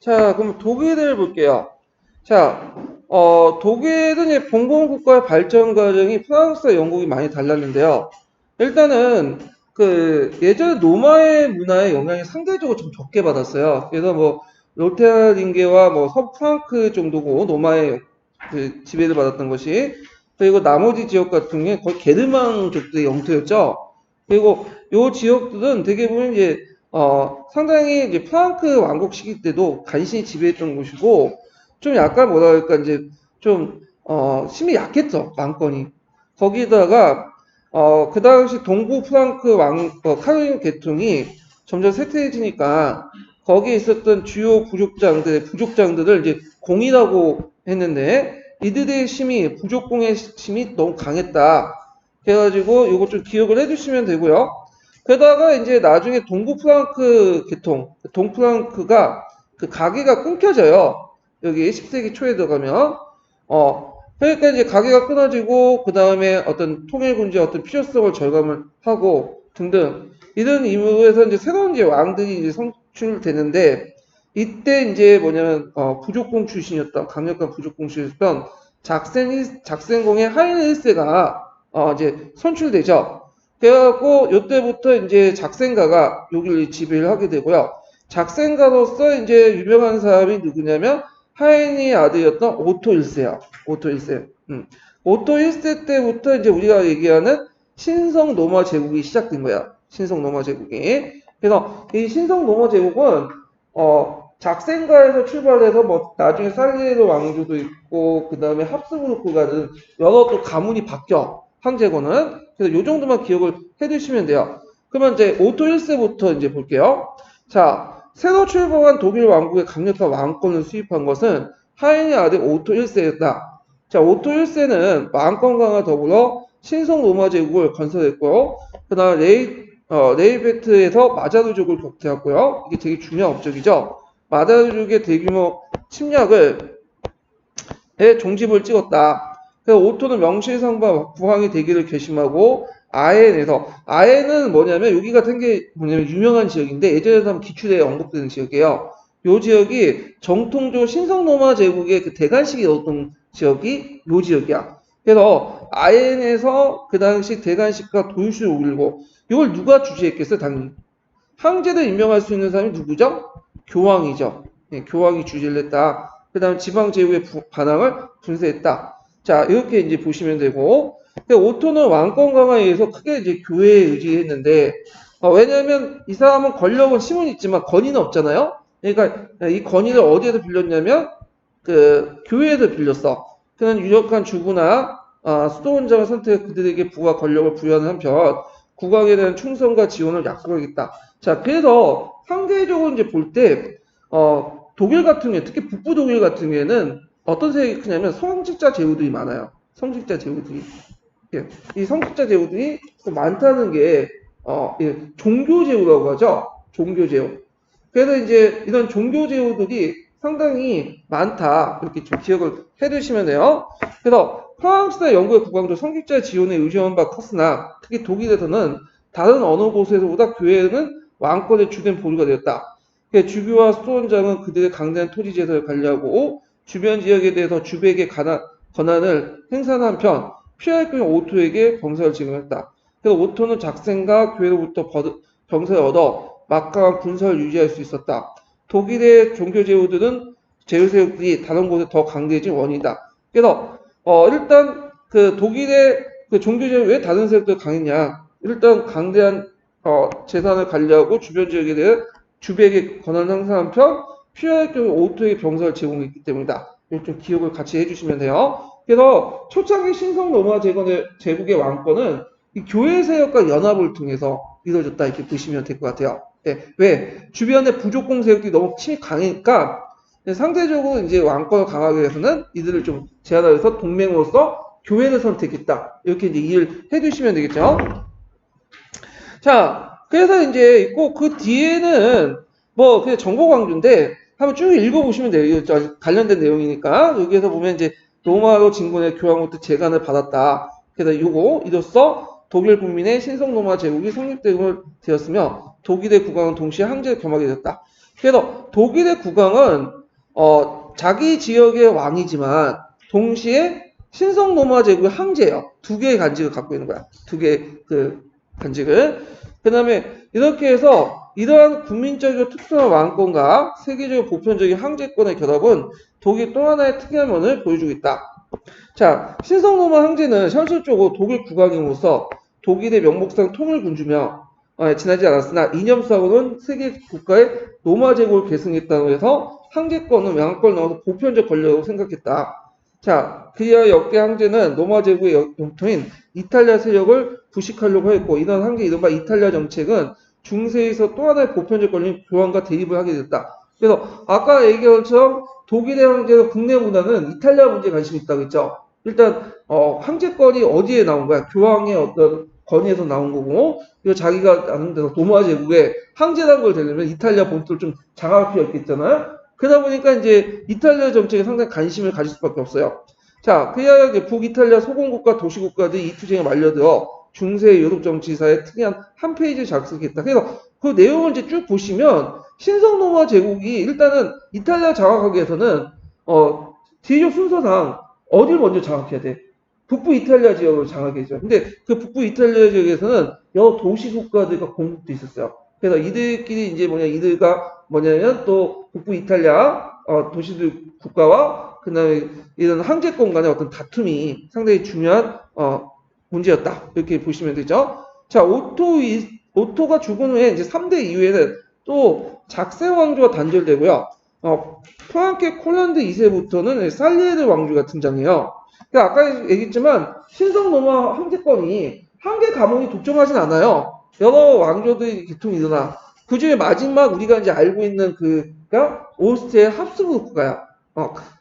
자, 그럼 독일을 볼게요. 자, 독일은 이제 봉건국가의 발전 과정이 프랑스와 영국이 많이 달랐는데요. 일단은 그 예전 로마의 문화의 영향이 상대적으로 좀 적게 받았어요. 그래서 뭐 로테르링게와 뭐 서프랑크 정도고 로마의 그 지배를 받았던 것이, 그리고 나머지 지역 같은 게 거의 게르만족들의 영토였죠. 그리고 요 지역들은 되게 보면 이제 상당히 이제 프랑크 왕국 시기 때도 간신히 지배했던 곳이고, 좀 약간 뭐랄까, 이제 좀, 힘이 약했죠, 왕권이. 거기다가, 그 당시 동부 프랑크 카롤링 계통이 점점 쇠퇴해지니까, 거기에 있었던 주요 부족장들을 이제 공이라고 했는데, 이들의 힘이, 부족공의 힘이 너무 강했다. 그래가지고, 요거 좀 기억을 해주시면 되고요. 게다가 이제 나중에 동부 프랑크 계통, 동프랑크가 그 가게가 끊겨져요. 여기 10세기 초에 들어가면. 그러니까 이제 가게가 끊어지고, 그 다음에 어떤 통일군주의 어떤 필요성을 절감을 하고 등등. 이런 이유에서 이제 새로운 이제 왕들이 이제 선출되는데, 이때 이제 뭐냐면, 부족공 출신이었던, 강력한 부족공 출신이었던 작센공의 하인 1세가, 이제 선출되죠. 그래갖고 요때부터 이제 작센가가 여기를 지배를 하게 되고요. 작센가로서 이제 유명한 사람이 누구냐면 하인의 아들이었던 오토 1세야. 오토 1세. 오토 1세 때부터 이제 우리가 얘기하는 신성 로마 제국이 시작된 거야. 신성 로마 제국이. 그래서 이 신성 로마 제국은 작센가에서 출발해서 뭐 나중에 살레르 왕조도 있고, 그 다음에 합스부르크가 든 여러 또 가문이 바뀌어. 황제고는. 그래서 요 정도만 기억을 해두시면 돼요. 그러면 이제 오토 1세부터 이제 볼게요. 자, 새로 출범한 독일 왕국의 강력한 왕권을 수입한 것은 하인의 아들 오토 1세였다. 자, 오토 1세는 왕권과와 더불어 신성 로마 제국을 건설했고요. 그 다음에 레이베트에서 마자르족을 격퇴했고요. 이게 되게 중요한 업적이죠. 마자르족의 대규모 침략을 종집을 찍었다. 그래서 오토는 명실상부한 국왕이 되기를 결심하고 아엔은 뭐냐면 여기 같은 게 뭐냐면 유명한 지역인데, 예전에도 한번 기출에 언급되는 지역이에요. 요 지역이 정통적으로 신성로마 제국의 그 대관식이 있었던 지역이 요 지역이야. 그래서 아엔에서 그 당시 대관식과 도유시를 올리고, 이걸 누가 주재했겠어요? 당연히 황제를 임명할 수 있는 사람이 누구죠? 교황이죠. 네, 교황이 주재를 했다. 그 다음 지방 제국의 반항을 분쇄했다. 자, 이렇게 이제 보시면 되고, 오토는 왕권 강화에 의해서 크게 이제 교회에 의지했는데, 왜냐하면 이 사람은 권력은 힘은 있지만 권위는 없잖아요. 그러니까 이 권위를 어디에서 빌렸냐면 그 교회에서 빌렸어. 그는 유력한 주구나 수도원장을 선택해 그들에게 부와 권력을 부여하는 한편 국왕에 대한 충성과 지원을 약속하겠다. 자, 그래서 상대적으로 이제 볼 때, 독일 같은 경우에, 특히 북부 독일 같은 경우에는 어떤 세력이 크냐면 성직자 제후들이 많아요. 성직자 제후들이. 예, 이 성직자 제후들이 많다는 게, 종교 제후라고 하죠. 종교 제후. 그래서 이제 이런 종교 제후들이 상당히 많다. 이렇게 좀 기억을 해 두시면 돼요. 그래서 프랑스나 영국의 국왕도 성직자 지원에 의존한 바 컸으나, 특히 독일에서는 다른 어느 곳에서보다 교회는 왕권의 주된 보류가 되었다. 주교와 수도원장은 그들의 강대한 토지 재산을 관리하고 주변 지역에 대해서 주백의 권한을 행사한 한편 피할 경우 오토에게 병사를 지급했다. 그래서 오토는 작센과 교회로부터 병사를 얻어 막강한 군사를 유지할 수 있었다. 독일의 종교 제후들은 제후세력들이 다른 곳에 더 강대해진 원인이다. 그래서 일단 그 독일의 그 종교 제후 왜 다른 세력들 강했냐? 일단 강대한 재산을 관리하고 주변 지역에 대해 주백의 권한을 행사한 편 필요할 경우 오토에게 병사를 제공했기 때문이다. 좀 기억을 같이 해주시면 돼요. 그래서 초창기 신성 로마 제국의 왕권은 이 교회 세력과 연합을 통해서 이루어졌다 이렇게 보시면 될 것 같아요. 네, 왜 주변의 부족공 세력들이 너무 힘이 강하니까 상대적으로 이제 왕권을 강하기 위해서는 이들을 좀 제한하여서 동맹으로서 교회를 선택했다. 이렇게 이제 이해를 해주시면 되겠죠. 자, 그래서 이제 꼭 그 뒤에는 뭐 그냥 정보 광주인데 한번 쭉 읽어보시면 돼요. 이거 관련된 내용이니까. 여기에서 보면 이제 로마로 진군해 교황부터 재간을 받았다. 그래서 요거 이로써 독일 국민의 신성 로마 제국이 성립되었으며 독일의 국왕은 동시에 황제를 겸하게 되었다. 그래서 독일의 국왕은 자기 지역의 왕이지만 동시에 신성 로마 제국의 황제예요. 두 개의 간직을 갖고 있는 거야. 두 개의 그 간직을. 그다음에 이렇게 해서 이러한 국민적이고 특수한 왕권과 세계적으로 보편적인 황제권의 결합은 독일 또 하나의 특이한 면을 보여주고 있다. 자, 신성 로마 황제는 현실적으로 독일 국왕으로서 독일의 명목상 통일 군주며 지나지 않았으나 이념상으로는 세계 국가의 로마 제국을 계승했다고 해서 황제권은 왕권을 넘어서 보편적 권력으로 생각했다. 자, 그리하여 역대 황제는 로마 제국의 영토인 이탈리아 세력을 부식하려고 했고 이런 황제 이른바 이탈리아 정책은 중세에서 또 하나의 보편적 권력인 교황과 대립을 하게 됐다. 그래서 아까 얘기한 것처럼 독일의 황제는 국내보다는 이탈리아 문제에 관심이 있다고 했죠. 일단 황제권이 어디에 나온 거야? 교황의 어떤 건의에서 나온 거고, 그리고 자기가 아는 데서 로마 제국의 황제라는 걸 되려면 이탈리아 본토를 좀 장악할 필요가 있겠잖아요. 그러다 보니까 이제 이탈리아 정책에 상당히 관심을 가질 수밖에 없어요. 자, 그야 이제 북이탈리아 소공국가 도시국가들이 이 투쟁에 말려들어 중세 유럽 정치사의 특이한 한 페이지를 작성했다. 그래서 그 내용을 이제 쭉 보시면 신성 로마 제국이 일단은 이탈리아 장악하기 위해서는 지리적 순서상 어딜 먼저 장악해야 돼? 북부 이탈리아 지역을 장악해야죠. 근데 그 북부 이탈리아 지역에서는 여러 도시 국가들과 공국도 있었어요. 그래서 이들끼리 이제 뭐냐면 또 북부 이탈리아 도시들 국가와 그다음에 이런 황제권 간의 어떤 다툼이 상당히 중요한 문제였다. 이렇게 보시면 되죠. 자, 오토가 죽은 후에 이제 3대 이후에는 또 작세 왕조가 단절되고요. 프랑케 콜란드 2세부터는 살리에르 왕조가 등장해요. 그러니까 아까 얘기했지만 신성 로마 황제권이 한 개 가문이 독점하진 않아요. 여러 왕조들이 개통이 일어나. 그 중에 마지막 우리가 이제 알고 있는 그가 오스트리아 합스부르크 국가야.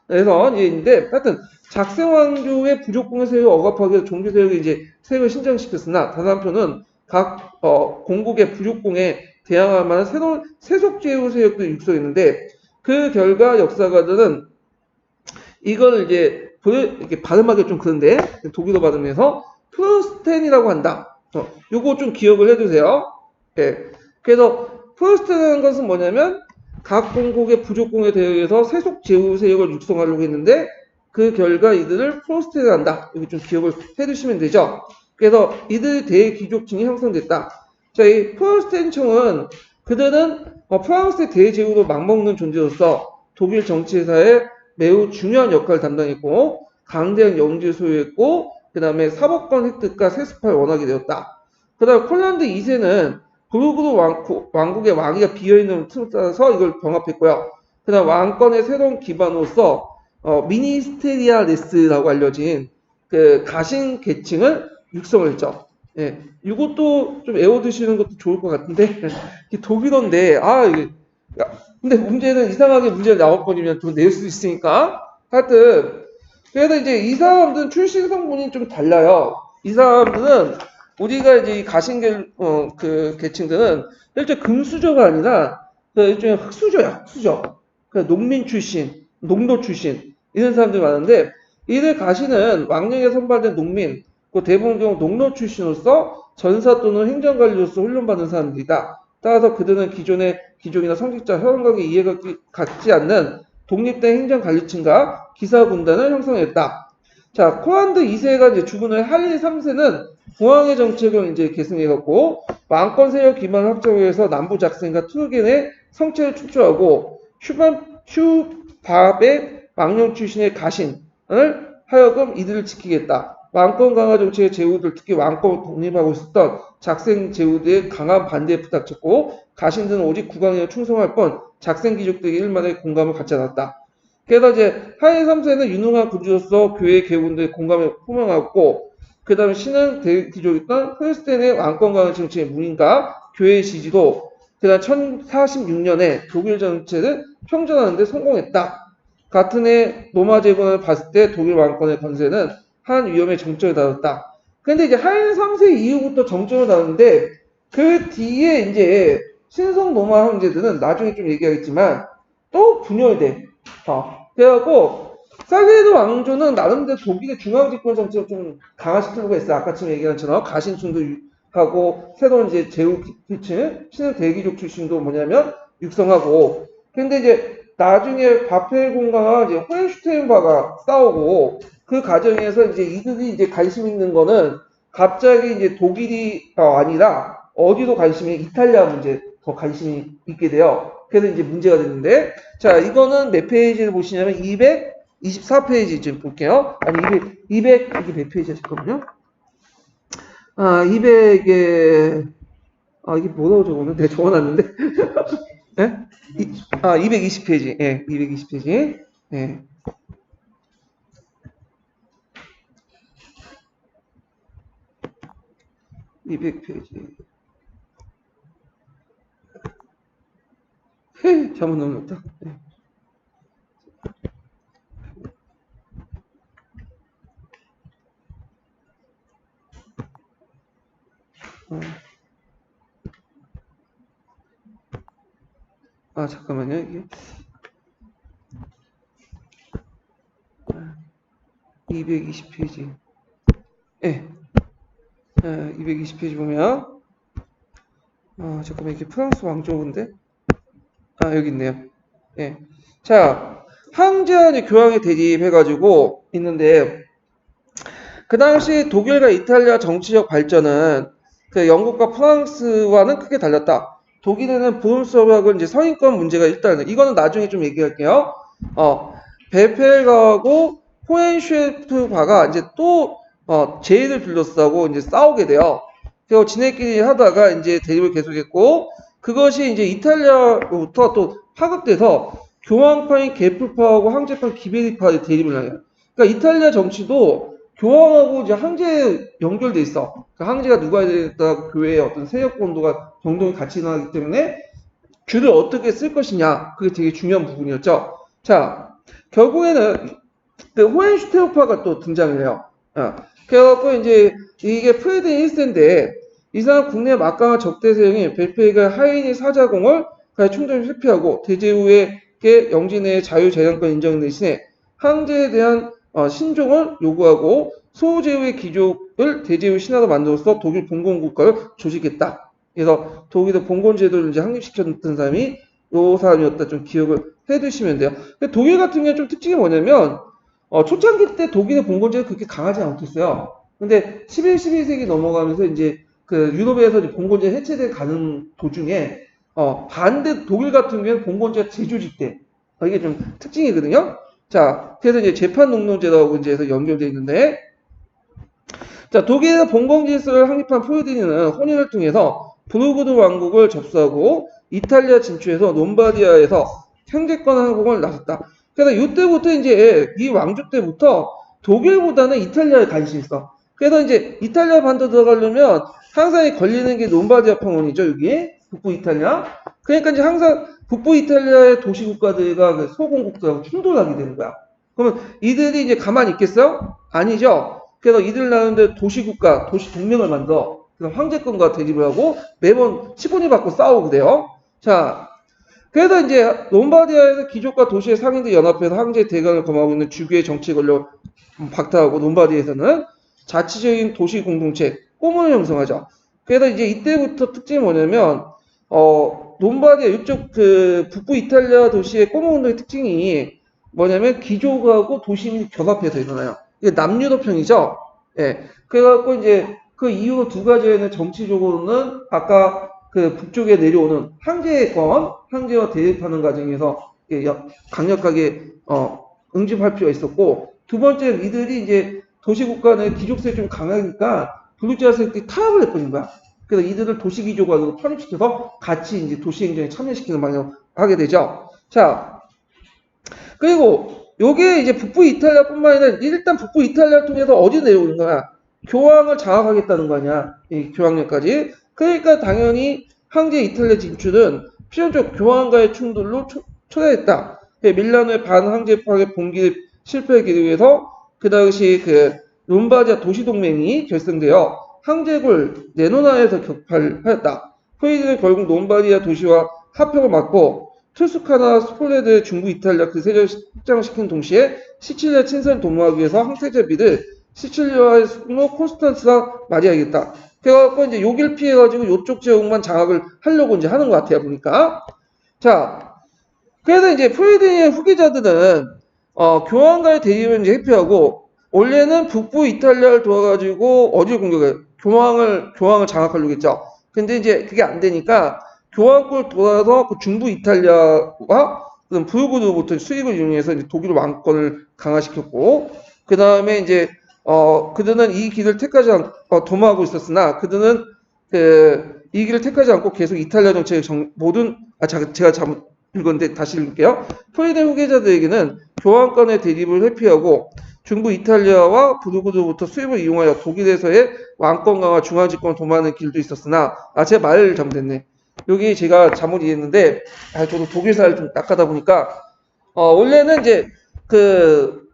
그래서 이제 인데 하여튼 작세 왕조의 부족공의 세력을 억압하기 위해서 종교 세력이 이제 세력을 신장시켰으나 다른 한편은 각 공국의 부족공에 대항할 만한 새로운 세속 제후 세력도 육성했는데 그 결과 역사가들은 이걸 이제 이렇게 발음하기 좀 그런데 독일어 발음에서 프로스텐이라고 한다. 요거 좀 기억을 해두세요. 예. 그래서 프로스텐이라는 것은 뭐냐면 각 공국의 부족공에 대해서 세속 제후 세력을 육성하려고 했는데 그 결과 이들을 프로스텐을 한다. 이거 좀 기억을 해두시면 되죠. 그래서 이들 대귀족층이 형성됐다. 자, 이 프로스텐층은 그들은 프랑스의 대제후로 막먹는 존재로서 독일 정치사에 매우 중요한 역할을 담당했고 강대한 영지를 소유했고 그 다음에 사법권 획득과 세습을 원하게 되었다. 그 다음에 콜란드 2세는 브루그르 왕국의 왕위가 비어있는 틈을 따라서 이걸 병합했고요. 그 다음 왕권의 새로운 기반으로서 미니스테리아리스라고 알려진 그 가신 계층을 육성을 했죠. 예, 이것도 좀 외워두시는 것도 좋을 것 같은데 독일어인데 이게 근데 문제는 이상하게 문제가 나올 거면 또 낼 수 있으니까 하여튼 그래서 이제 이 사람들은 출신 성분이 좀 달라요. 이 사람들은 우리가 이제 이 가신계 그 계층들은 일종의 금수저가 아니라 그 일종의 흑수저야, 흑수저. 그 농민 출신, 농노 출신 이런 사람들이 많은데 이들 가신은 왕령에 선발된 농민, 그 대부분 경우 농노 출신으로서 전사 또는 행정관리로서 훈련받은 사람들이다. 따라서 그들은 기존의 귀족이나 성직자, 혈연관계 이해가 갖지 않는 독립된 행정관리층과 기사군단을 형성했다. 자, 코란드 2세가 이제 죽은 후에 할리 3세는 공황의 정책을 이제 계승해갖고 왕권 세력 기반을 확장하기 위해서 남부 작센과 투르겐의 성체를 축소하고 슈밥의 왕령 출신의 가신을 하여금 이들을 지키겠다. 왕권 강화 정책의 제후들 특히 왕권 독립하고 있었던 작생 제후들의 강한 반대에 부닥쳤고 가신들은 오직 국왕에 충성할 뿐 작생 귀족들에게 일말의 공감을 갖지 않았다. 그래서 이제 하인 3세는 유능한 군주로서 교회 개군들의 공감을 호명하고 그 다음에 신은 대귀족이었던 홀스텐의 왕권 강화 정책의 무인과 교회의 지지도 그 다음 1046년에 독일 정체를 평전하는 데 성공했다. 같은 해 로마 제국을 봤을 때 독일 왕권의 건세는 한 위험의 정점에 달았다. 근데 이제 하인 3세 이후부터 정점을 다루는데 그 뒤에 이제 신성 로마 황제들은 나중에 좀 얘기하겠지만 또 분열돼. 그래갖고 살레르 왕조는 나름대로 독일의 중앙 집권 정책을 좀 강화시키려고 했어요. 아까처럼 얘기한 것처럼 가신층도 하고 새로운 이제 제후 계층 신흥 대귀족 출신도 뭐냐면 육성하고. 근데 이제 나중에 바펠공과 이제 호헨슈테인바가 싸우고 그 과정에서 이제 이들이 이제 관심 있는 거는 갑자기 이제 독일이 아니라 어디도 관심이 이탈리아 문제 더 관심이 있게 돼요. 그래서 이제 문제가 됐는데 자 이거는 몇 페이지를 보시냐면 224페이지 좀 볼게요. 아니 200 이게 몇 페이지야 잠깐만요. 200에 이게 뭐라고 적었는데 내가 적어놨는데 예? 220페이지 예 220페이지 예 200페이지 잘못 넘었다. 예. 잠깐만요 이게 220페이지 예 220페이지 보면 잠깐만 이게 프랑스 왕조인데 여기 있네요. 예. 자 황제와 이제 교황이 대립해가지고 있는데 그 당시 독일과 이탈리아 정치적 발전은 그 영국과 프랑스와는 크게 달랐다. 독일에는 보험수업하고 이제 서인권 문제가 일단은 이거는 나중에 좀 얘기할게요. 베펠가하고 호헨슈트바가 이제 또 제의를 둘러싸고 이제 싸우게 돼요. 그리고 지네끼리 하다가 이제 대립을 계속했고 그것이 이제 이탈리아로부터 또 파급돼서 교황파인 게프파하고 황제파인 기베리파의 대립을 하게. 그러니까 이탈리아 정치도 교황하고 이제 황제에 연결돼 있어. 그러니까 황제가 누가 되겠다 교회의 어떤 세력 권도가 동동이 같이 일어나기 때문에 줄을 어떻게 쓸 것이냐 그게 되게 중요한 부분이었죠. 자 결국에는 그 호헨슈테우파가 또 등장을 해요. 그래갖고 이제 이게 프레드린 1세인데 이 사람 국내 막강한 적대 세력인 벨페이가 하이니 사자공을 충돌 회피하고 대제후에게 영진의 자유재량권 인정 대신에 황제에 대한 신종을 요구하고 소제후의 귀족을 대제후 신하로 만들어서 독일 봉건국가를 조직했다. 그래서 독일의 봉건제도를 이제 확립시켰던 사람이 요 사람이었다. 좀 기억을 해두시면 돼요. 독일 같은 경우에 좀 특징이 뭐냐면 초창기 때 독일의 봉건제가 그렇게 강하지 않겠어요. 근데 11, 12세기 넘어가면서 이제 그 유럽에서 봉건제 해체돼 가는 도중에 반대 독일 같은 경우에는 봉건제가 재조직돼. 이게 좀 특징이거든요. 자, 그래서 이제 재판 농농제도하고 이제 해서 연결되어 있는데, 자, 독일에서 봉건질서를 확립한 프로이디니는 혼인을 통해서 브루그드 왕국을 접수하고 이탈리아 진출해서 롬바디아에서 형제권 항복을 나섰다. 그래서 이때부터 이제 이 왕조 때부터 독일보다는 이탈리아에 관심이 있어. 그래서 이제 이탈리아 반도 들어가려면 항상 걸리는 게 롬바디아 평원이죠, 여기. 북부 이탈리아. 그러니까 이제 항상 북부 이탈리아의 도시 국가들과 그 소공국들하고 충돌하게 되는 거야. 그러면 이들이 이제 가만히 있겠어요? 아니죠. 그래서 이들 나름대로 도시국가, 도시 동맹을 만들어. 그래서 황제권과 대립을 하고 매번 치고니 받고 싸우고 그래요. 자, 그래서 이제 롬바디아에서 귀족과 도시의 상인들이 연합해서 황제 대강을 검하고 있는 주교의 정치 권력을 박탈하고 롬바디아에서는 자치적인 도시 공동체, 꼬문을 형성하죠. 그래서 이제 이때부터 특징이 뭐냐면 롬바디아 이쪽 그 북부 이탈리아 도시의 꼬문 운동의 특징이 뭐냐면 귀족하고 도시민이 결합해서 일어나요. 이게 남유럽형이죠. 예. 그래갖고 이제 그 이후 두 가지에는 정치적으로는 아까 그 북쪽에 내려오는 황제와 대립하는 과정에서 강력하게 응집할 필요가 있었고 두 번째 이들이 이제 도시국가 내 귀족세력이 좀 강하니까 불르지아 세력들이 타협을 해버린 거야. 그래서 이들을 도시귀족으로 편입시켜서 같이 이제 도시행정에 참여시키는 방향을 하게 되죠. 자, 그리고 요게 이제 북부 이탈리아뿐만 아니라 일단 북부 이탈리아를 통해서 어디 내려오는 거야? 교황을 장악하겠다는 거 아니야? 이 교황령까지. 그러니까 당연히 황제 이탈리아 진출은 필연적 교황과의 충돌로 초래했다. 밀라노의 반황제파의 봉기를 실패하기 위해서 그 당시 그 롬바디아 도시동맹이 결성되어 황제국을 네노나에서 격파하였다. 프레이드는 결국 롬바디아 도시와 합병을 막고 투스카나 스폴레드 중부 이탈리아 그 세력을 확장시킨 동시에 시칠리아 친선을 도모하기 위해서 황태자비를 시칠리아의 숙모 콘스탄스가 맞이하겠다. 그래갖고 이제 요길 피해가지고 요쪽 지역만 장악을 하려고 이제 하는 것 같아요, 보니까. 자, 그래서 이제 프로이덴의 후계자들은 교황과의 대립을 이제 회피하고 원래는 북부 이탈리아를 도와가지고 어디를 공격해? 교황을 장악하려고 했죠. 근데 이제 그게 안 되니까 교황국을 돌아서 그 중부 이탈리아와 그다음 부르고르부터 수익을 이용해서 이제 독일 왕권을 강화시켰고 그 다음에 이제 그들은 이 길을 택하지 않고 도모하고 있었으나 그들은 이 길을 택하지 않고 계속 이탈리아 정책의 제가 잘못 읽었는데 다시 읽을게요. 프로이덴 후계자들에게는 교황권의 대립을 회피하고 중부 이탈리아와 부르고르부터 수입을 이용하여 독일에서의 왕권 강화 중앙집권을 도모하는 길도 있었으나 제 말을 잘못했네. 여기 제가 잘못 이해했는데 저도 독일사를 좀 낚아다 보니까 원래는 이제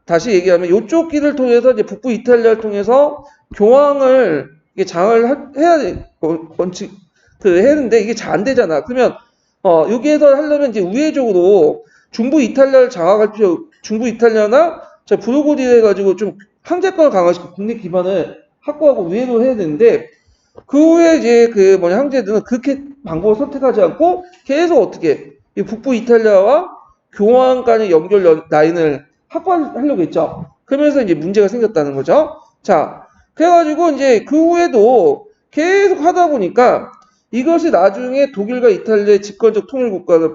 다시 얘기하면 이쪽 길을 통해서 이제 북부 이탈리아를 통해서 교황을 이게 장을 해야 돼 원칙 했는데 이게 잘 안 되잖아. 그러면 여기에서 하려면 이제 우회적으로 중부 이탈리아를 장악할 중부 이탈리아나 부르고디에 해가지고 좀 황제권을 강화시키고 국내 기반을 확보하고 우회로 해야 되는데 그 후에 이제 황제들은 그렇게 방법을 선택하지 않고 계속 어떻게 이 북부 이탈리아와 교황 간의 연결 라인을 확보하려고 했죠. 그러면서 이제 문제가 생겼다는 거죠. 자, 그래가지고 이제 그 후에도 계속 하다 보니까 이것이 나중에 독일과 이탈리아의 집권적 통일 국가를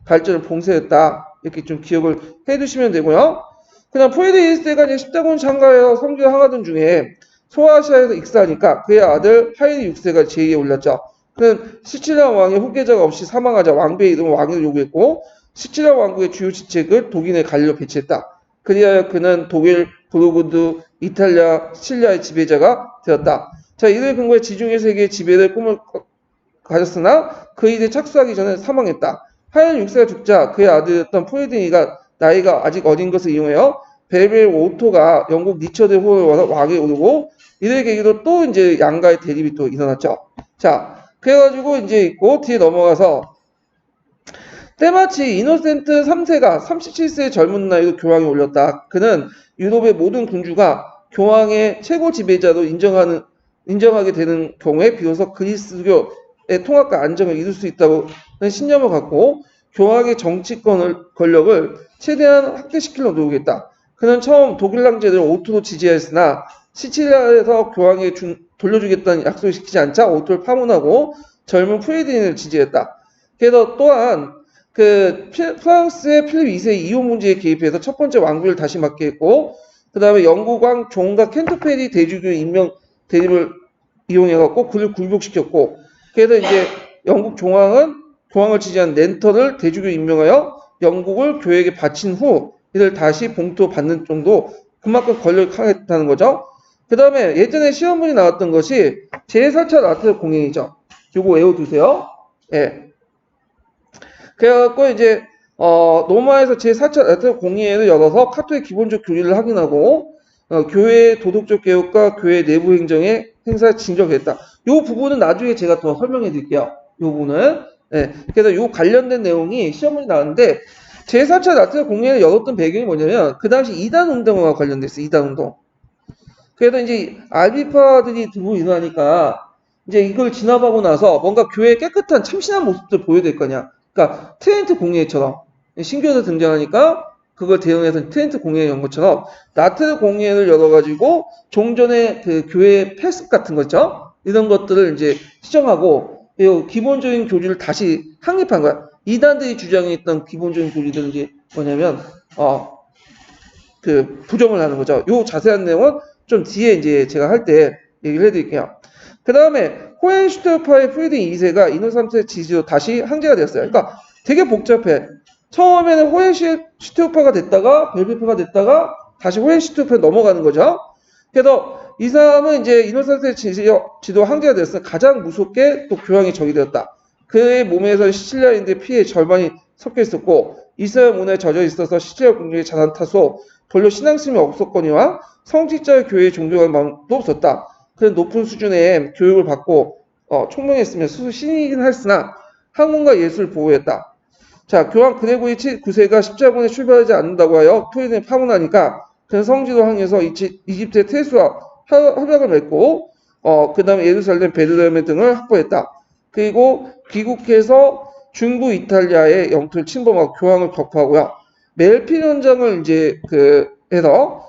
발전을 봉쇄했다. 이렇게 좀 기억을 해두시면 되고요. 그다음 프리드리히 1세가 이제 십자군 창가에서 성교 항하던 중에 소아시아에서 익사하니까 그의 아들 하이리 6세가 제위에 올랐죠. 그는 시칠리아 왕의 후계자가 없이 사망하자 왕비의 이름을 왕위를 요구했고 시칠리아 왕국의 주요 지책을 독일의 관리로 배치했다. 그리하여 그는 독일, 부르고르, 이탈리아, 시칠리아의 지배자가 되었다. 자, 이를 근거에 지중해 세계의 지배를 꿈을 가졌으나 그 일에 착수하기 전에 사망했다. 하이리 6세가 죽자 그의 아들이었던 프리드리히가 나이가 아직 어린 것을 이용하여 벨벨 오토가 영국 리처드의 호를 와서 왕에 오르고 이를 계기로 또 이제 양가의 대립이 또 일어났죠. 자, 그래가지고 이제 있고 뒤에 넘어가서 때마치 이노센트 3세가 37세의 젊은 나이로 교황에 올렸다. 그는 유럽의 모든 군주가 교황의 최고 지배자로 인정하게 되는 경우에 비로소 그리스도교의 통합과 안정을 이룰 수 있다는 신념을 갖고 교황의 권력을 최대한 확대시키려고 노력했다. 그는 처음 독일 황제를 오토로 지지하였으나 시칠리아에서 교황에 돌려주겠다는 약속을 지키지 않자 오토를 파문하고 젊은 프리드리히를 지지했다. 그래서 또한 프랑스의 필립 2세 이혼 문제에 개입해서 첫 번째 왕비를 다시 맡게 했고 그 다음에 영국 왕 존과 캔터베리 대주교 임명 대립을 이용해갖고 그를 굴복시켰고 그래서 이제 영국 교황을 지지한 렌턴을 대주교 임명하여 영국을 교회에게 바친 후 이를 다시 봉투 받는 정도 그만큼 권력이 강했다는 거죠. 그 다음에 예전에 시험문이 나왔던 것이 제4차 라테란 공회의죠. 요거 외워두세요. 예. 그래갖고 이제 로마에서 제4차 라테란 공회의를 열어서 카토릭 기본적 교리를 확인하고 교회의 도덕적 개혁과 교회 내부 행정에 행사 진정했다. 요 부분은 나중에 제가 더 설명해 드릴게요. 요 부분은. 네. 그래서 요 관련된 내용이 시험문이 나왔는데 제4차 라테란 공회의를 열었던 배경이 뭐냐면 그 당시 이단 운동과 관련됐어요. 이단 운동. 그래서 이제 알비파들이 들고 일어나니까 이제 이걸 진압하고 나서 뭔가 교회의 깨끗한 참신한 모습들 보여야 될 거냐. 그러니까 트렌트 공회처럼 신교도 등장하니까 그걸 대응해서 트렌트 공회에 연 것처럼 라테란 공회를 열어가지고 종전의 교회의 폐습 같은 거죠. 이런 것들을 이제 시정하고 기본적인 교리를 다시 확립한 거야. 이단들이 주장했던 기본적인 교리들은 이제 뭐냐면 부정을 하는 거죠. 요 자세한 내용은 좀 뒤에 이제 제가 할 때 얘기를 해드릴게요. 그 다음에 호헨슈테르파의 프리드리히 2세가 이노 3세 지지로 다시 황제가 되었어요. 그러니까 되게 복잡해. 처음에는 호헨슈테르파가 됐다가 벨베파가 됐다가 다시 호헨슈테르파에 넘어가는 거죠. 그래서 이 사람은 이제 이노 3세 지도 황제가 되었으나 가장 무섭게 또 교황의 적이 되었다. 그의 몸에서 시칠리아인들의 피해 절반이 섞여 있었고 이스라엘 문화에 젖어 있어서 시칠리아 공주의 자산 탓으로 별로 신앙심이 없었거니와 성직자의 교회에 존경할 마음도 없었다. 그는 높은 수준의 교육을 받고 총명했으며 스스로 신이긴 했으나 학문과 예술을 보호했다. 자, 교황 그레고리 9세가 십자군에 출발하지 않는다고 하여 프리드리히를 파문하니까 그는 성지로 항해서 이집트의 태수와 협약을 맺고 그 다음에 예루살렘, 베들레헴 등을 확보했다. 그리고 귀국해서 중부 이탈리아의 영토를 침범하고 교황을 격파하고요. 멜핀 현장을 이제 해서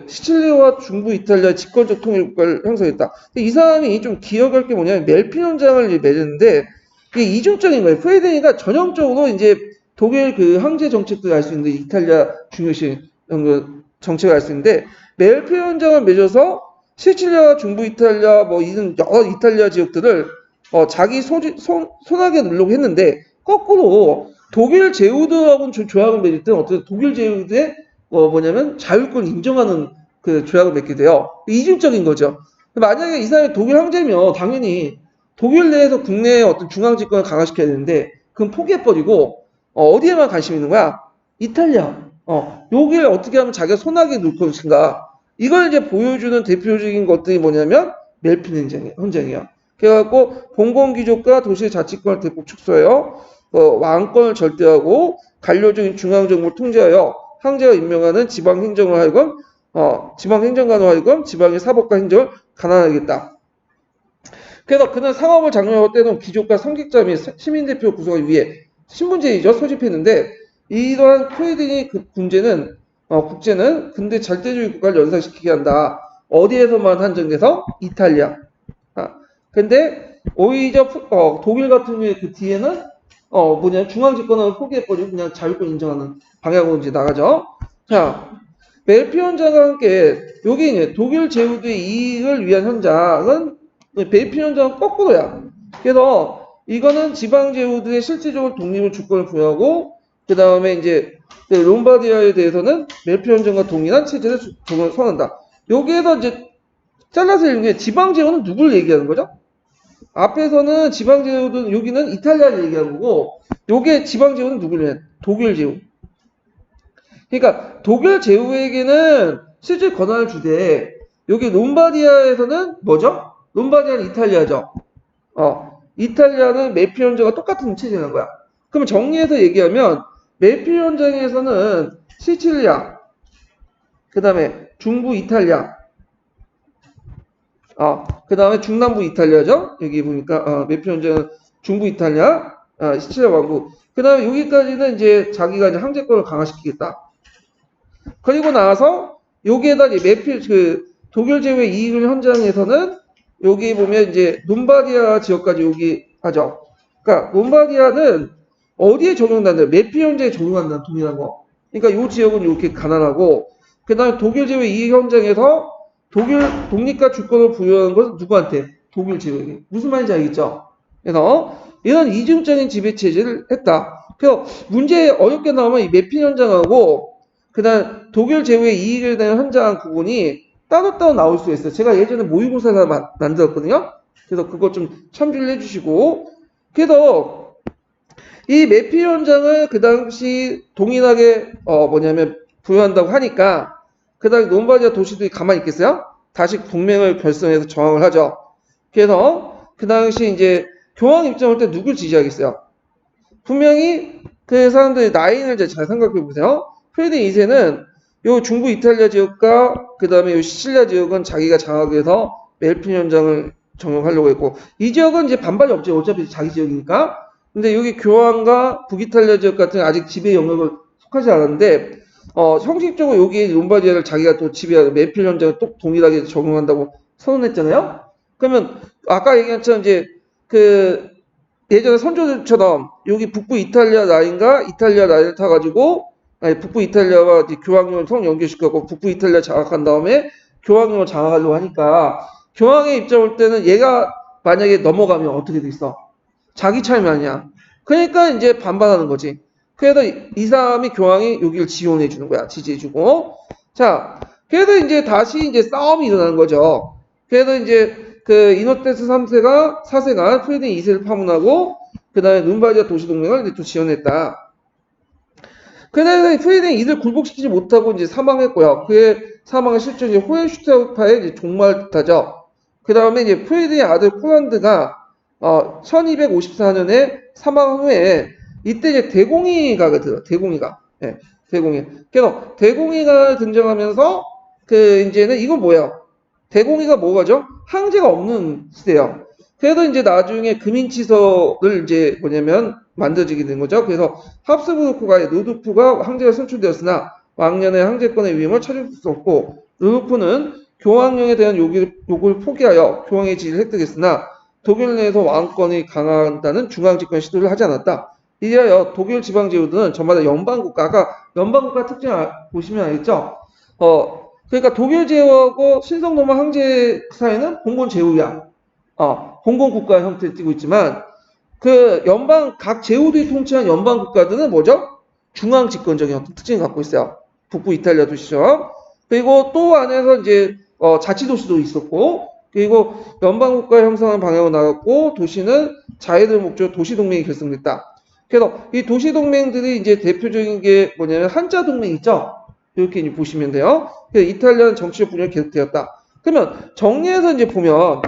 시칠리아와 중부 이탈리아 집권적 통일국가를 형성했다. 이 사람이 좀 기억할 게 뭐냐면 멜핀 현장을 이제 맺었는데 이게 이중적인 거예요. 프레데니가 전형적으로 이제 독일 황제 정책도 알 수 있는데 이탈리아 중요시 정책을 알 수 있는데 멜핀 현장을 맺어서 시칠리아와 중부 이탈리아 뭐 이런 여러 이탈리아 지역들을 자기 손아귀에 누르려고 했는데 거꾸로 독일 제후드하고는 조약을 맺을 때는 어떤 독일 제후드의 뭐냐면 자율권을 인정하는 조약을 맺게 돼요. 이중적인 거죠. 만약에 이 사람이 독일 황제면 당연히 독일 내에서 국내의 어떤 중앙 집권을 강화시켜야 되는데 그건 포기해버리고 어디에만 관심 있는 거야? 이탈리아. 여기를 어떻게 하면 자기가 손아귀에 놓을 것인가? 이걸 이제 보여주는 대표적인 것들이 뭐냐면 멜핀 헌장이야. 그래갖고 공공기족과 도시의 자치권을 대폭 축소하여 왕권을 절대하고 관료적인 중앙정부를 통제하여 황제가 임명하는 지방행정을 하여금 지방행정관으로 하여금 지방의 사법과 행정을 가난하겠다. 그래서 그는 상업을 장려하고 때는 귀족과 성직자 및 시민대표 구성하기 위해 신분제이죠. 소집했는데 이러한 프레든의 국제는 근대 절대주의 국가를 연상시키게 한다. 어디에서만 한정돼서? 이탈리아. 근데 오히려 독일 같은 경우에 뒤에는 중앙집권을 포기해버리고 그냥 자율권 인정하는 방향으로 이제 나가죠. 자, 멜피 현장과 함께 여기 이제 독일 제후드의 이익을 위한 현장은 멜피 현장은 거꾸로야. 그래서 이거는 지방 제후드의 실질적으로 독립을 주권을 부여하고 그 다음에 이제 롬바디아에 대해서는 멜피 현장과 동일한 체제를 선언한다. 여기에서 이제 잘라서 읽는 게 지방 제후는 누굴 얘기하는 거죠? 앞에서는 지방 제후는 여기는 이탈리아를 얘기하는 거고 요게 지방 제후는 누구를 해? 독일 제후. 그러니까 독일 제후에게는 실질 권한을 주되 여기 롬바디아에서는 뭐죠? 롬바디아는 이탈리아죠. 이탈리아는 멜피 현장과 똑같은 체제라는 거야. 그럼 정리해서 얘기하면 멜피 현장에서는 시칠리아, 그 다음에 중부 이탈리아, 그 다음에 중남부 이탈리아죠. 여기 보니까 멜피 현장은 중부 이탈리아, 시칠리아 왕국. 그 다음에 여기까지는 이제 자기가 이제 황제권을 강화시키겠다. 그리고 나서 여기에다 이제 독일 제외 이익을 현장에서는 여기 보면 이제 롬바디아 지역까지 여기 하죠. 그러니까 롬바디아는 어디에 적용된다? 멜피 현장에 적용한다는 동일한 거. 그러니까 이 지역은 이렇게 가난하고 그다음에 독일 제외 이익 현장에서 독일 독립과 주권을 부여하는 것은 누구한테? 독일 제외에게. 무슨 말인지 알겠죠? 그래서 이런 이중적인 지배 체제를 했다. 그래서 문제 어렵게 나오면 이 멜피 현장하고 그다음 독일 제외 이익에 대한 현장 부분이 따로따로 나올 수 있어요. 제가 예전에 모의고사를 만들었거든요. 그래서 그거 좀 참조를 해주시고 그래서 이 멜피 현장을 그 당시 동일하게 부여한다고 하니까 그 당시 롬바디아 도시들이 가만히 있겠어요? 다시 동맹을 결성해서 저항을 하죠. 그래서 그 당시 이제 교황 입장할 때 누굴 지지하겠어요? 분명히 그 사람들의 라인을 잘 생각해 보세요. 프레드 2세는 요 중부 이탈리아 지역과 그 다음에 요 시칠리아 지역은 자기가 장악을 해서 멜핀 현장을 정용하려고 했고 이 지역은 이제 반발이 없죠. 어차피 자기 지역이니까. 근데 여기 교황과 북이탈리아 지역 같은 아직 지배 영역을 속하지 않았는데 형식적으로 여기 롬바디아를 자기가 또 지배하고 멜핀 현장을 또 동일하게 적용한다고 선언했잖아요. 그러면 아까 얘기한 것처럼 이제 예전에 선조들처럼 여기 북부 이탈리아 라인과 이탈리아 라인을 타가지고 북부 이탈리아와 교황령을 성 연결시켜고 북부 이탈리아 장악한 다음에 교황령을 장악하려고 하니까 교황의 입장 올 때는 얘가 만약에 넘어가면 어떻게 돼 있어? 자기 차임 아니야. 그러니까 이제 반발하는 거지. 그래서 이 사람이 교황이 여기를 지원해 주는 거야. 지지해 주고. 자, 그래서 이제 다시 이제 싸움이 일어나는 거죠. 그래서 이제 이노테스 3세가 4세가 프레드 2세를 파문하고 그다음에 룸바디아 도시동맹을 또 지원했다. 그래서 프레드는 이들 굴복시키지 못하고 이제 사망했고요. 그의 사망의 실존이 호헨슈타우파의 이제 종말 뜻하죠. 그 다음에 이제 프레드의 아들 폴란드가 1254년에 사망 후에 이때 이제 대공의가 들어. 대공의가. 예, 대공의. 그래서 대공의가 등장하면서 이제는 이건 뭐예요? 대공의가 뭐가죠? 황제가 없는 시대예요. 그래도 이제 나중에 금인치서를 이제 뭐냐면 만들어지게 된 거죠. 그래서 합스부르크가 루도프가 황제가 선출되었으나 왕년의 황제권의 위험을 찾을 수 없고 루도프는 교황령에 대한 요구를 포기하여 교황의 지위를 획득했으나 독일 내에서 왕권이 강하다는 중앙집권 시도를 하지 않았다. 이하여 독일 지방 제후들은 저마다 연방국가가 연방국가 특징 보시면 알겠죠? 그러니까 독일 제후하고 신성로마 황제 사이는 봉건 제후야. 봉건 국가 형태를 띠고 있지만 그 연방 각 제후들이 통치한 연방 국가들은 뭐죠? 중앙 집권적인 어떤 특징을 갖고 있어요. 북부 이탈리아 도시죠. 그리고 또 안에서 이제 자치 도시도 있었고 그리고 연방 국가 형성하는 방향으로 나갔고 도시는 자유를 목적으로 도시 동맹이 결성됐다. 그래서 이 도시 동맹들이 이제 대표적인 게 뭐냐면 한자 동맹 있죠. 이렇게 이제 보시면 돼요. 그래서 이탈리아는 정치적 분열이 계속되었다. 그러면 정리해서 이제 보면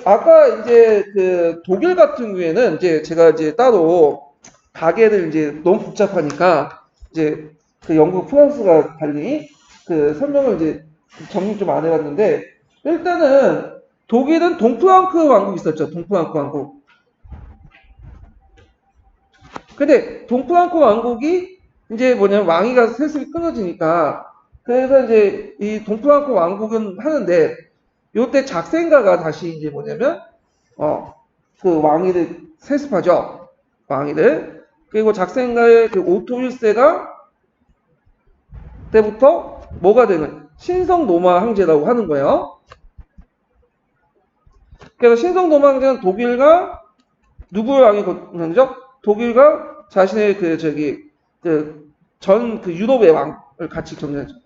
아까 이제 독일 같은 경우에는 이제 제가 이제 따로 가게를 이제 너무 복잡하니까 이제 영국, 프랑스가 달리 설명을 이제 정리 좀 안 해봤는데 일단은 독일은 동프랑크 왕국 있었죠. 동프랑크 왕국. 근데 동프랑크 왕국이 이제 뭐냐면 왕위가 슬슬 끊어지니까 그래서 이제 이 동프랑크 왕국은 하는데 요때 작센가가 다시 이제 뭐냐면 왕위를 세습하죠. 왕위를. 그리고 작센가의 오토 1세가 때부터 뭐가 되는 신성 노마 황제라고 하는 거예요. 그래서 신성 노마 황제는 독일과 누구의 왕이 거죠? 독일과 자신의 전 유럽의 왕을 같이 경쟁하죠.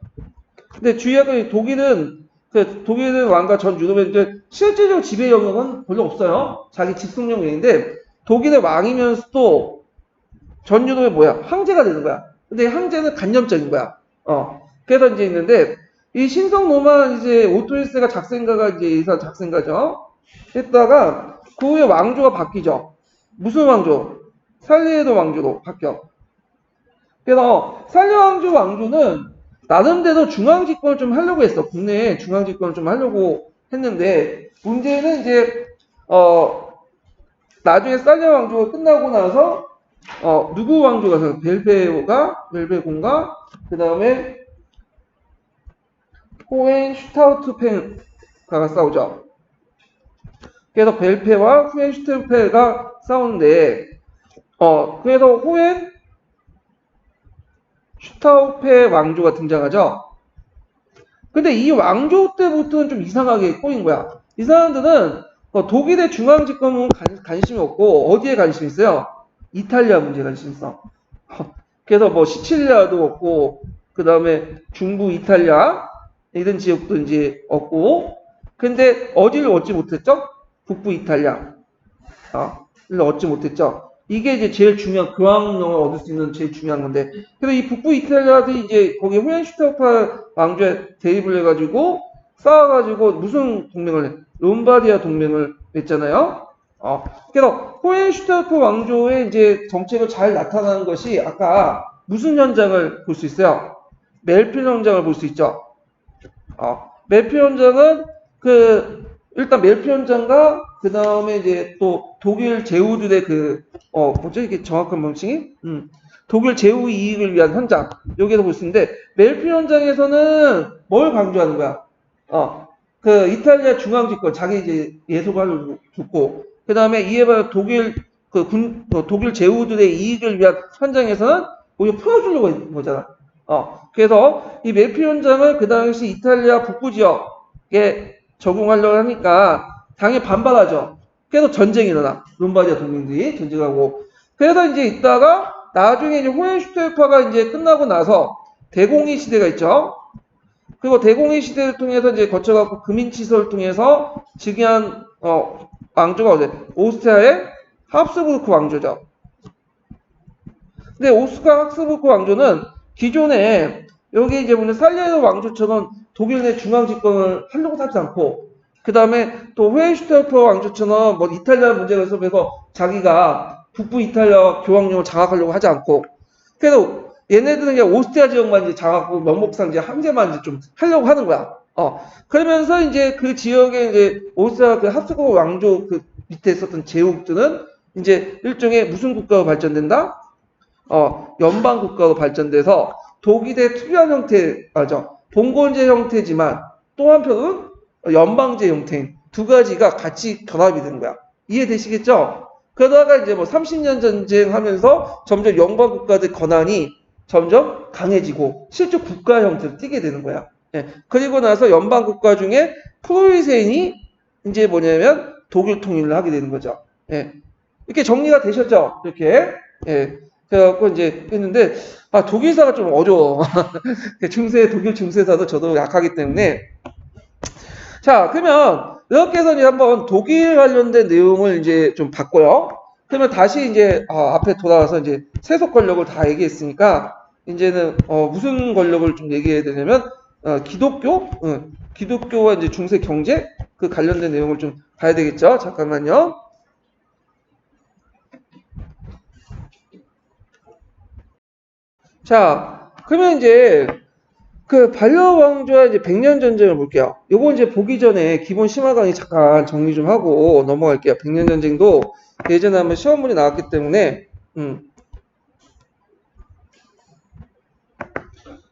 근데 주의하게 독일은 왕과 전 유럽의 이제 실제적 지배 영역은 별로 없어요. 자기 직속령 외인데 독일의 왕이면서도 전 유럽의 뭐야? 황제가 되는 거야. 근데 황제는 간접적인 거야. 그래서 이제 있는데 이 신성 로만 이제 오토 1세가 작센가가 이제 이사 작센가죠. 했다가 그 후에 왕조가 바뀌죠. 무슨 왕조? 살리에도 왕조로 바뀌어. 그래서 살리 왕조는 나름대로 중앙 집권을 좀 하려고 했어. 국내에 중앙 집권을 좀 하려고 했는데 문제는 이제 나중에 살리 왕조가 끝나고 나서 누구 왕조가 벨베공가 그 다음에 호헨슈타우트펜가가 싸우죠. 그래서 벨페와 후헨슈타우트펜가 싸우는데 그래서 슈타우페 왕조가 등장하죠. 근데 이 왕조 때부터는 좀 이상하게 꼬인 거야. 이 사람들은 독일의 중앙 집권은 관심이 없고 어디에 관심이 있어요? 이탈리아 문제에 관심이 있어. 그래서 뭐 시칠리아도 없고 그 다음에 중부 이탈리아 이런 지역도 이제 없고 근데 어디를 얻지 못했죠? 북부 이탈리아. 를 얻지 못했죠. 이게 이제 제일 중요한 교황령을 얻을 수 있는 제일 중요한 건데 그래서 이 북부 이탈리아들이 이제 거기 호헨슈타우페 왕조에 대입을 해가지고 싸워가지고 무슨 동맹을 해? 롬바디아 동맹을 맺잖아요. 그래서 호헨슈타우페 왕조의 이제 정책을 잘 나타나는 것이 아까 무슨 현장을 볼 수 있어요? 멜필 현장을 볼 수 있죠. 멜필 현장은 일단 멜필 현장과 그 다음에 이제 또 독일 제후들의 뭐죠? 이게 정확한 명칭이? 독일 제후 이익을 위한 현장. 여기에서 볼 수 있는데, 멜필 현장에서는 뭘 강조하는 거야? 이탈리아 중앙집권, 자기 이제 예소관을 두고, 그 다음에 이에 반해 독일 제후들의 이익을 위한 현장에서는 오히려 풀어주려고 했는 거잖아. 그래서 이 멜필 현장을 그 당시 이탈리아 북부 지역에 적용하려고 하니까 당연히 반발하죠. 그래서 전쟁이 일어나. 롬바디아 동맹들이 전쟁하고. 그래서 이제 있다가 나중에 이제 호헨슈타우페가 이제 끝나고 나서 대공의 시대가 있죠. 그리고 대공의 시대를 통해서 이제 거쳐갖고 금인치서를 통해서 즉위한 왕조가 오스트리아의 합스부르크 왕조죠. 근데 오스카 합스부르크 왕조는 기존에 여기 이제 보면 살리에도 왕조처럼 독일 내 중앙 집권을 하려고 하지 않고 그 다음에 또 호헨슈타우페 왕조처럼 뭐 이탈리아 문제가 있어서 자기가 북부 이탈리아 교황령을 장악하려고 하지 않고 그래도 얘네들은 그냥 오스트리아 지역만 이제 장악하고 명목상 이제 황제만 이제 좀 하려고 하는 거야. 그러면서 이제 그 지역에 이제 오스트리아 그 합스부르크 왕조 그 밑에 있었던 제국들은 이제 일종의 무슨 국가로 발전된다? 연방 국가로 발전돼서 독일의 특유한 형태, 봉건제 형태지만 또 한편은 연방제 형태인 두 가지가 같이 결합이 되는 거야. 이해되시겠죠? 그러다가 이제 뭐 30년 전쟁 하면서 점점 연방 국가들 권한이 점점 강해지고 실제 국가 형태로 띄게 되는 거야. 예. 그리고 나서 연방 국가 중에 프로이센이 이제 뭐냐면 독일 통일을 하게 되는 거죠. 예. 이렇게 정리가 되셨죠? 이렇게. 예. 그래갖고 이제 했는데, 독일사가 좀 어려워. 독일 중세사도 저도 약하기 때문에. 자, 그러면 이렇게 해서 이제 한번 독일 관련된 내용을 이제 좀 봤고요. 그러면 다시 이제 앞에 돌아와서 이제 세속 권력을 다 얘기했으니까 이제는 무슨 권력을 좀 얘기해야 되냐면 기독교와 이제 중세 경제 그 관련된 내용을 좀 봐야 되겠죠. 잠깐만요. 자, 그러면 이제 그 반려 왕조와 이제 백년 전쟁을 볼게요. 요거 이제 보기 전에 기본 심화 강의 잠깐 정리 좀 하고 넘어갈게요. 백년 전쟁도 예전에 한번 시험문이 나왔기 때문에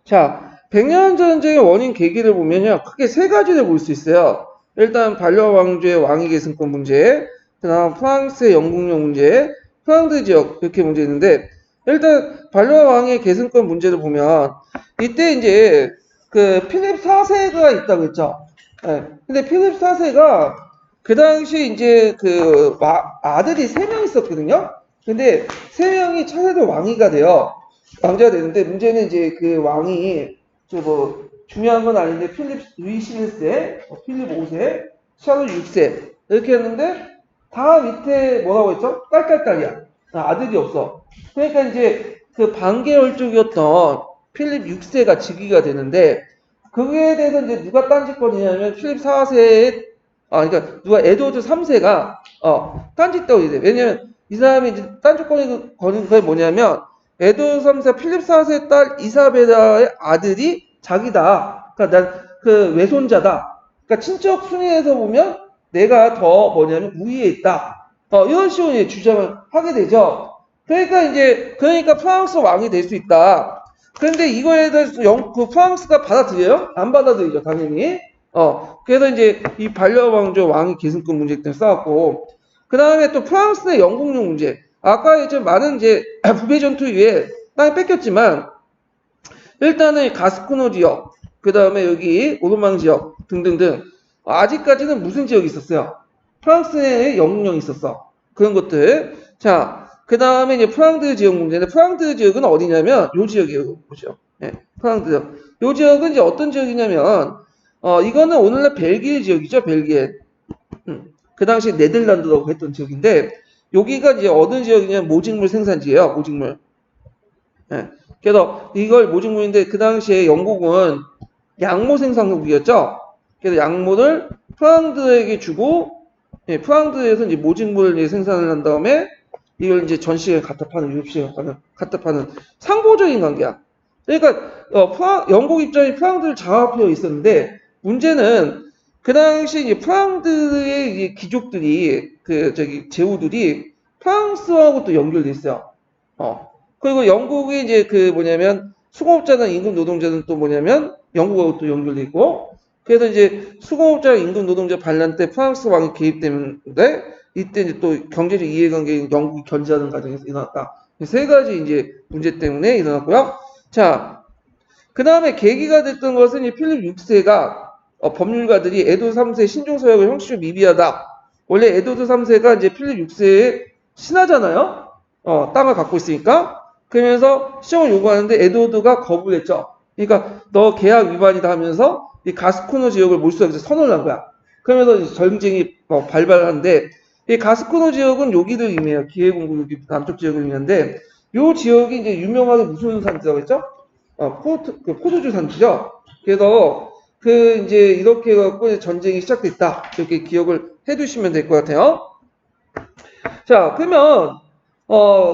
자, 백년 전쟁의 원인 계기를 보면요. 크게 세 가지를 볼 수 있어요. 일단 반려 왕조의 왕위 계승권 문제, 그다음 프랑스의 영국령 문제, 프랑스 지역 이렇게 문제 있는데 일단 반려 왕의 계승권 문제를 보면 이때 이제 그 필립 4세가 있다고 했죠. 예. 근데 필립 4세가 그 당시 이제 그 아들이 3명 있었거든요. 근데 3명이 차세대 왕위가 돼요. 왕자가 되는데 문제는 이제 그 왕이 저 뭐 중요한 건 아닌데 필립 루이 11세, 필립 5세, 샤를 6세 이렇게 했는데 다 밑에 뭐라고 했죠? 딸딸딸이야. 아들이 없어. 그러니까 이제 그 반개월족이었던 필립 6세가 즉위가 되는데 그거에 대해서 이제 누가 딴짓거리냐면 필립 4세의 그러니까 누가 에드워드 3세가 딴짓거리 돼. 왜냐면 이 사람이 이제 딴짓거리 거는 게 뭐냐면 에드워드 3세 필립 4세 딸 이사베라의 아들이 자기다. 그러니까 난 그 외손자다. 그러니까 친척 순위에서 보면 내가 더 뭐냐면 우위에 있다. 이런 식으로 주장을 하게 되죠. 그러니까 프랑스 왕이 될 수 있다. 그런데 이거에 대해서 그 프랑스가 받아들여요? 안 받아들이죠, 당연히. 그래서 이제 이 반려왕조 왕위 계승권 문제 때문에 싸웠고, 그 다음에 또 프랑스의 영국령 문제. 아까 이제 많은 이제 북의 전투 이후에 땅이 뺏겼지만, 일단은 가스코노 지역, 그 다음에 여기 오르망 지역 등등등, 아직까지는 무슨 지역이 있었어요? 프랑스의 영국령이 있었어. 그런 것들. 자, 그 다음에 이제 프랑드 지역 문제인데, 프랑드 지역은 어디냐면, 요 지역이에요. 보죠. 네, 프랑드 지역. 요 지역은 이제 어떤 지역이냐면, 이거는 오늘날 벨기에 지역이죠, 벨기에. 그 당시 네덜란드라고 했던 지역인데, 여기가 이제 어느 지역이냐면, 모직물 생산지예요, 모직물. 네. 그래서 이걸 모직물인데, 그 당시에 영국은 양모 생산국이었죠. 그래서 양모를 프랑드에게 주고, 프랑드에서 이제 모직물을 이제 생산을 한 다음에, 이걸 이제 전 시장에 갖다 파는, 유럽 시장에 갖다 파는 상보적인 관계야. 그러니까 영국 입장이 프랑드를 장악하여 있었는데 문제는 그 당시 이제 프랑드의 이제 귀족들이 그 저기 제후들이 프랑스하고 또 연결돼 있어요. 그리고 영국이 이제 그 뭐냐면 수공업자나 임금 노동자는 또 뭐냐면 영국하고 또 연결돼 있고 그래서 이제 수공업자 임금 노동자 반란 때 프랑스 왕이 개입되는데 이때 이제 또 경제적 이해관계인 영국이 견제하는 과정에서 일어났다. 세 가지 이제 문제 때문에 일어났고요. 자, 그 다음에 계기가 됐던 것은 이 필립 6세가 법률가들이 에드워드 3세 신종서약을 형식적으로 미비하다. 원래 에드워드 3세가 이제 필립 6세의 신하잖아요. 땅을 갖고 있으니까. 그러면서 시정을 요구하는데 에드워드가 거부를 했죠. 그러니까 너 계약 위반이다 하면서 이 가스코너 지역을 몰수하기 위해서 선언을 한 거야. 그러면서 전쟁이 발발하는데 이 가스코너 지역은 여기를 의미해요. 기회공국 여기 남쪽 지역을 의미하는데 이 지역이 이제 유명하게 무슨 산지라고 했죠? 포도주 산지죠. 그래서 이제 이렇게 해갖고 전쟁이 시작됐다. 이렇게 기억을 해두시면 될 것 같아요. 자, 그러면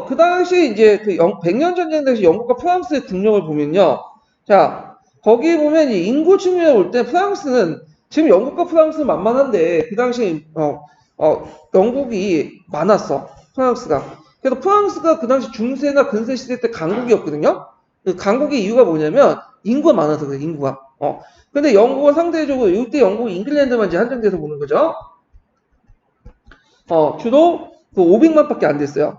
그 당시 이제 그 백년 전쟁 당시 영국과 프랑스의 국력을 보면요. 자, 거기 보면 이 인구 측면에 볼 때 프랑스는 지금 영국과 프랑스는 만만한데 그 당시 영국이 많았어. 프랑스가. 그래서 프랑스가 그 당시 중세나 근세 시대 때 강국이었거든요. 그 강국의 이유가 뭐냐면 인구가 많아서 그래. 인구가. 근데 영국은 상대적으로 이때 영국이 잉글랜드만 이제 한정돼서 보는 거죠. 주로 그 500만밖에 안 됐어요.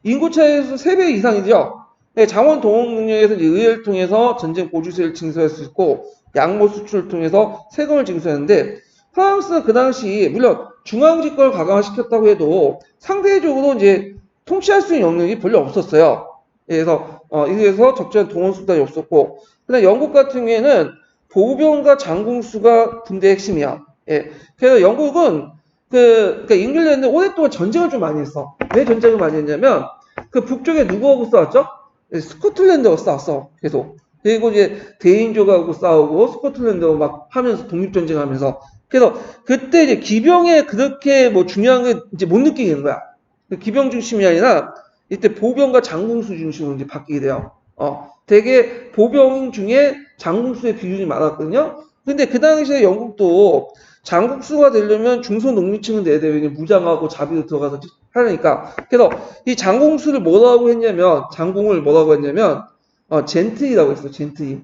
인구 차이에서 3배 이상이죠. 네, 자원 동원 능력에서 이제 의회를 통해서 전쟁 보조세를 징수할 수 있고 양모 수출을 통해서 세금을 징수하는데 프랑스는 그 당시 물론 중앙 집권을 가강화시켰다고 해도 상대적으로 이제 통치할 수 있는 영역이 별로 없었어요. 그래서 이래서 적절한 동원 수단이 없었고, 그다음 영국 같은 경우에는 보병과 장군수가 군대 핵심이야. 예. 그래서 영국은 그러니까 잉글랜드 오랫동안 전쟁을 좀 많이 했어. 왜 전쟁을 많이 했냐면 그 북쪽에 누구하고 싸웠죠? 스코틀랜드하고 싸웠어. 계속. 그리고 이제 대인족하고 싸우고 스코틀랜드하고 막 하면서 독립전쟁하면서 그래서 그때 이제 기병에 그렇게 뭐 중요한 게 이제 못 느끼는 거야. 기병 중심이 아니라 이때 보병과 장군수 중심으로 이제 바뀌게 돼요. 되게 보병 중에 장군수의 비중이 많았거든요. 근데 그 당시에 영국도 장국수가 되려면 중소농민층은 돼야 돼요. 무장하고 자비도 들어가서 하니까. 그래서 이 장공수를 뭐라고 했냐면, 장공을 뭐라고 했냐면, 젠틀이라고 했어요. 젠틀이.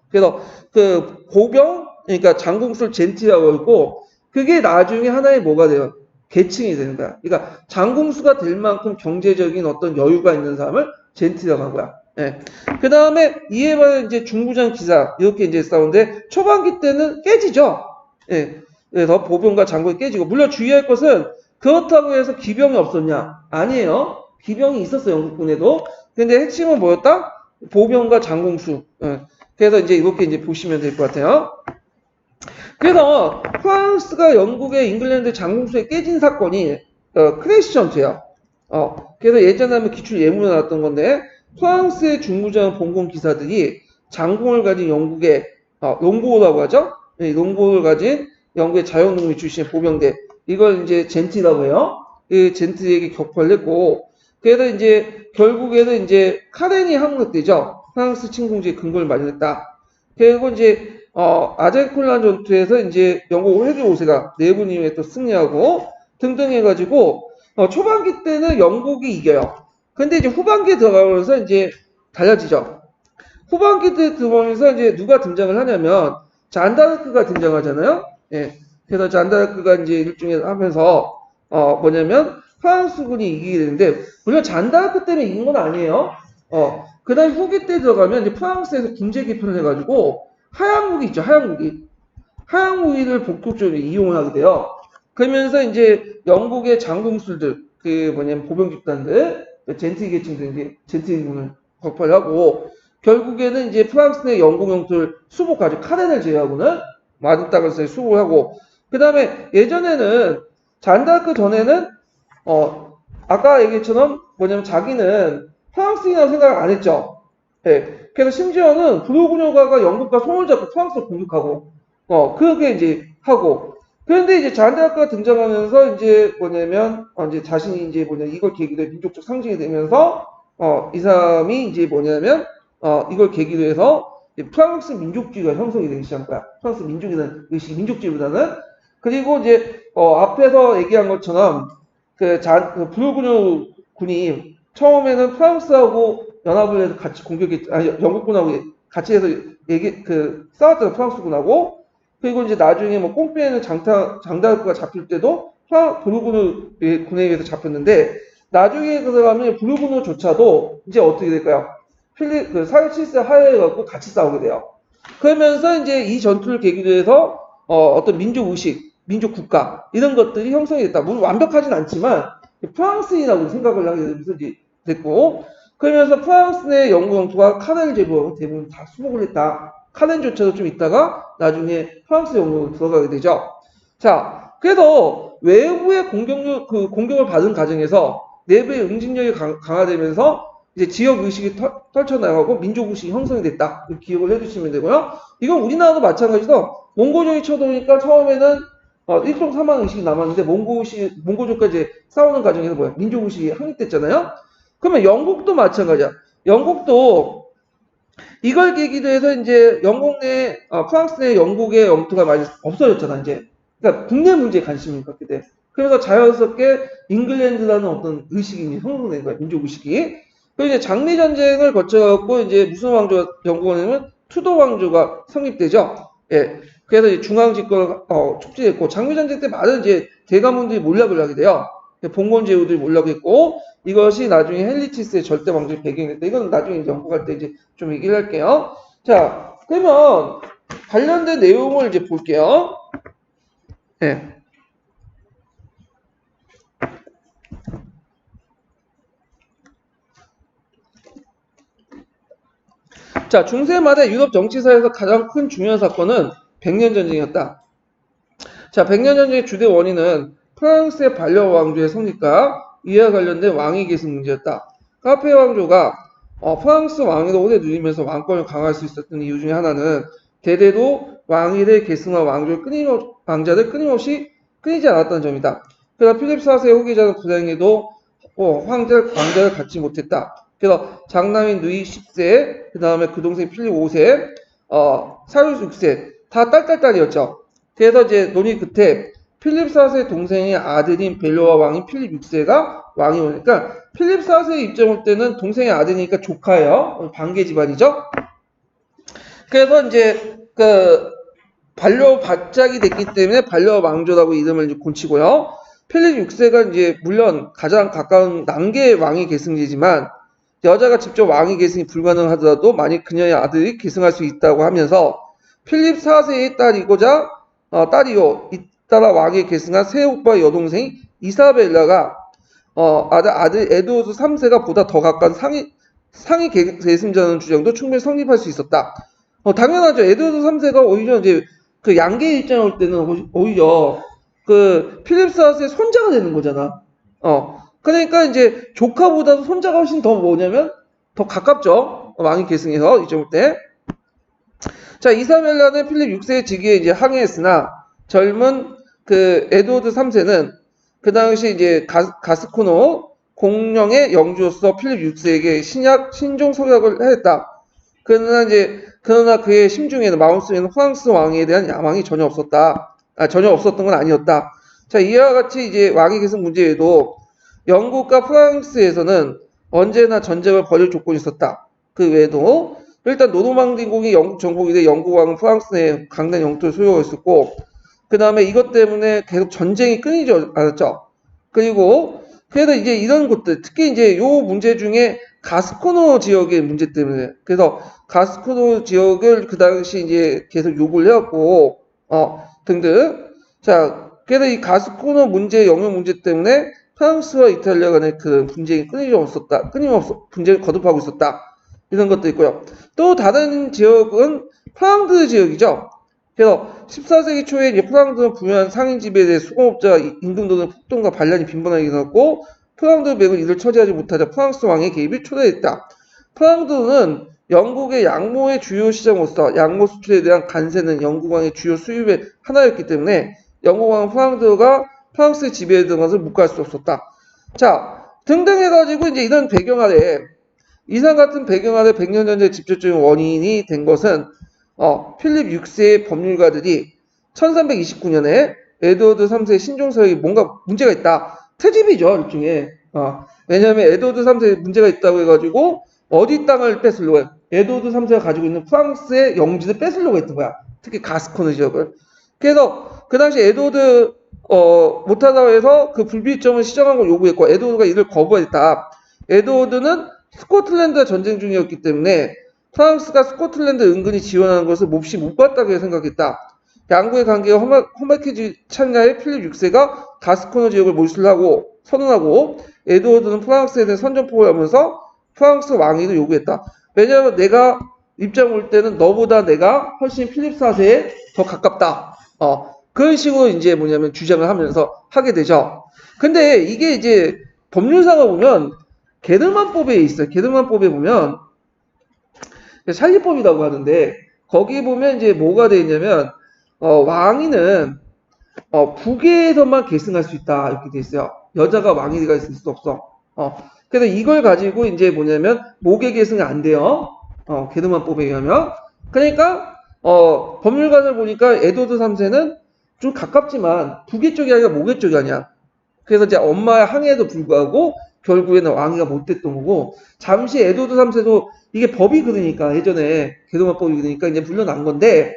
그래서 그 보병, 그러니까 장공수를 젠틀이라고 했고, 그게 나중에 하나의 뭐가 돼요? 계층이 되는 거야. 그러니까 장공수가 될 만큼 경제적인 어떤 여유가 있는 사람을 젠틀이라고 한 거야. 예. 그 다음에 이에 반해 이제 중부장 기사 이렇게 이제 싸우는데 초반기 때는 깨지죠. 예. 그래서 보병과 장군이 깨지고 물론 주의할 것은 그렇다고 해서 기병이 없었냐? 아니에요. 기병이 있었어 영국군에도. 근데 핵심은 뭐였다? 보병과 장공수. 예. 그래서 이제 이렇게 이제 보시면 될 것 같아요. 그래서 프랑스가 영국의 잉글랜드 장공수에 깨진 사건이 크래시 전투야. 그래서 예전에 한번 기출 예문에 나왔던 건데 프랑스의 중무장 봉공 기사들이 장공을 가진 영국의 롱보라고 하죠. 네, 롱보를 가진 영국의 자연농민 출신의 보병대 이걸 이제 젠티라고 해요. 그 젠티에게 격파를 했고 그래서 이제 결국에는 이제 카렌이 함락되죠. 프랑스 침공지에 근거를 마련했다. 그리고 이제 아젠콜란 전투에서 이제 영국 회교 5세가 내분 이후에 또 승리하고 등등 해가지고 초반기 때는 영국이 이겨요. 근데 이제 후반기에 들어가면서 이제 달라지죠. 후반기 때 들어오면서 이제 누가 등장을 하냐면 잔다르크가 등장하잖아요. 예. 그래서 잔다르크가 이제 일종의 하면서 뭐냐면 프랑스군이 이기게 되는데 물론 잔다르크 때문에 이긴 건 아니에요. 그다음 후기 때 들어가면 이제 프랑스에서 군제 개편을 해가지고 하얀무기 있죠. 하얀무기. 하얀무기를 본격적으로 이용을 하게 돼요. 그러면서 이제 영국의 장군술들 그 뭐냐면 보병 집단들 젠틀 계층들 이제 젠틀군을 격파를 하고 결국에는 이제 프랑스 내 영국 영토를 수복하죠. 카렌을 제외하고는 많은 땅을 수복을 하고 그 다음에 예전에는 잔다르크 전에는 아까 얘기처럼 뭐냐면 자기는 프랑스인이라고 생각을 안 했죠. 예. 그래서 심지어는 브루그녀가가 영국과 손을 잡고 프랑스를 공격하고 그렇게 이제 하고 그런데 이제 잔다르크가 등장하면서 이제 뭐냐면 이제 자신이 이제 뭐냐 이걸 계기로 민족적 상징이 되면서 이 사람이 이제 뭐냐면 이걸 계기로 해서 프랑스 민족주의가 형성이 되기 시작한 거야. 프랑스 민족이라는 의식이 민족주의보다는 그리고 이제 앞에서 얘기한 것처럼 그 브루그뉴 군이 처음에는 프랑스하고 연합을 해서 같이 아니 영국군하고 같이 해서 싸웠잖아 프랑스군하고 그리고 이제 나중에 뭐 꼼페에는 장다르크가 잡힐 때도 브루그뉴 군에 의해서 잡혔는데 나중에 들어가면 브루그뉴조차도 이제 어떻게 될까요? 사회 칠세 하야해 갖고 같이 싸우게 돼요. 그러면서 이제 이 전투를 계기로 해서 어떤 민족 의식, 민족 국가 이런 것들이 형성이 됐다. 물론 완벽하진 않지만 프랑스인이라고 생각을 하게 되면서 이제 됐고 그러면서 프랑스 내 영국 영토가 카렌 제국하고 대부분 다 수복을 했다. 카렌조차도 좀 있다가 나중에 프랑스 영국으로 들어가게 되죠. 자, 그래도 외부의 공격을 받은 과정에서 내부의 응징력이 강화되면서 이제 지역 의식이 떨쳐나가고 민족 의식이 형성이 됐다. 기억을 해주시면 되고요. 이건 우리나라도 마찬가지로 몽고족이 쳐들어오니까 처음에는 일종 사망 의식이 남았는데 몽고족까지 싸우는 과정에서 뭐야? 민족 의식이 확립됐잖아요. 그러면 영국도 마찬가지야. 영국도 이걸 계기로 해서 이제 영국 내, 프랑스 내 영국의 영토가 많이 없어졌잖아, 이제. 그러니까 국내 문제에 관심이 갖게 돼. 그래서 자연스럽게 잉글랜드라는 어떤 의식이 이제 형성된 거야, 민족 의식이. 그리고 이제 장미 전쟁을 거쳐갖고 이제 무슨 왕조가 영국에는 투도 왕조가 성립되죠. 예. 그래서 이제 중앙 집권을 촉진했고 장미 전쟁 때 많은 이제 대가문들이 몰락을 하게 돼요. 봉건 제후들이 몰락했고 이것이 나중에 헨리치스의 절대 왕조의 배경이 됐다. 이건 나중에 이제 연구할 때 이제 좀 얘기를 할게요. 자, 그러면 관련된 내용을 이제 볼게요. 네. 자, 중세 말에 유럽 정치사에서 가장 큰 중요한 사건은 백년 전쟁이었다. 자, 백년 전쟁의 주된 원인은 프랑스의 반려 왕조의 성립과 이와 관련된 왕위 계승 문제였다. 카페 왕조가 프랑스 왕위를 오래 누리면서 왕권을 강화할 수 있었던 이유 중에 하나는 대대로 왕위를 계승한 왕자를 끊임없이 끊이지 않았다는 점이다. 그러나 필립 4세의 후계자는 불행히도 왕자를 갖지 못했다. 그래서 장남인 누이 10세, 그 다음에 그 동생 필립 5세, 사르 6세 다 딸딸딸이었죠. 그래서 이제 논의 끝에 필립 4세 동생의 아들인 벨로아 왕인 필립 6세가 왕이 오니까 필립 4세 입장 올 때는 동생의 아들이니까 조카예요. 반계 집안이죠. 그래서 이제 그 반려 받작이 됐기 때문에 반려 왕조라고 이름을 이제 고치고요. 필립 6세가 이제 물론 가장 가까운 남계 왕위 계승제지만 여자가 직접 왕위 계승이 불가능하더라도 만약 그녀의 아들이 계승할 수 있다고 하면서 필립 4세의 딸이고자 딸이요 잇따라 왕위에 계승한 새오빠 여동생 이사벨라가 아들 에드워드 3세가 보다 더 가까운 상위 계승자는 주장도 충분히 성립할 수 있었다. 당연하죠. 에드워드 3세가 오히려 이제 그 양계의 입장에 올 때는 오히려 그 필립 4세의 손자가 되는 거잖아. 그러니까 이제 조카보다도 손자가 훨씬 더 뭐냐면 더 가깝죠. 왕위 계승에서 이쪽 때. 자, 이사벨라는 필립 6세의 즉위에 이제 항의했으나 젊은 그 에드워드 3세는 그 당시 이제 가스코노 공령의 영주로서 필립 6세에게 신종 서약을 했다. 그러나 그의 심중에는 마음속에는 프랑스 왕위에 대한 야망이 전혀 없었다. 전혀 없었던 건 아니었다. 자, 이와 같이 이제 왕위 계승 문제에도 영국과 프랑스에서는 언제나 전쟁을 벌일 조건이 있었다. 그 외에도 일단 노르망디공이 영국 정복이 영국 왕은 프랑스의 강단 영토를 소유하고 있었고 그 다음에 이것 때문에 계속 전쟁이 끊이지 않았죠. 그리고 그래서 이제 이런 것들 특히 이제 요 문제 중에 가스코노 지역의 문제 때문에 그래서 가스코노 지역을 그 당시 이제 계속 요구를 해왔고 등등. 자, 그래서 이 가스코노 문제 영역 문제 때문에 프랑스와 이탈리아 간의 그 분쟁이 끊임없이 분쟁을 거듭하고 있었다. 이런 것도 있고요. 또 다른 지역은 프랑드 지역이죠. 그래서 14세기 초에 이제 프랑드는 부유한 상인 지배에 대해 수공업자 임금도는 폭동과 반란이 빈번하게 일어났고 프랑드 맥은 이를 처리하지 못하자 프랑스 왕의 개입이 초래했다. 프랑드는 영국의 양모의 주요 시장으로서 양모 수출에 대한 관세는 영국 왕의 주요 수입의 하나였기 때문에 영국 왕은 프랑스의 지배에 들어가서 묵과할 수 없었다. 자, 등등 해가지고 이제 이런 배경 아래 이상 같은 배경 아래 100년 전의 직접적인 원인이 된 것은 필립 6세의 법률가들이 1329년에 에드워드 3세의 신종서에 뭔가 문제가 있다. 트집이죠, 일종의. 왜냐하면 에드워드 3세에 문제가 있다고 해가지고 어디 땅을 뺏으려고 해. 에드워드 3세가 가지고 있는 프랑스의 영지를 뺏으려고 했던 거야. 특히 가스코느 지역을. 그래서 그 당시 에드워드 못하다고 해서 그 불비점을 시정한 걸 요구했고 에드워드가 이를 거부했다. 에드워드는 스코틀랜드와 전쟁 중이었기 때문에 프랑스가 스코틀랜드 은근히 지원하는 것을 몹시 못 봤다고 생각했다. 양국의 관계가 험악해지 찰나에 필립 6세가 가스코너 지역을 몰수하고 선언하고 에드워드는 프랑스에 대한 선전포고를 하면서 프랑스 왕위를 요구했다. 왜냐하면 내가 입장 올 때는 너보다 내가 훨씬 필립 4세에 더 가깝다. 그런 식으로 이제 뭐냐면 주장을 하면서 하게 되죠. 근데 이게 이제 법률상을 보면 게르만법에 있어요. 게르만법에 보면 살리법이라고 하는데 거기 보면 이제 뭐가 되어 있냐면 왕위는 북에서만 계승할 수 있다 이렇게 돼 있어요. 여자가 왕위가 있을 수 없어. 그래서 이걸 가지고 이제 뭐냐면 목에 계승이 안 돼요. 게르만법에 의하면. 그러니까 법률가들 보니까 에드워드 3세는 좀 가깝지만 북위 쪽이 아니라 모계 쪽이 아니야. 그래서 이제 엄마의 항해에도 불구하고 결국에는 왕위가 못 됐던 거고, 잠시 에드워드 3세도 이게 법이 그러니까 예전에 게르만법이 그러니까 이제 물러난 건데,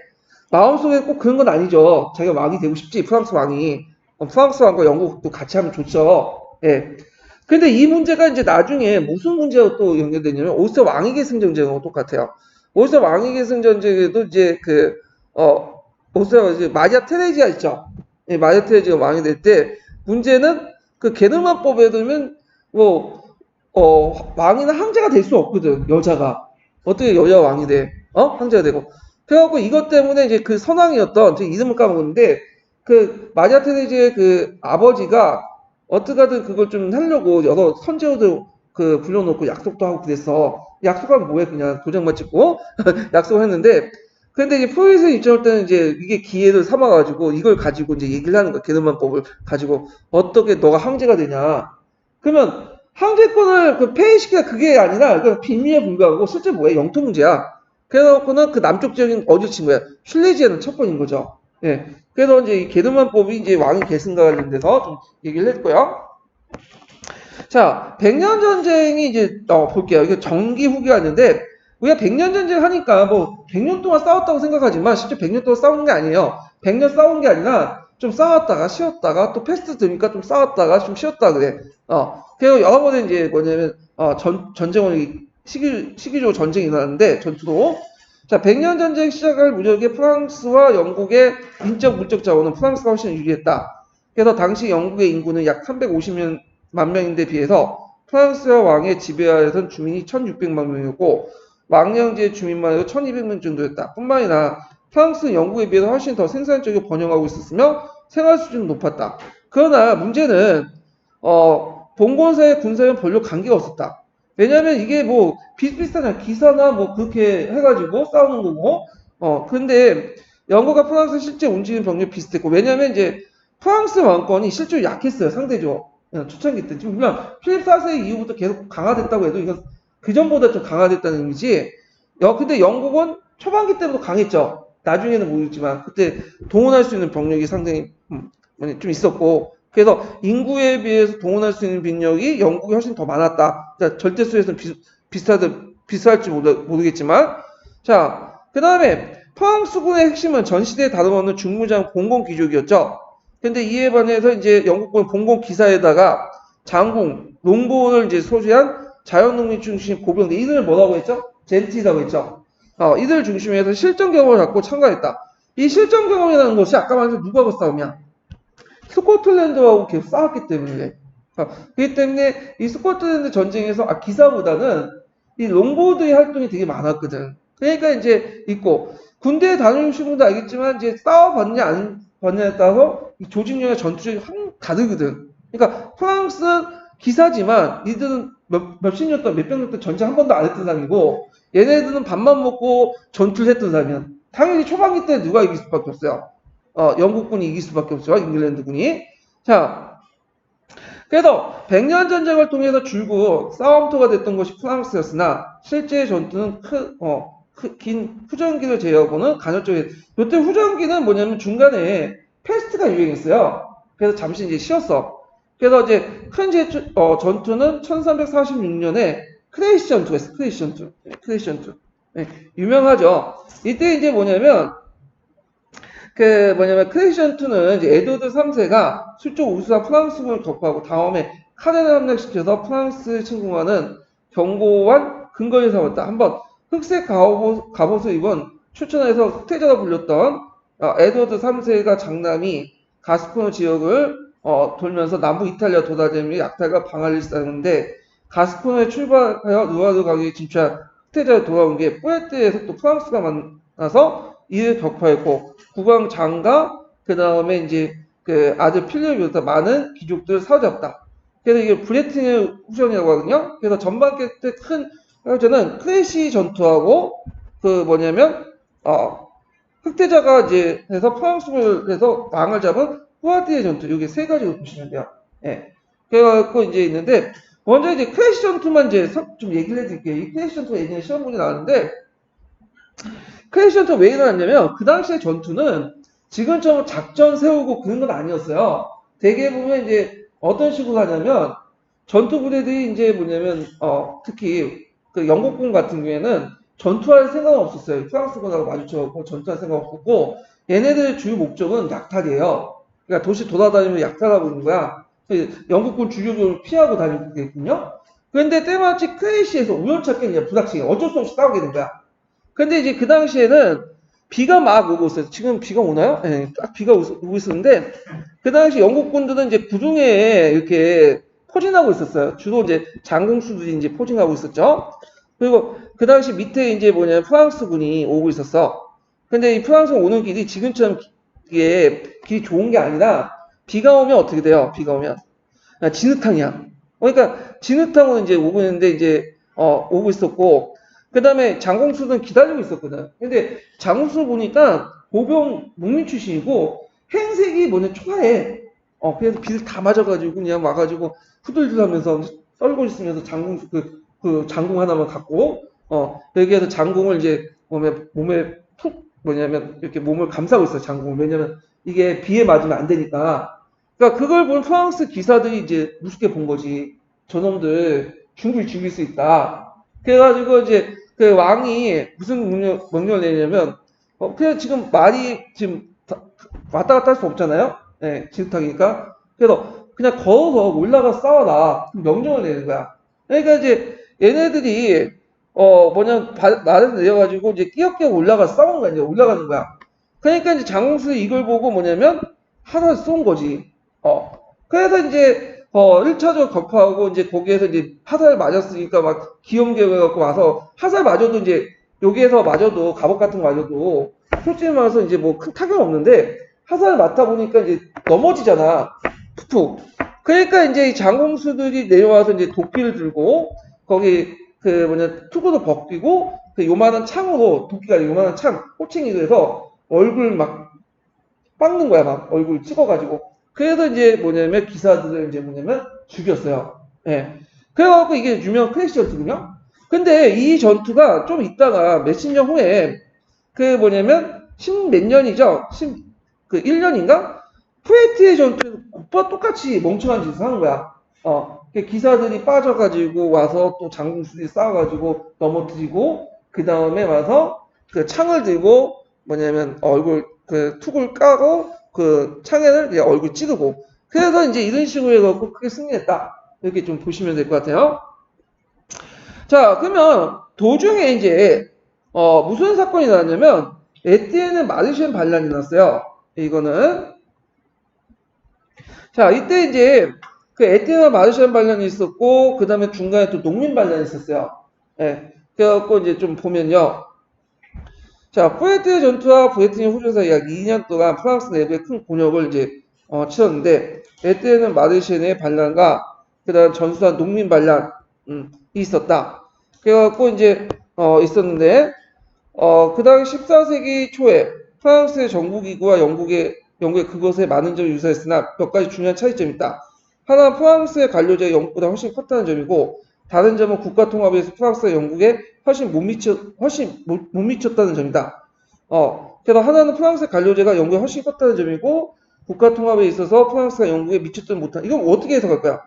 마음속에 꼭 그런 건 아니죠. 자기가 왕이 되고 싶지, 프랑스 왕이. 프랑스 왕과 영국도 같이 하면 좋죠. 예. 근데 이 문제가 이제 나중에 무슨 문제와 또 연결되냐면, 오스트리아 왕위 계승 전쟁하고 똑같아요. 오스트리아 왕위 계승 전쟁에도 이제 오스트리아 이제 마리아 테레지아 있죠. 예, 마리아 테레지아가 왕이 될 때, 문제는 그 게르만법에 들면, 뭐, 왕이나 황제가 될 수 없거든, 여자가. 어떻게 여자 왕이 돼? 황제가 되고. 그래갖고 이것 때문에 이제 그 선왕이었던, 제 이름을 까먹었는데, 그 마리아 테레지의 그 아버지가 어떻게든 그걸 좀 하려고 여러 선제우들 그 불러놓고 약속도 하고 그랬어. 약속하면 뭐해? 그냥 도장만 찍고 약속을 했는데, 근데 이제 프로이센 입장할 때는 이제 이게 기회를 삼아가지고 이걸 가지고 이제 얘기를 하는 거야. 게르만법을 가지고 어떻게 너가 황제가 되냐. 그러면 황제권을 그 폐위시키다 그게 아니라 그 빈미에 불과하고 실제 뭐야? 영토 문제야. 그래놓고는 그 남쪽 지역인 어디 친구야? 슐레지아는 첫 번인 거죠. 예. 그래서 이제 이 게르만법이 이제 왕위 계승과 관련돼서 좀 얘기를 했고요. 자, 백년 전쟁이 이제 볼게요. 이게 정기 후기가 있는데 우리가 백년 전쟁 하니까 뭐 100년 동안 싸웠다고 생각하지만 실제 100년 동안 싸우는 게 아니에요. 100년 싸운 게 아니라 좀 싸웠다가 쉬었다가 또 패스트 드니까 좀 싸웠다가 좀 쉬었다 그래. 그리고 여러 번에 이제 뭐냐면 전쟁이 시기적으로 전쟁이 일어나는데 전투로 자, 100년 전쟁 시작할 무렵에 프랑스와 영국의 인적 물적 자원은 프랑스가 훨씬 유리했다. 그래서 당시 영국의 인구는 약 350만 명인데 비해서 프랑스와 왕의 지배하에선 주민이 1600만 명이었고 망령지의 주민만 해도 1200명 정도였다. 뿐만 아니라 프랑스는 영국에 비해서 훨씬 더 생산적이고 번영하고 있었으며 생활 수준은 높았다. 그러나 문제는 봉건사의 군사는 별로 관계가 없었다. 왜냐면 이게 뭐 비슷비슷하잖아. 기사나 뭐 그렇게 해가지고 싸우는 거고. 근데 영국과 프랑스 실제 움직이는 병력이 비슷했고. 왜냐면 이제 프랑스 왕권이 실제로 약했어요. 상대적으로. 초창기 때. 지금 물론 필립 4세 이후부터 계속 강화됐다고 해도 이건 그 전보다 좀 강화됐다는 의미지. 근데 영국은 초반기 때부터 강했죠. 나중에는 모르겠지만 그때 동원할 수 있는 병력이 상당히 좀 있었고 그래서 인구에 비해서 동원할 수 있는兵력이 영국이 훨씬 더 많았다. 그러니까 절대수에서는 비슷할지 모르겠지만 자, 그 다음에 프랑스군의 핵심은 전시대에 다름없는 중무장 공공귀족이었죠. 근데 이에 반해서 이제 영국군 공공기사에다가 장군, 롱보를 이제 소지한 자연농민 중심 고병대 이들을 뭐라고 했죠? 젠티라고 했죠. 이들 중심에서 실전 경험을 갖고 참가했다. 이 실전 경험이라는 것이 아까 말한 누구하고 싸우냐? 스코틀랜드하고 계속 싸웠기 때문에. 그렇기 때문에 이 스코틀랜드 전쟁에서 기사보다는 이 롱보드의 활동이 되게 많았거든. 그러니까 이제 있고 군대에 다녀오신 분도 알겠지만 이제 싸워봤냐 안 봤냐에 따라서 이 조직력의 전투력이 확 다르거든. 그러니까 프랑스는 기사지만 이들은 몇십 년 동안 몇백 년 동안 전쟁 한 번도 안 했던 사람이고 얘네들은 밥만 먹고 전투를 했던 사람이야. 당연히 초반기 때 누가 이길 수밖에 없어요. 영국군이 이길 수밖에 없죠. 잉글랜드군이. 자, 그래서 백년 전쟁을 통해서 줄곧 싸움터가 됐던 것이 프랑스였으나 실제 전투는 긴 후전기를 제외하고는 간헐적인. 이때 후전기는 뭐냐면 중간에 패스트가 유행했어요. 그래서 잠시 이제 쉬었어. 그래서 이제 큰 전투는 1346년에 크레이시 전투가 있어. 크레이시 전투. 크레이시 전투. 네, 유명하죠. 이때 이제 뭐냐면 크레이션투는 이제 에드워드 3세가 수적 우수한 프랑스군을 격파하고 다음에 카덴을 함락시켜서 프랑스에 침공하는 견고한 근거를 삼았다. 한번 흑색 갑옷을 입은 출전해서 흑태자로 불렸던 에드워드 3세가 장남이 가스코노 지역을 돌면서 남부 이탈리아 도달되며 약탈과 방할 일삼는데 가스코노에 출발하여 루아르 강에 진출한 흑태자로 돌아온 게 뿌에트에서 또 프랑스가 만나서 이를 격파했고 국왕 장과 그 다음에 이제 그 아들 필립을 비롯한 많은 귀족들을 사로잡다. 그래서 이게 브레팅의 후전이라고 하거든요. 그래서 전반기 때 큰 저는 크레시 전투하고 그 뭐냐면 흑태자가 이제 해서 프랑스를 해서 왕을 잡은 후아디의 전투. 이게 세 가지로 보시면 돼요. 예. 그래갖고 이제 있는데 먼저 이제 크래시 전투만 이제 좀 얘기를 해드릴게요. 이 크래시 전투가 예전에 시험 문제 나왔는데, 크래시 전투가 왜 일어났냐면, 그 당시의 전투는 지금처럼 작전 세우고 그런 건 아니었어요. 대개 보면 이제 어떤 식으로 하냐면, 전투 부대들이 이제 뭐냐면, 특히 그 영국군 같은 경우에는 전투할 생각은 없었어요. 프랑스군하고 마주쳐갖고 전투할 생각 없었고, 얘네들의 주요 목적은 약탈이에요. 그러니까 도시 돌아다니면서 약탈하고 있는 거야. 영국군 주력을 피하고 다니고 있거든요. 그런데 때마침 크레이시에서 우연찮게 이제 부닥치게 어쩔 수 없이 싸우게 된 거야. 근데 이제 그 당시에는 비가 막 오고 있어요. 지금 비가 오나요? 네, 딱 비가 오고 있었는데, 그 당시 영국군들은 이제 구중에 이렇게 포진하고 있었어요. 주로 이제 장공수들이 이제 포진하고 있었죠. 그리고 그 당시 밑에 이제 뭐냐면 프랑스군이 오고 있었어. 근데 이 프랑스 오는 길이 지금처럼 이게 길이 좋은 게 아니라 비가 오면 어떻게 돼요? 비가 오면 진흙탕이야. 그러니까 진흙탕으로 이제 오고 있는데 이제 오고 있었고 그 다음에 장공수는 기다리고 있었거든. 근데 장공수 보니까 보병 농민 출신이고 행색이 뭐냐 초라해. 그래서 비를 다 맞아가지고 그냥 와가지고 후들들하면서 썰고 있으면서 장공수 그 장공 하나만 갖고 여기에서 장공을 이제 몸에 푹 뭐냐면 이렇게 몸을 감싸고 있어요. 장공을. 왜냐면 이게 비에 맞으면 안 되니까. 그러니까 그걸 본 프랑스 기사들이 이제 우습게 본 거지. 저놈들 중국이 죽일 수 있다. 그래가지고 이제 그 왕이 무슨 명령을 내냐면 그냥 지금 말이 지금 왔다 갔다 할 수 없잖아요. 네, 진흙탕이니까. 그래서 그냥 걸어서 올라가 싸워라. 명령을 내는 거야. 그러니까 이제 얘네들이 말을 내려가지고 이제 끼역끼역 올라가 싸우는 거야. 이제 올라가는 거야. 그러니까 이제 장홍수 이걸 보고 뭐냐면 하나 쏜 거지. 그래서 이제 1차적으로 격파하고 이제 거기에서 이제 화살 맞았으니까 막 기염기염 해갖고 와서 화살 맞아도 이제 여기에서 맞아도 갑옷 같은 거 맞아도 솔직히 말해서 이제 뭐 큰 타격 없는데 화살 맞다 보니까 이제 넘어지잖아. 푹푹. 그러니까 이제 이 장공수들이 내려와서 이제 도끼를 들고 거기 그 투구도 벗기고 그 요만한 창으로 도끼가 아니라 요만한 창 호칭이 돼서 얼굴 막 빻는 거야 막 얼굴 찍어가지고 그래서 이제 뭐냐면 기사들을 이제 뭐냐면 죽였어요. 예. 그래갖고 이게 유명한 크래시 전투군요. 근데 이 전투가 좀 있다가 몇십 년 후에 그 뭐냐면 십몇 년이죠. 그 1년인가? 쿠웨이트의 전투에서 오빠 똑같이 멍청한 짓을 하는 거야. 기사들이 빠져가지고 와서 또 장군수들이 싸워가지고 넘어뜨리고 그 다음에 와서 그 창을 들고 뭐냐면 얼굴 그 툭을 까고 그 창에를 이제 얼굴 찌르고 그래서 이제 이런 식으로 해갖고 크게 승리했다. 이렇게 좀 보시면 될 것 같아요. 자, 그러면 도중에 이제 무슨 사건이 나왔냐면 에티에는 마르시안 반란이 났어요. 이거는 자 이때 이제 그 에티에는 마르시안 반란이 있었고 그 다음에 중간에 또 농민 반란이 있었어요. 예. 그래갖고 이제 좀 보면요. 자, 푸에트 전투와 부에트니 후전사 약 2년 동안 프랑스 내부에 큰 곤욕을 이제 치렀는데 이때는 마르시안의 반란과 그다음 전수한 농민 반란이 있었다. 그래갖고 이제 있었는데 그다음 14세기 초에 프랑스의 정부기구와 영국의 그것에 많은 점이 유사했으나 몇 가지 중요한 차이점이 있다. 하나는 프랑스의 관료제가 영국보다 훨씬 컸다는 점이고 다른 점은 국가 통합에서 프랑스와 영국에 훨씬 못 미쳤다는 점이다. 그래서 하나는 프랑스의 관료제가 영국에 훨씬 컸다는 점이고 국가 통합에 있어서 프랑스가 영국에 미쳤지 못한. 이건 어떻게 해석할 거야?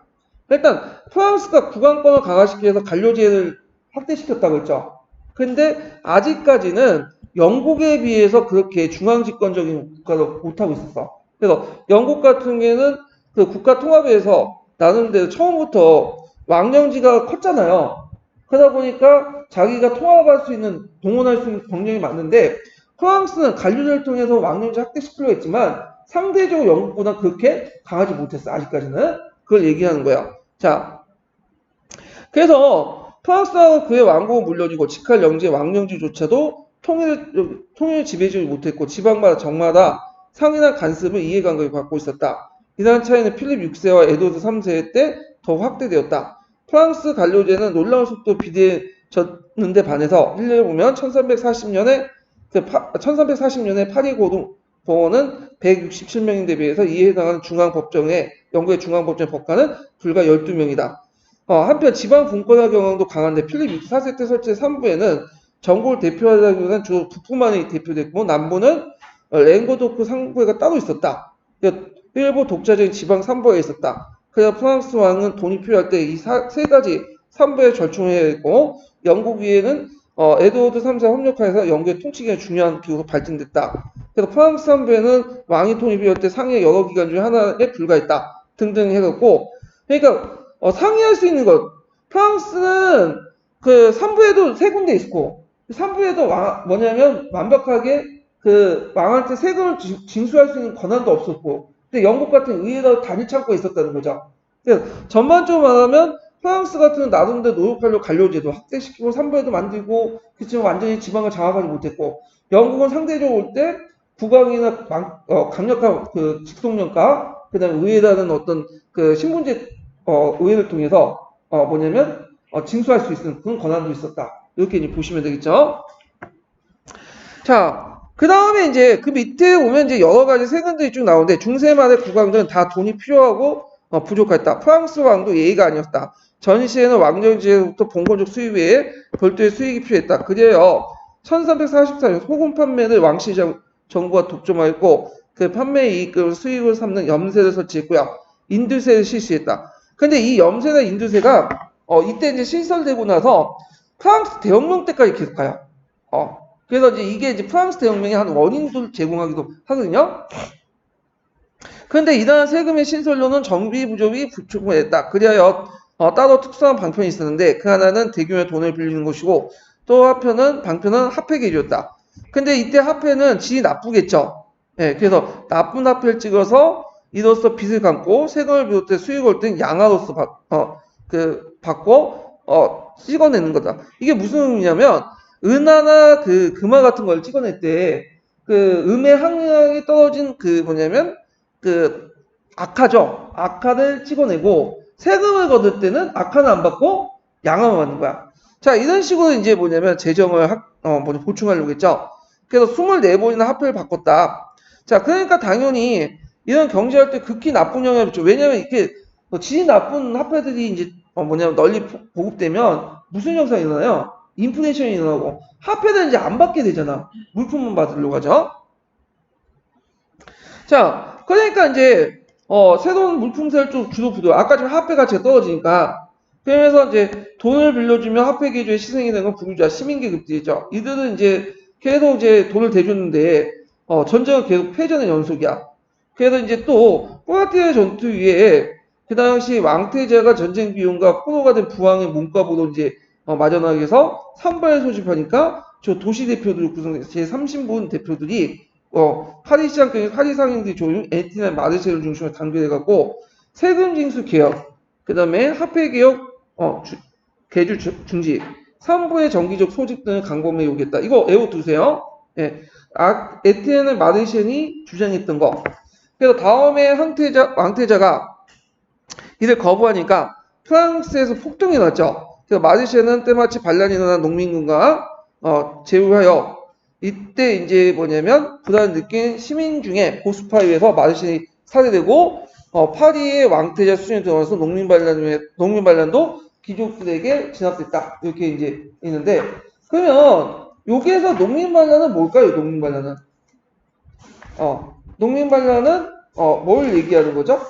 일단 프랑스가 국왕권을 강화시키기 위해서 관료제를 확대시켰다고 했죠. 근데 아직까지는 영국에 비해서 그렇게 중앙집권적인 국가도 못하고 있었어. 그래서 영국 같은 경우에는 그 국가 통합에서 나름대로 처음부터 왕령지가 컸잖아요. 그러다 보니까 자기가 통합할 수 있는, 동원할 수 있는 병력이 많은데 프랑스는 관료제를 통해서 왕령지 확대시키려고 했지만 상대적으로 영국보다 그렇게 강하지 못했어. 아직까지는. 그걸 얘기하는 거야. 자, 그래서 프랑스하고 그의 왕국을 물려주고 직할 영지의 왕령지조차도 통일을 지배하지 못했고 지방마다 정마다 상인한 간섭을 이해관계를 갖고 있었다. 이러한 차이는 필립 6세와 에드워드 3세 때 더 확대되었다. 프랑스 관료제는 놀라운 속도로 비대해졌는데 반해서 힐러를 보면 1340년에 파리 고등법원은 167명인데 비해서 이에 해당하는 영국의 중앙법정의 법관은 불과 12명이다. 한편 지방 분권화 경향도 강한데 필립 4세 때 설치 3부에는 전국을 대표하다기보다는 주로 북부만이 대표됐고 남부는 랭고도크 상부회가 따로 있었다. 그러니까 일부 독자적인 지방 3부에 있었다. 그래서 프랑스 왕은 돈이 필요할 때 이 세 가지 3부에 절충해야 했고 영국 위에는 에드워드 3세 협력하여서 영국의 통치기가 중요한 기구로 발전됐다. 그래서 프랑스 3부에는 왕이 돈이 필요할 때 상해 여러 기관 중에 하나에 불과했다. 등등 해갖고 그러니까 상의할 수 있는 것. 프랑스는 그 3부에도 세 군데 있고, 3부에도 뭐냐면 완벽하게 그 왕한테 세금을 징수할 수 있는 권한도 없었고, 근데 영국 같은 의회가 단일 창고에 있었다는 거죠. 그래서 전반적으로 말하면 프랑스 같은 나름대로 노력하려고 관료제도 확대시키고 3부에도 만들고, 그렇지만 완전히 지방을 장악하지 못했고, 영국은 상대적으로 올 때 국왕이나 강력한 그 직속령과 그다음에 의회라는 어떤 그 신분제 의회를 통해서 뭐냐면 징수할 수 있는 그런 권한도 있었다. 이렇게 이제 보시면 되겠죠. 자, 그 다음에 이제 그 밑에 오면 이제 여러 가지 세금들이 쭉 나오는데 중세말의 국왕들은 다 돈이 필요하고 부족했다. 프랑스 왕도 예의가 아니었다. 전시에는 왕정지에부터 봉건적 수입 외에 별도의 수익이 필요했다. 그래요. 1344년 소금 판매를 왕씨 정부가 독점하였고 그 판매 이익을 수익을 삼는 염세를 설치했고요. 인두세를 실시했다. 근데 이 염세나 인두세가 이때 이제 신설되고 나서 프랑스 대혁명 때까지 계속 가요. 그래서 이게 프랑스 대혁명의 한 원인도 제공하기도 하거든요. 그런데 이러한 세금의 신설로는 정비 부족이 부족했다. 그리하여 따로 특수한 방편이 있었는데 그 하나는 대규모의 돈을 빌리는 것이고 또 방편은 화폐 개조였다. 근데 이때 화폐는 질이 나쁘겠죠. 예, 그래서 나쁜 화폐를 찍어서 이로써 빚을 갚고 세금을 비롯해 수익을 얻은 양화로서 받고 찍어내는 거다. 이게 무슨 의미냐면 은하나 그 금화 같은 걸 찍어낼 때 그 음의 항량이 떨어진 그 뭐냐면 그 악화죠. 악화를 찍어내고 세금을 거둘 때는 악화는 안 받고 양화만 받는 거야. 자, 이런 식으로 이제 뭐냐면 재정을 보충하려고 했죠. 그래서 24번이나 화폐를 바꿨다. 자, 그러니까 당연히 이런 경제할 때 극히 나쁜 영향을 미쳐. 왜냐면 이렇게 질이 나쁜 화폐들이 이제 뭐냐면 널리 보급되면 무슨 현상이 일어나요? 인플레이션이 일어나고 화폐는 이제 안 받게 되잖아. 물품만 받으려고 하죠. 자, 그러니까 이제 새로운 물품세를 좀 주로 부려. 아까 지금 화폐 가치가 떨어지니까. 그러면서 이제 돈을 빌려주면 화폐 기조에 희생이 되는 건 부유자, 시민계급들이죠. 이들은 이제 계속 이제 돈을 대줬는데 전쟁은 계속 패전의 연속이야. 그래서 이제 또 포르투갈 전투 위에 그 당시 왕태자가 전쟁 비용과 포로가 된 부왕의 몸값으로 이제 마련하기 위해서 산발을 소집하니까 저 도시 대표들 구성된 제30분 대표들이 파리 상인들이 조용 에티나 마르셀을 중심으로 단결해갖고 세금 징수 개혁, 그 다음에 화폐 개혁, 개주 중지, 3부의 정기적 소집 등을 강범에 요구했다. 이거 외워두세요. 예. 에티에는 마르셀이 주장했던 거. 그래서 다음에 왕태자가 이를 거부하니까 프랑스에서 폭동이 났죠. 그래서 마르셀은 때마치 반란이 일어난 농민군과 제후하여 이때 이제 뭐냐면 불안을 느낀 시민 중에 보수파에 의해서 마르셀이 살해되고 파리의 왕태자 수준에 들어가서 농민반란도 귀족들에게 진압됐다. 이렇게 이제 있는데 그러면 여기에서 농민반란은 뭘까요? 농민반란은 뭘 얘기하는 거죠?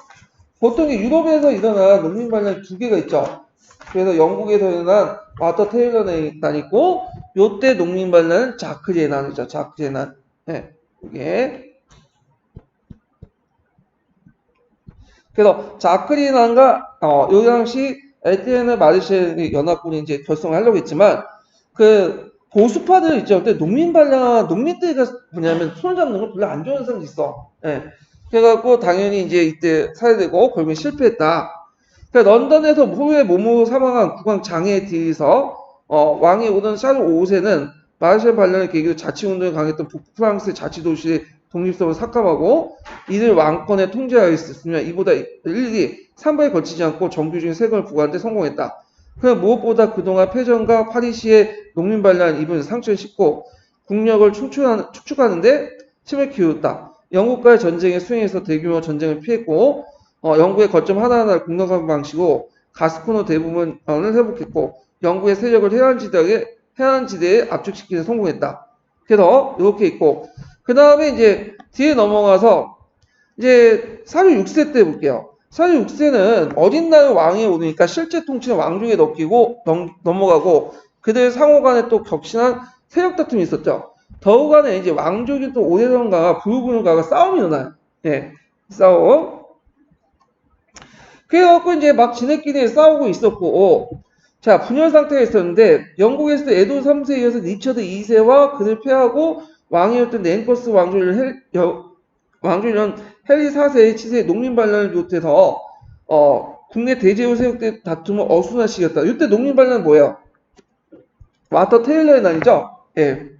보통 유럽에서 일어난 농민반란 두 개가 있죠. 그래서 영국에서 일어난 와터 테일러난이 있고 요때 농민반란은 자크리의 난이죠. 자크리의 난. 네, 이게 그래서 자크리의 난과 요 당시 에티에르 마르셀 연합군이 이제 결성을 하려고 했지만 그 보수파들 있죠. 그때 농민들이 뭐냐면 손을 잡는 걸 별로 안 좋아하는 사람도 있어. 예. 그래갖고 당연히 이제 이때 살해되고 결국엔 실패했다. 그러니까 런던에서 후에 몸으로 사망한 국왕 장애에 뒤에서 왕이 오던 샤르 5세는 마르셀 반란을 계기로 자치운동에 강했던 북프랑스의 자치도시의 독립성을 삭감하고 이들 왕권에 통제하였으며 이보다 일일이 3부에 걸치지 않고 정규적인 세금을 부과하는 데 성공했다. 그 무엇보다 그동안 패전과 파리시의 농민반란 입은 상처를 씻고 국력을 축축하는데 힘을 키웠다. 영국과의 전쟁에 수행해서 대규모 전쟁을 피했고 영국의 거점 하나하나를 공격하는 방식으로 가스코너 대부분을 회복했고 영국의 세력을 해안지대에 압축시키는 데 성공했다. 그래서 이렇게 있고 그 다음에 이제 뒤에 넘어가서 이제 사류 6세 때 볼게요. 사류 6세는 어린 나라 왕이 오니까 실제 통치는 왕족에 넘어가고 그들 상호 간에 또 격신한 세력 다툼이 있었죠. 더우간에 이제 왕족이 또 오대성가가 부유군가가 싸움이 일어나요. 예, 싸움. 그래갖고 이제 막 지네끼리 싸우고 있었고, 자, 분열 상태가 있었는데, 영국에서 에도 3세에 이어서 리처드 2세와 그를 패하고 왕이었던 랭커스 왕조년 헨리 4세의 치세의 농민반란을 비롯해서, 국내 대제후 세력대 다툼을 어수선시켰다. 이때 농민반란은 뭐예요? 와터 테일러의 난이죠? 예.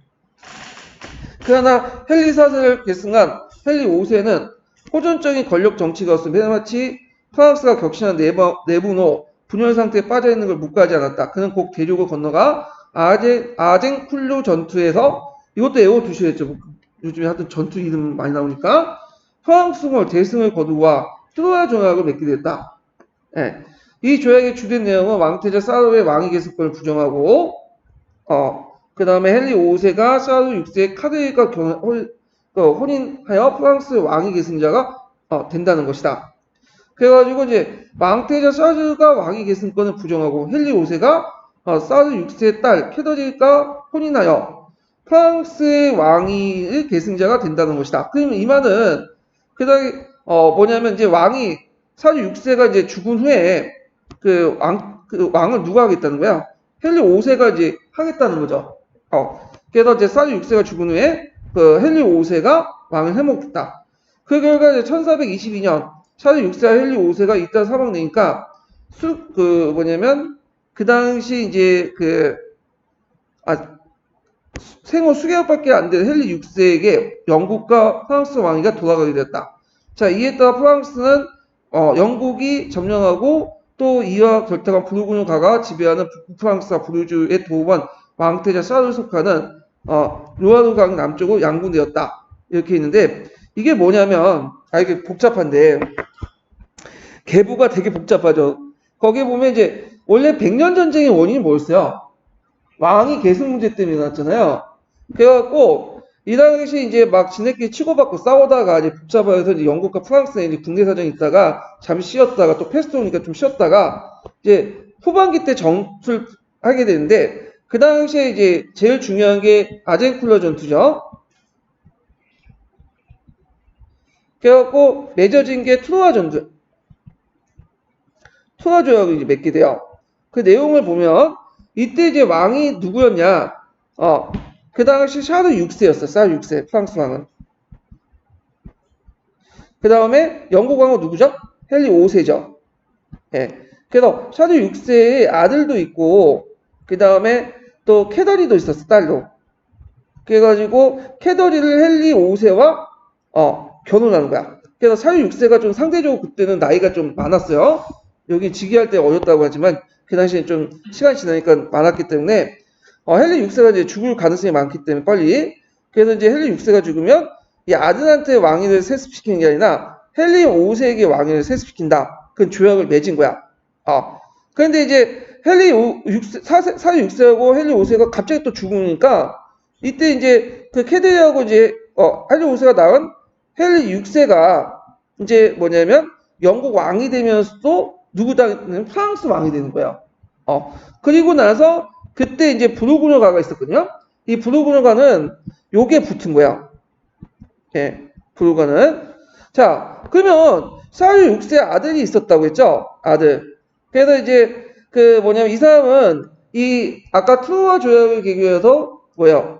그러나 헨리 4세를 계승한 헨리 5세는 호전적인 권력 정치가였으며 마치 프랑스가 격신한 내분호 분열 상태에 빠져있는 걸 묵과하지 않았다. 그는 곧 대륙을 건너가 아쟁쿨루 전투에서 이것도 외워두셔야죠. 요즘에 하여튼 전투 이름 많이 나오니까 프랑스군을 대승을 거두와 트로아 조약을 맺게 됐다. 예. 이 조약의 주된 내용은 왕태자 사르의 왕위 계승권을 부정하고 그 다음에 헨리 5세가 사르 6세의 카드릴과 혼인하여 프랑스 왕위 계승자가 된다는 것이다. 그래가지고 이제 왕태자 사르가 왕위 계승권을 부정하고 헨리 5세가 사르 6세의 딸 캐더릴과 혼인하여 프랑스의 왕위의 계승자가 된다는 것이다. 그러면 이 말은 그다음에 뭐냐면 이제 왕이 사르 6세가 이제 죽은 후에 그 왕을 누가 하겠다는 거야? 헨리 5세가 이제 하겠다는 거죠. 그래서 이제 사르 6세가 죽은 후에 그 헨리 5세가 왕을 해먹겠다. 그 결과 이제 1422년 사르 6세와 헨리 5세가 이따 사망되니까 그 당시 이제 생후 수개월밖에 안 된 헨리 6세에게 영국과 프랑스 왕위가 돌아가게 되었다. 자, 이에 따라 프랑스는 영국이 점령하고 또 이와 결탁한 부르고뉴가가 지배하는 북프랑스와 부르주의 도움한 왕태자 사르를 속하는 루아르강 남쪽으로 양분되었다. 이렇게 있는데 이게 뭐냐면 이게 복잡한데 계부가 되게 복잡하죠. 거기에 보면 이제 원래 100년 전쟁의 원인이 뭐였어요? 왕위 계승 문제 때문에 났잖아요. 그래갖고 이 당시 이제 막 지네끼리 치고받고 싸우다가 이제 복잡해서 이제 영국과 프랑스에 이제 국내 사정이 있다가 잠시 쉬었다가 또 패스트 오니까 좀 쉬었다가 이제 후반기 때 전투를 하게 되는데 그 당시에 이제 제일 중요한 게 아젠쿨러 전투죠. 그래갖고 맺어진 게 트로아 전투. 트로아 조약을 이제 맺게 돼요. 그 내용을 보면 이때 이제 왕이 누구였냐? 그 당시 샤르 6세였어. 샤르 6세. 프랑스 왕은. 그 다음에 영국 왕은 누구죠? 헨리 5세죠. 예. 그래서 샤르 6세의 아들도 있고 그 다음에 또 캐더리도 있었어. 딸도. 그래가지고 캐더리를 헨리 5세와 결혼하는 거야. 그래서 샤르 6세가 좀 상대적으로 그때는 나이가 좀 많았어요. 여기 즉위할 때 어렸다고 하지만 그 당시에 좀 시간이 지나니까 많았기 때문에 헨리 6세가 이제 죽을 가능성이 많기 때문에 빨리 그래서 이제 헨리 6세가 죽으면 이 아들한테 왕위를 세습시키는 게 아니라 헨리 5세에게 왕위를 세습시킨다. 그 조약을 맺은 거야. 그런데 이제 헨리 6세, 4세 6세하고 헨리 5세가 갑자기 또 죽으니까 이때 이제 그 캐데리하고 이제 헨리 5세가 낳은 헨리 6세가 이제 뭐냐면 영국 왕이 되면서도 누구다는 프랑스 왕이 되는 거예요. 그리고 나서 그때 이제 부르고뉴가가 있었거든요. 이 부르고뉴가는 요게 붙은 거야. 예, 부르고뉴가는. 자, 그러면 샤르 6세 아들이 있었다고 했죠? 아들. 그래서 이제 이 사람은 이 아까 트로아 조약을 계기해서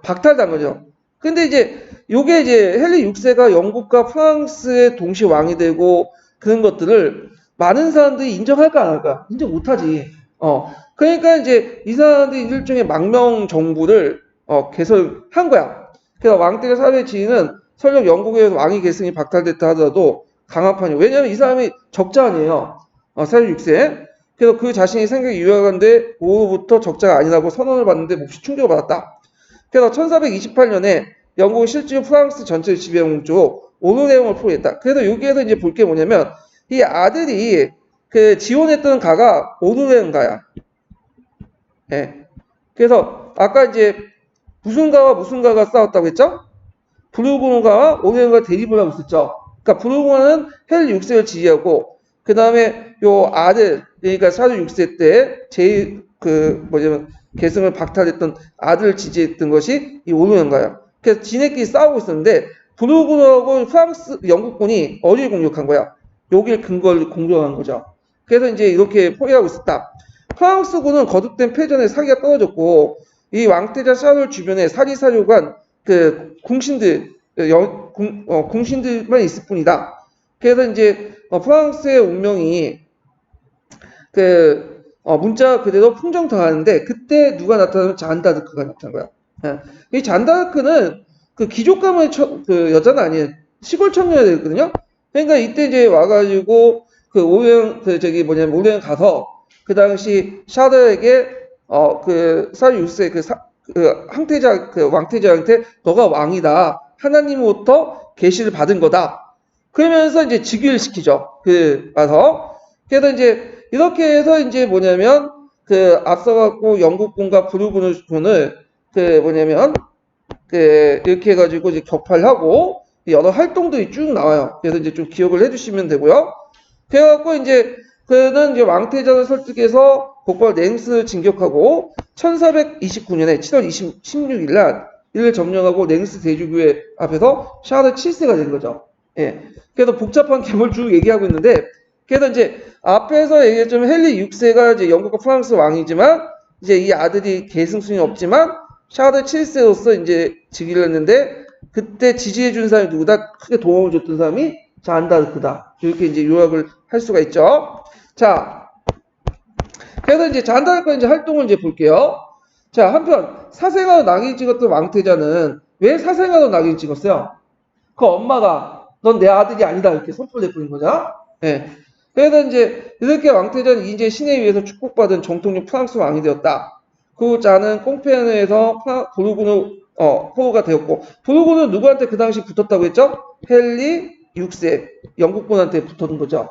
박탈당 거죠. 근데 이제 요게 이제 헨리 6세가 영국과 프랑스의 동시 왕이 되고 그런 것들을 많은 사람들이 인정할까 안 할까? 인정 못하지. 그러니까 이제 이 사람들이 일종의 망명 정부를 개설한 거야. 그래서 왕때의 사회 지위는 설령 영국의 왕위 계승이 박탈됐다 하더라도 강화판이에요. 왜냐하면 이 사람이 적자 아니에요. 사회 6세. 그래서 그 자신이 생각이 유효한데 오후부터 적자가 아니라고 선언을 받는데 몹시 충격을 받았다. 그래서 1428년에 영국은 실제로 프랑스 전체를 지배한 목적으로 오르레옹을 포기했다. 그래서 여기에서 이제 볼 게 뭐냐면 이 아들이 그 지원했던 가가 오르웬가야. 예. 그래서 아까 이제 무슨 가와 무슨 가가 싸웠다고 했죠? 브루그가와 오웬가 대립을 하고 있었죠. 그러니까 브루그는 헨리 6세를 지지하고 그 다음에 요 아들 그러니까 사주 6세 때 제일 그 뭐냐면 계승을 박탈했던 아들을 지지했던 것이 이 오웬가야. 그래서 지네끼리 싸우고 있었는데 브루그하고 프랑스 영국군이 어디를 공격한 거야? 여기를 근거를 공격한 거죠. 그래서 이제 이렇게 포위하고 있었다. 프랑스군은 거듭된 패전에 사기가 떨어졌고 이 왕태자 샤를 주변에 사리사료관 그 궁신들만 있을 뿐이다. 그래서 이제 프랑스의 운명이 문자 그대로 풍정당하는데 그때 누가 나타나면 잔다르크가 나타난 거야. 예. 이 잔다르크는 그 귀족 가문의 그 여자는 아니에요. 시골 청년이거든요. 그러니까 이때 이제 와가지고 그 오행 그 저기 뭐냐면 오행 가서 그 당시 샤르에게 그 사르 6세 그 항태자 그 왕태자한테 너가 왕이다. 하나님으로부터 계시를 받은 거다. 그러면서 이제 즉위를 시키죠. 와서 그래서 이제 이렇게 해서 이제 뭐냐면 그 앞서갖고 영국군과 브루군을 그 뭐냐면 그 이렇게 해가지고 이제 격파를 하고 여러 활동들이 쭉 나와요. 그래서 이제 좀 기억을 해주시면 되고요. 그래갖고 이제 그는 이제 왕태자를 설득해서 곧바로 랭스를 진격하고 1429년에 7월 16일 날 이를 점령하고 랭스 대주교회 앞에서 샤르 7세가 된 거죠. 예. 그래서 복잡한 계물 쭉 얘기하고 있는데 그래서 이제 앞에서 얘기했지만 헨리 6세가 이제 영국과 프랑스 왕이지만 이제 이 아들이 계승순이 없지만 샤르 7세로서 이제 즉위를 했는데 그때 지지해 준 사람이 누구다? 크게 도움을 줬던 사람이 잔다르크다. 이렇게 이제 요약을 할 수가 있죠. 자, 그래서 이제 잔다르크 이제 활동을 이제 볼게요. 자, 한편 사생아로 낙인 찍었던 왕태자는 왜 사생아로 낙인 찍었어요? 그 엄마가 넌 내 아들이 아니다 이렇게 선포를 해버린 거죠. 예. 그래서 이제 이렇게 왕태자는 이제 신에 의해서 축복받은 정통적 프랑스 왕이 되었다. 그 자는 꽁페르에서 부르고누 포로가 되었고 부르고누 누구한테 그 당시 붙었다고 했죠? 헨리 6세 영국군한테 붙었던 거죠.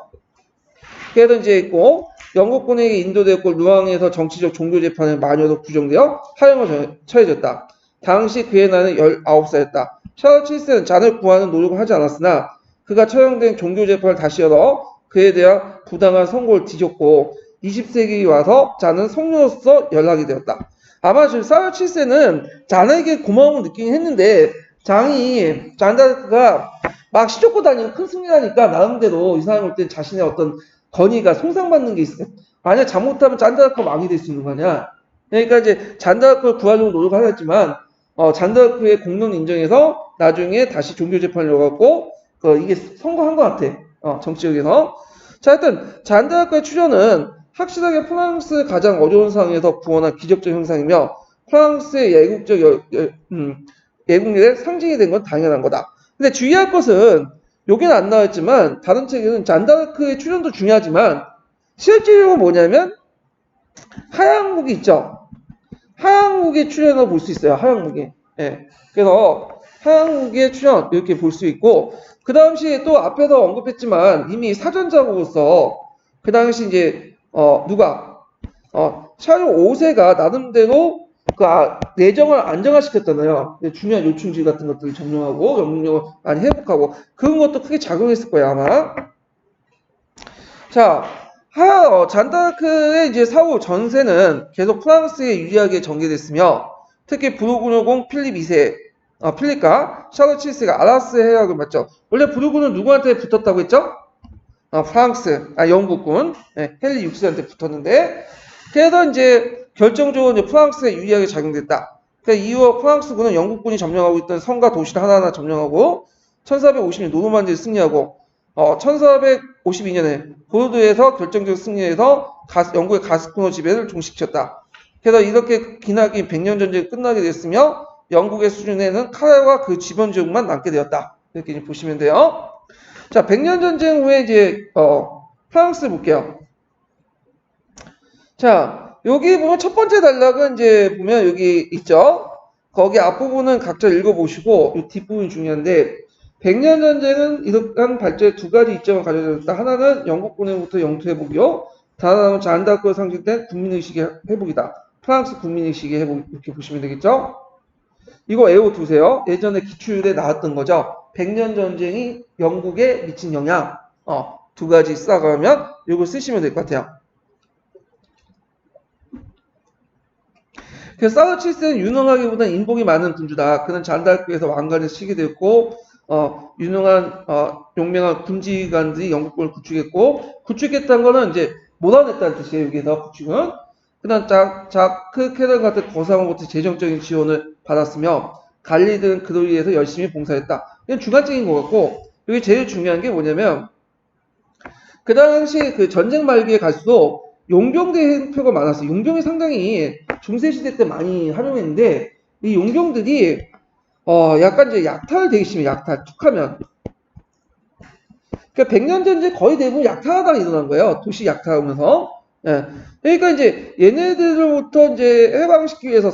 그래서 이제 있고 영국군에게 인도되었고 루앙에서 정치적 종교 재판에 마녀로 구정되어 사형을 처해졌다. 당시 그의 나이는 19살이었다. 샤르 7세는 잔을 구하는 노력을 하지 않았으나 그가 처형된 종교 재판을 다시 열어 그에 대한 부당한 선고를 뒤졌고 20세기 와서 잔은 성녀로서 연락이 되었다. 아마 지금 샤르 7세는 잔에게 고마움을 느끼긴 했는데 잔다르크가 막 시쫓고 다니는 큰 승리하니까 나름대로 이 사람 올 때 자신의 어떤 건의가 손상받는 게 있어요. 만약 잘못하면 잔다르크가 왕이 될 수 있는 거 아니야. 그러니까 이제 잔다르크를 구하려고 노력을 하였지만 잔다르크의 공로를 인정해서 나중에 다시 종교 재판을 열어갖고 이게 성공한 것 같아. 정치적에서. 자, 하여튼 잔다르크의 출현은 확실하게 프랑스 가장 어려운 상황에서 구원한 기적적 현상이며 프랑스의 예국률의 상징이 된 건 당연한 거다. 근데 주의할 것은 여기는 안 나왔지만 다른 책에는 잔다르크의 출현도 중요하지만 실질적으로 뭐냐면 하양국이 있죠. 하양국의 출현을 볼 수 있어요. 하양국이. 예. 그래서 하양국의 출현 이렇게 볼 수 있고 그 당시에 또 앞에서 언급했지만 이미 사전작으로서 그 당시 이제 샤르 5세가 나름대로 내정을 안정화시켰잖아요. 중요한 요충지 같은 것들을 점령하고 영국력을 많이 회복하고 그런 것도 크게 작용했을 거예요 아마. 자, 잔다르크의 이제 사후 전세는 계속 프랑스에 유리하게 전개됐으며 특히 부르고뉴공 필립 2세, 필립과 샤르 7세가 아라스 해약을 맞죠. 원래 부르고뉴는 누구한테 붙었다고 했죠? 영국군 헨리 6세한테 붙었는데 그래서 이제 결정적으로 이제 프랑스에 유리하게 작용됐다. 그러니까 이후 프랑스군은 영국군이 점령하고 있던 성과 도시를 하나하나 점령하고 1450년 노르만디를 승리하고 1452년에 보르도에서 결정적 승리해서 영국의 가스코너 지배를 종식시켰다. 그래서 이렇게 기나긴 100년 전쟁이 끝나게 됐으며 영국의 수준에는 카라와 그 주변 지역만 남게 되었다. 이렇게 이제 보시면 돼요. 자, 100년 전쟁 후에 이제 프랑스 볼게요. 자, 여기 보면 첫 번째 단락은 이제 보면 여기 있죠. 거기 앞부분은 각자 읽어보시고 이 뒷부분이 중요한데 백년 전쟁은 이러한 발전의 두 가지 이점을 가지고 있다. 하나는 영국군으로부터 영토 회복이요. 다음은 잔다크로 상징된 국민의식의 회복이다. 프랑스 국민의식의 회복 이렇게 보시면 되겠죠. 이거 외워두세요. 예전에 기출에 나왔던 거죠. 백년 전쟁이 영국에 미친 영향 두 가지 써가면 이거 쓰시면 될 것 같아요. 그래서 사우치스는 유능하기보다는 인복이 많은 군주다. 그는 잔다크에서 왕관을 치게 됐고 유능한 용맹한 군지관들이 영국군을 구축했고 구축했다는 거는 이제 몰아냈다는 뜻이에요. 여기서 구축은. 그다음 자크 캐런 같은 거사원부터 재정적인 지원을 받았으며 갈리드는 그로 위해서 열심히 봉사했다. 이건 주관적인 것 같고 여기 제일 중요한 게 뭐냐면 그 당시 그 전쟁 말기에 갈수록 용병대 행표가 많았어요. 용병이 상당히 중세시대 때 많이 활용했는데 이 용병들이 약간 이제 약탈 되기 심해. 약탈 툭하면. 그러니까 백년전쟁 거의 대부분 약탈하다가 일어난 거예요. 도시 약탈하면서. 예. 그러니까 이제 얘네들로부터 이제 해방시키기 위해서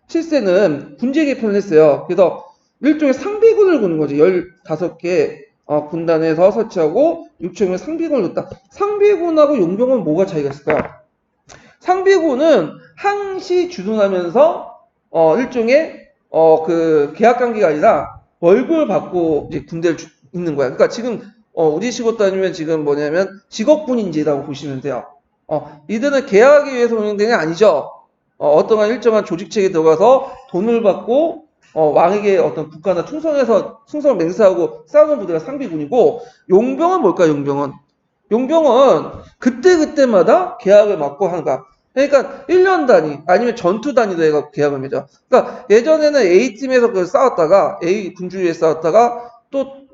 7세는 군제 개편을 했어요. 그래서 일종의 상비군을 구는 거죠. 15개 군단에서 설치하고 6천명의 상비군을 뒀다. 상비군하고 용병은 뭐가 차이가 있을까요? 상비군은 항시 주둔하면서 일종의 그 계약 관계가 아니라 월급을 받고 이제 군대를 있는 거야. 그러니까 지금 우리 식으로 따지면 지금 뭐냐면 직업군인제라고 보시면 돼요. 이들은 계약에 의해서 운영되는 게 아니죠. 어떠한 일정한 조직체에 들어가서 돈을 받고 왕에게 어떤 국가나 충성을 맹세하고 싸우는 부대가 상비군이고 용병은 뭘까요? 용병은 그때그때마다 계약을 맺고 하는 거야. 그러니까 1년 단위 아니면 전투 단위로 해서 계약을 맺어. 그러니까 예전에는 A팀에서 싸웠다가 A 군주에 싸웠다가 또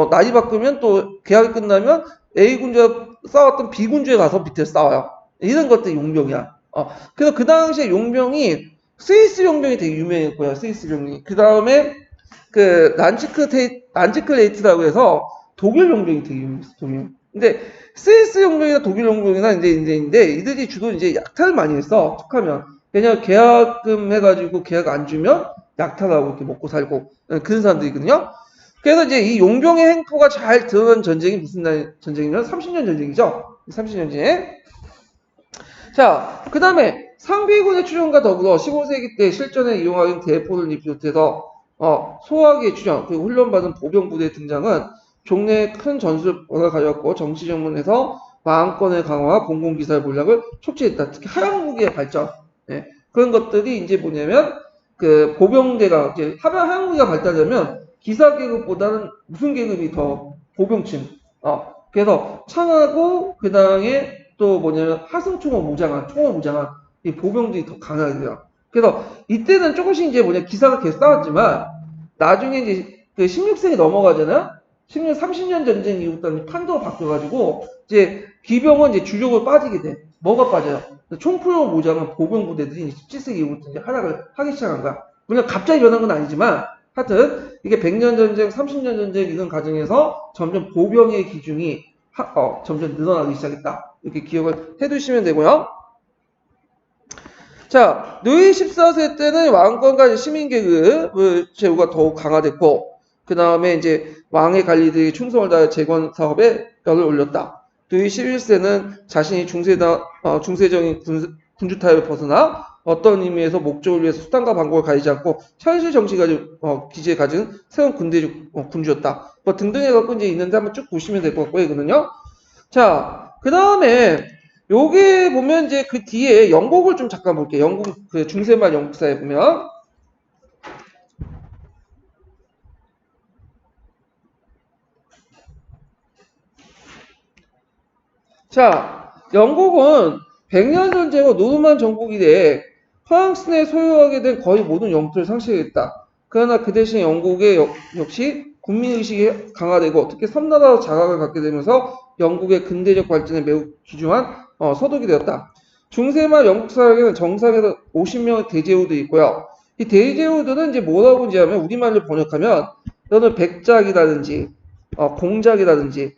나이 바꾸면 또 계약이 끝나면 A 군주가 싸웠던 B 군주에 가서 밑에 싸워요. 이런 것들이 용병이야. 그래서 그 당시에 용병이 스위스 용병이 되게 유명했고요. 스위스 용병이. 그 다음에 그 란치클레이트라고 해서 독일 용병이 되게 유명했어. 근데 스위스 용병이나 독일 용병이나 이제 이들이 주로 이제 약탈을 많이 했어. 툭하면. 그냥 계약금 해가지고 계약 안 주면 약탈하고 이렇게 먹고 살고 그런 사람들이거든요. 그래서 이제 이 용병의 행포가 잘 드러난 전쟁이 무슨 전쟁이냐면 30년 전쟁이죠. 30년 전쟁. 자, 그 다음에 상비군의 출현과 더불어 15세기 때 실전에 이용하는 대포를 비롯해서 소화기의 출현 그리고 훈련받은 보병부대의 등장은 종래의 큰 전술을 가져왔고 정치정문에서 마음권의 강화와 공공기사의 몰락을 촉진했다. 특히 하얀무기의 발전 그런 것들이 이제 뭐냐면 그 보병대가 이제 하얀무기가 발달되면 기사 계급보다는 무슨 계급이 더 보병층 그래서 창하고 그 다음에 또 뭐냐면 하승총을 무장한 이 보병들이 더 강하게 돼요. 그래서 이때는 조금씩 이제 기사가 계속 싸웠지만 나중에 이제 그 16세기 넘어가잖아요. 30년 전쟁 이후부터 판도가 바뀌어가지고 이제 기병은 이제 주력으로 빠지게 돼. 뭐가 빠져요? 총포로 무장한 보병 부대들이 17세기 이후부터 이제 하락을 하기 시작한 거야. 물론 갑자기 변한 건 아니지만 하여튼 이게 100년 전쟁, 30년 전쟁 이런 과정에서 점점 보병의 기중이 점점 늘어나기 시작했다. 이렇게 기억을 해두시면 되고요. 자, 루이 14세 때는 왕권과 시민계급의 제후가 더욱 강화됐고, 그 다음에 이제 왕의 관리들이 충성을 다해 재건 사업에 열을 올렸다. 루이 11세는 자신이 중세적인 군주 타입을 벗어나 어떤 의미에서 목적을 위해서 수단과 방법을 가리지 않고 현실 정치가 기지에 가진 새로운 군주였다. 뭐 등등 해갖고 이제 있는데 한번 쭉 보시면 될 것 같고요, 이거는요. 자, 그 다음에 요게 보면 이제 그 뒤에 영국을 좀 잠깐 볼게요. 영국 그 중세말 영국사에 보면 자, 영국은 100년 전쟁 후 노르만 정복 이래에 프랑스 내 소유하게 된 거의 모든 영토를 상실했다. 그러나 그 대신 영국의 역시 국민의식이 강화되고 특히 섬나라 자각을 갖게 되면서 영국의 근대적 발전에 매우 귀중한 서독이 되었다. 중세말 영국 사회에는 정상에서 50명의 대제후도 있고요. 이 대제후들은 이제 뭐라고 이제 하면 우리말로 번역하면 너는 백작이라든지 공작이라든지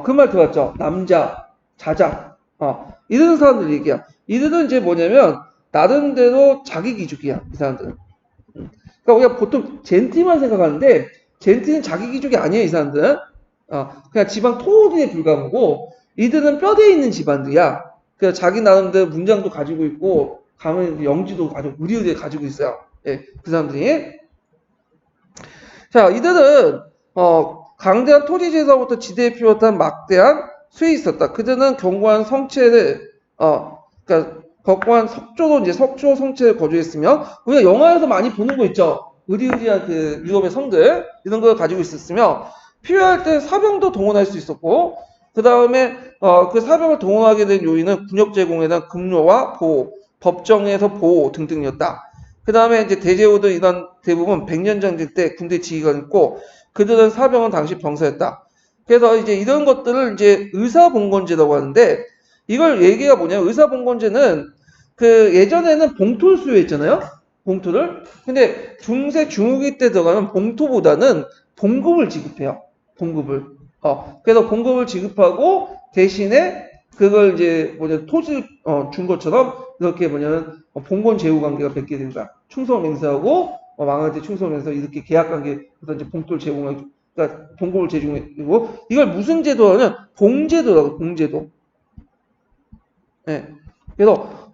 그 말 들었죠? 남자, 자작 이런 사람들 얘기야. 이들은 이제 뭐냐면 나름대로 자기 기죽이야. 이 사람들은. 그러니까 우리가 보통 젠티만 생각하는데 젠트는 자기 귀족이 아니에요, 이 사람들은. 그냥 지방 토호에 불과한 거고, 이들은 뼈대에 있는 집안들이야. 그래서 자기 나름대로 문장도 가지고 있고, 가면 영지도 가지고, 의리를 가지고 있어요. 예, 그 사람들이. 자, 이들은, 강대한 토지제도부터 지대에 비롯한 막대한 수익이 있었다. 그들은 견고한 성체를, 그러니까, 견고한 석조로 이제 석조 성체를 거주했으며, 우리가 영화에서 많이 보는 거 있죠. 의리의리한 그 유럽의 성들, 이런 걸 가지고 있었으며, 필요할 때 사병도 동원할 수 있었고, 그 다음에, 그 사병을 동원하게 된 요인은 군역 제공에 대한 급료와 보호, 법정에서 보호 등등이었다. 그 다음에 이제 대제후들 이런 대부분 백년 전쟁 때 군대 지휘관 있고 그들은 사병은 당시 병사였다. 그래서 이제 이런 것들을 이제 의사봉건제라고 하는데 이걸 얘기가 뭐냐면 의사봉건제는 그 예전에는 봉투를 수여했잖아요. 봉투를. 근데 중세 중후기 때 들어가면 봉투보다는 봉급을 지급해요. 봉급을. 그래서 봉급을 지급하고 대신에 그걸 이제 뭐냐 토지를 준 것처럼 이렇게 뭐냐면 봉건 제후 관계가 맺게 된다. 충성 맹세하고 망할 때 충성 맹세 이렇게 계약 관계에서 이제 봉투를 제공하고 그러니까 봉급을 제공하고 이걸 무슨 제도냐면 봉제도라고 봉제도. 예. 그래서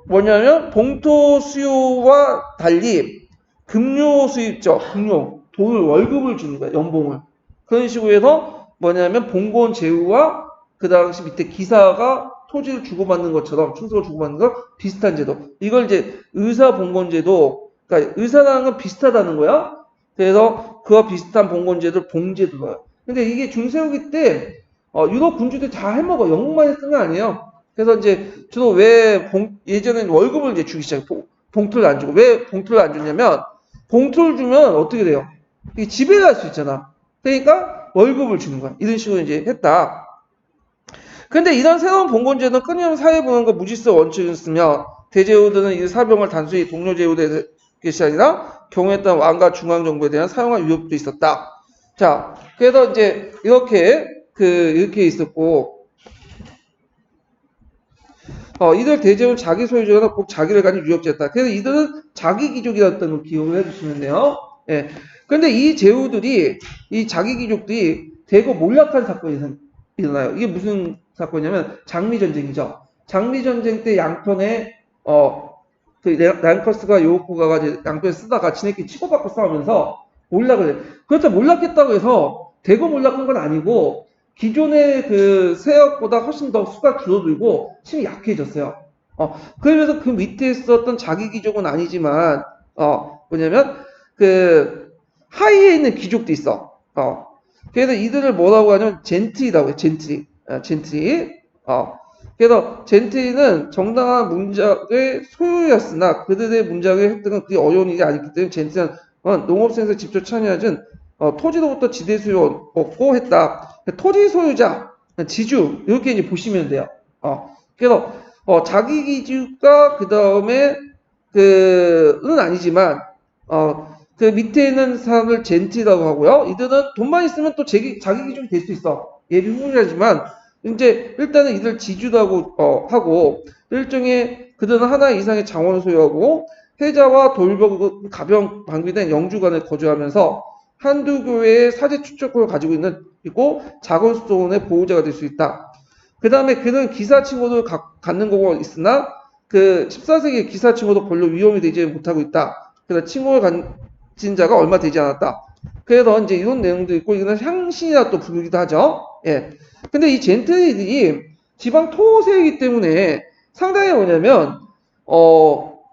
뭐냐면 봉투 수요와 달리 급료 수입죠. 급료 돈을 월급을 주는 거야. 연봉을. 그런 식으로 해서 뭐냐면 봉건 제후와 그 당시 밑에 기사가 토지를 주고받는 것처럼 충성을 주고받는 거 비슷한 제도. 이걸 이제 의사 봉건제도 그러니까 의사라는 건 비슷하다는 거야. 그래서 그와 비슷한 봉건제도를 봉제도예요. 근데 이게 중세후기 때 유럽 군주들이 다 해먹어. 영국만 했던 거 아니에요. 그래서 이제 주로 왜 예전에는 월급을 이제 주기 시작해. 봉투를 안 주고. 왜 봉투를 안 주냐면 봉투를 주면 어떻게 돼요? 집에 갈 수 있잖아. 그러니까 월급을 주는 거야. 이런 식으로 이제 했다. 근데 이런 새로운 봉건제는 끊임없이 사회분원과 무질서 원칙을 쓰며 대제후들은 이 사병을 단순히 동료제후대 것이 아니라 경우에 따른 왕과 중앙정부에 대한 사용할 위협도 있었다. 자, 그래서 이제 이렇게 있었고 이들 대제후는 자기 소유주가 꼭 자기를 가진 유역자였다. 그래서 이들은 자기 귀족이었던 걸 기억을 해주시면 돼요. 예. 근데 이 제후들이, 이 자기 귀족들이 대거 몰락한 사건이 일어나요. 이게 무슨 사건이냐면 장미전쟁이죠. 장미전쟁 때 양편에, 그 랑커스가 요오쿠가가 양편에 쓰다가 지네끼리 치고받고 싸우면서 몰락을 해요. 그렇다고 몰락했다고 해서 대거 몰락한 건 아니고 기존의 그 세력보다 훨씬 더 수가 줄어들고 힘이 약해졌어요. 그러면서 그 밑에 있었던 자기 귀족은 아니지만, 뭐냐면, 그, 하위에 있는 귀족도 있어. 그래서 이들을 뭐라고 하냐면, 젠트리라고 해요, 젠트리. 젠트리. 그래서 젠트리는 정당한 문작의 소유였으나 그들의 문작의 획득은 그리 어려운 일이 아니기 때문에 젠트리는 농업생에서 직접 참여하진 토지로부터 지대 수요 얻고 했다. 토지 소유자, 지주 이렇게 이제 보시면 돼요. 그래서 자기 기주가 그 다음에 그는 아니지만 그 밑에 있는 사람을 젠티라고 하고요. 이들은 돈만 있으면 또 자기 기준이 될 수 있어. 예비 후보자지만 이제 일단은 이들 지주라고 하고 일종의 그들은 하나 이상의 장원을 소유하고 해자와 돌벽 가병 방비된 영주관에 거주하면서 한두 교회의 사제 추적권을 가지고 있고 작은 수도원의 보호자가 될 수 있다. 그 다음에 그는 기사 칭호를 갖는 거고 있으나 그 14세기 기사 칭호도 별로 위험이 되지 못하고 있다. 그래서 칭호를 가진 자가 얼마 되지 않았다. 그래서 이제 이런 내용도 있고 이거는 향신이라 또 부르기도 하죠. 예. 근데 이 젠틀들이 지방 토세이기 때문에 상당히 뭐냐면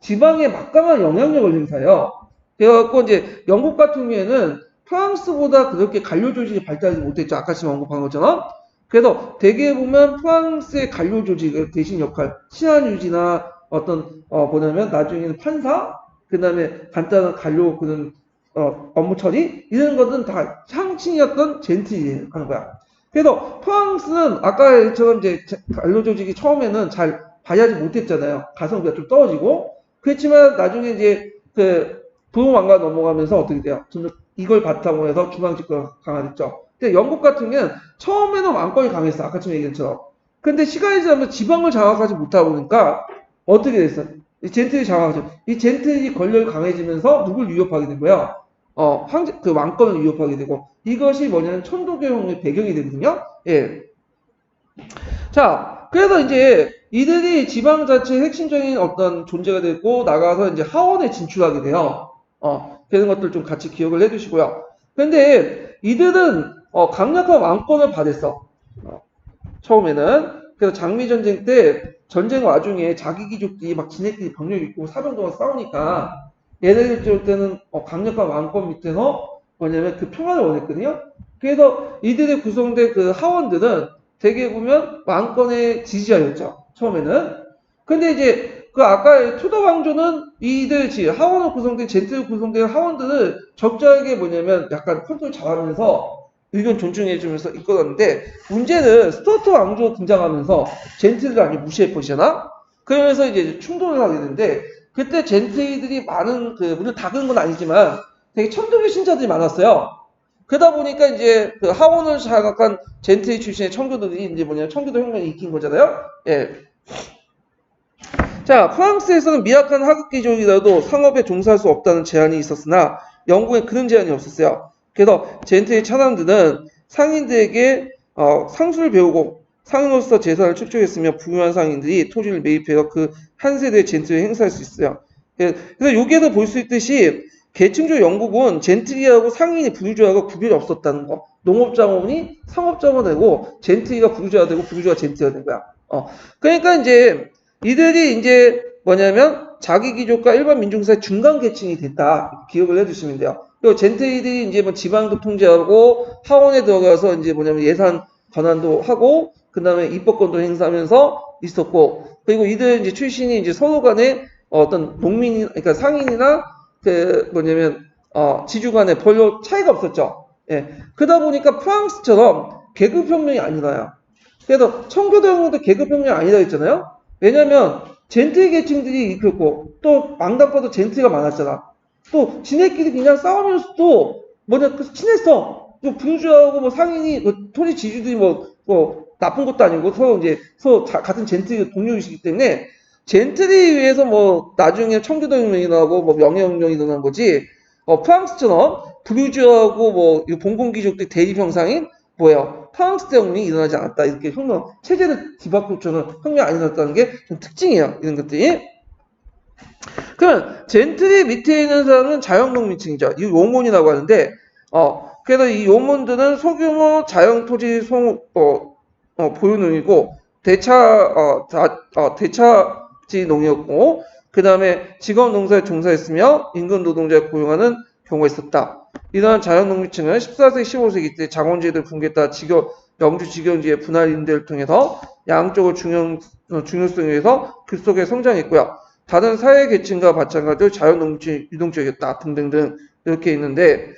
지방에 막강한 영향력을 행사해요. 그래갖고 이제 영국 같은 경우에는 프랑스보다 그렇게 관료 조직이 발달하지 못했죠. 아까 지금 언급한 것처럼. 그래서 대개 보면 프랑스의 관료 조직의 대신 역할, 치안 유지나 어떤 뭐냐면 나중에는 판사, 그 다음에 간단한 관료 그런 업무 처리 이런 것은 다 향신이었던 젠틀이 하는 거야. 그래서 프랑스는 아까처럼 이제 관료 조직이 처음에는 잘 발휘하지 못했잖아요. 가성비가 좀 떨어지고 그렇지만 나중에 이제 그 부흥왕가 넘어가면서 어떻게 돼요? 이걸 바탕으로 해서 중앙집권 강화됐죠. 근데 영국 같은 경우는 처음에는 왕권이 강했어. 아까처럼 얘기한 것처럼. 근데 시간이 지나면서 지방을 장악하지 못하다 보니까 어떻게 됐어? 이 젠틀이 장악하죠. 이 젠틀이 권력이 강해지면서 누굴 위협하게 된 거야? 그 왕권을 위협하게 되고, 이것이 뭐냐면 천도교의 배경이 되거든요. 예. 자, 그래서 이제 이들이 지방자치의 핵심적인 어떤 존재가 되고 나가서 이제 하원에 진출하게 돼요. 그런 것들 좀 같이 기억을 해두시고요. 근데 이들은 강력한 왕권을 받았어. 처음에는. 그래서 장미전쟁 때 전쟁 와중에 자기 귀족들이 막 지네끼리 병력 입고 사병들과 싸우니까 얘네들 줄 때는 강력한 왕권 밑에서 뭐냐면 그 평화를 원했거든요. 그래서 이들의 구성된 그 하원들은 대개 보면 왕권의 지지자였죠. 처음에는. 근데 이제 그 아까 투더 왕조는 이들 하원으로 구성된 젠틀로 구성된 하원들을 적절하게 뭐냐면 약간 컨트롤 잘하면서 의견 존중해주면서 이끌었는데 문제는 스튜어트 왕조가 등장하면서 젠틀을 아주 무시해버리잖아. 그러면서 이제 충돌을 하게 되는데 그때 젠틀들이 많은 물론 다 그런 건 아니지만 되게 천도교 신자들이 많았어요. 그러다 보니까 이제 그 하원을 장악한 젠틀 출신의 청교도들이 이제 청교도 혁명이 일으킨 거잖아요. 예. 자, 프랑스에서는 미약한 하급귀족이라도 상업에 종사할 수 없다는 제한이 있었으나 영국엔 그런 제한이 없었어요. 그래서 젠틀의 차남들은 상인들에게 상술을 배우고 상인으로서 재산을 축적했으며 부유한 상인들이 토지를 매입해서 그 한 세대의 젠틀을 행사할 수 있어요. 그래서 여기에서 볼 수 있듯이 계층적 영국은 젠틀리하고 상인이 부유주하고 구별이 없었다는 거. 농업자원이 상업자원이 되고 젠틀리가 부유주가 되고 부유주가 젠틀리가 된 거야. 그러니까 이제 이들이 이제 뭐냐면 자기 귀족과 일반 민중 사이 중간 계층이 됐다. 기억을 해주시면 돼요. 그리고 젠틀리들이 이제 지방도 통제하고 하원에 들어가서 이제 예산 권한도 하고 그 다음에 입법권도 행사하면서 있었고 그리고 이들 이제 출신이 이제 서로 간에 어떤 그러니까 상인이나 지주 간에 별로 차이가 없었죠. 예. 그러다 보니까 프랑스처럼 계급혁명이 아니라요. 그래서 청교도 혁명도 계급혁명이 아니다 했잖아요. 왜냐면 젠틀 계층들이 이끌고 또 망당파도 젠틀가 많았잖아. 또 지네끼리 그냥 싸우면서도 친했어. 부유주하고 상인이 토지 지주들이 나쁜 것도 아니고 서로 같은 젠틀 동료이시기 때문에 젠틀에 의해서 나중에 청교도 혁명이 일어나고 명예혁명이 일어난 거지. 프랑스처럼 부유주하고 봉건귀족들 대립 형상인 프랑스 혁명이 일어나지 않았다. 이렇게 혁명 체제를 뒤바꾸처럼 혁명 안 일어났다는 게 좀 특징이에요. 이런 것들이. 그러면 젠틀이 밑에 있는 사람은 자연농민층이죠. 이 요몬이라고 하는데 그래서 이 요몬들은 소규모 자연토지 보유농이고 대차지 농이었고 그 다음에 직업농사에 종사했으며 임금 노동자를 고용하는 경우가 있었다. 이러한 자연농민층은 14세기, 15세기 때 장원지대를 붕괴했다 영주 직영지의 분할 임대를 통해서 양쪽을 중요성에 의해서 급속하게 성장했고요. 다른 사회 계층과 마찬가지로 자연농민층이 유동적이었다 등등등 이렇게 있는데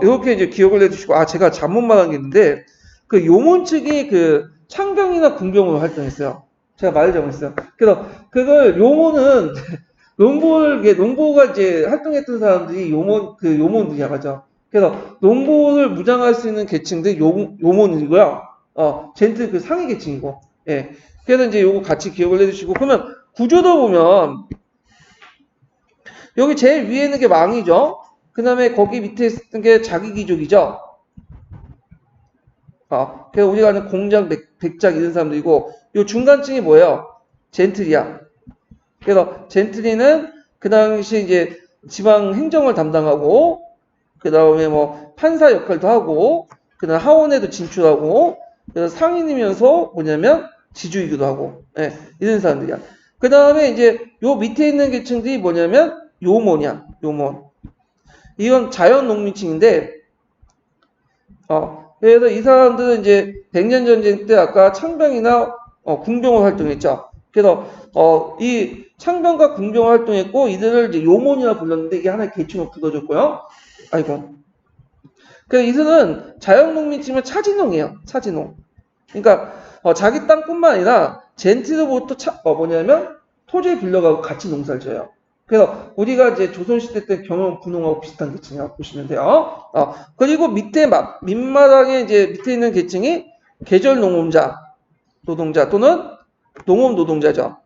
이렇게 이제 기억을 해주시고 제가 잘못 말한 게 있는데 그 요몬 측이 그 창병이나 군병으로 활동했어요. 제가 말을 잘못했어요. 그래서 그걸 요몬은 농부가 이제 활동했던 사람들이 요몬들이야, 맞죠? 그래서 농부를 무장할 수 있는 계층들이 요몬이고요. 젠틀 그 상위 계층이고, 예. 그래서 이제 요거 같이 기억을 해주시고, 그러면 구조도 보면, 여기 제일 위에 있는 게 망이죠? 그 다음에 거기 밑에 있는 게 자기 귀족이죠? 그래서 우리가 아는 공장, 백작 이런 사람들이고, 요 중간층이 뭐예요? 젠틀이야. 그래서 젠틀리는 그 당시 이제 지방 행정을 담당하고 그 다음에 판사 역할도 하고 그 다음 하원에도 진출하고 그래서 상인이면서 지주이기도 하고 이런 사람들이야. 그 다음에 이제 요 밑에 있는 계층들이 요몬이야. 요몬. 이건 자연농민층인데 그래서 이 사람들은 이제 백년 전쟁 때 아까 창병이나 군병으로 활동했죠. 그래서 이 창병과 군병을 활동했고 이들을 이제 요몬이라 불렀는데 이게 하나의 계층으로 굳어졌고요. 아이고. 그래서 이들은 자연농민층은 차진농이에요. 차진농. 그러니까 자기 땅뿐만 아니라 젠틀로부터 토지를 빌려가고 같이 농사를 져요. 그래서 우리가 이제 조선시대 때 경영 분홍하고 비슷한 계층이라고 보시면 돼요. 그리고 밑마당에 이제 밑에 있는 계층이 계절 농업자, 노동자 또는 농업 노동자죠.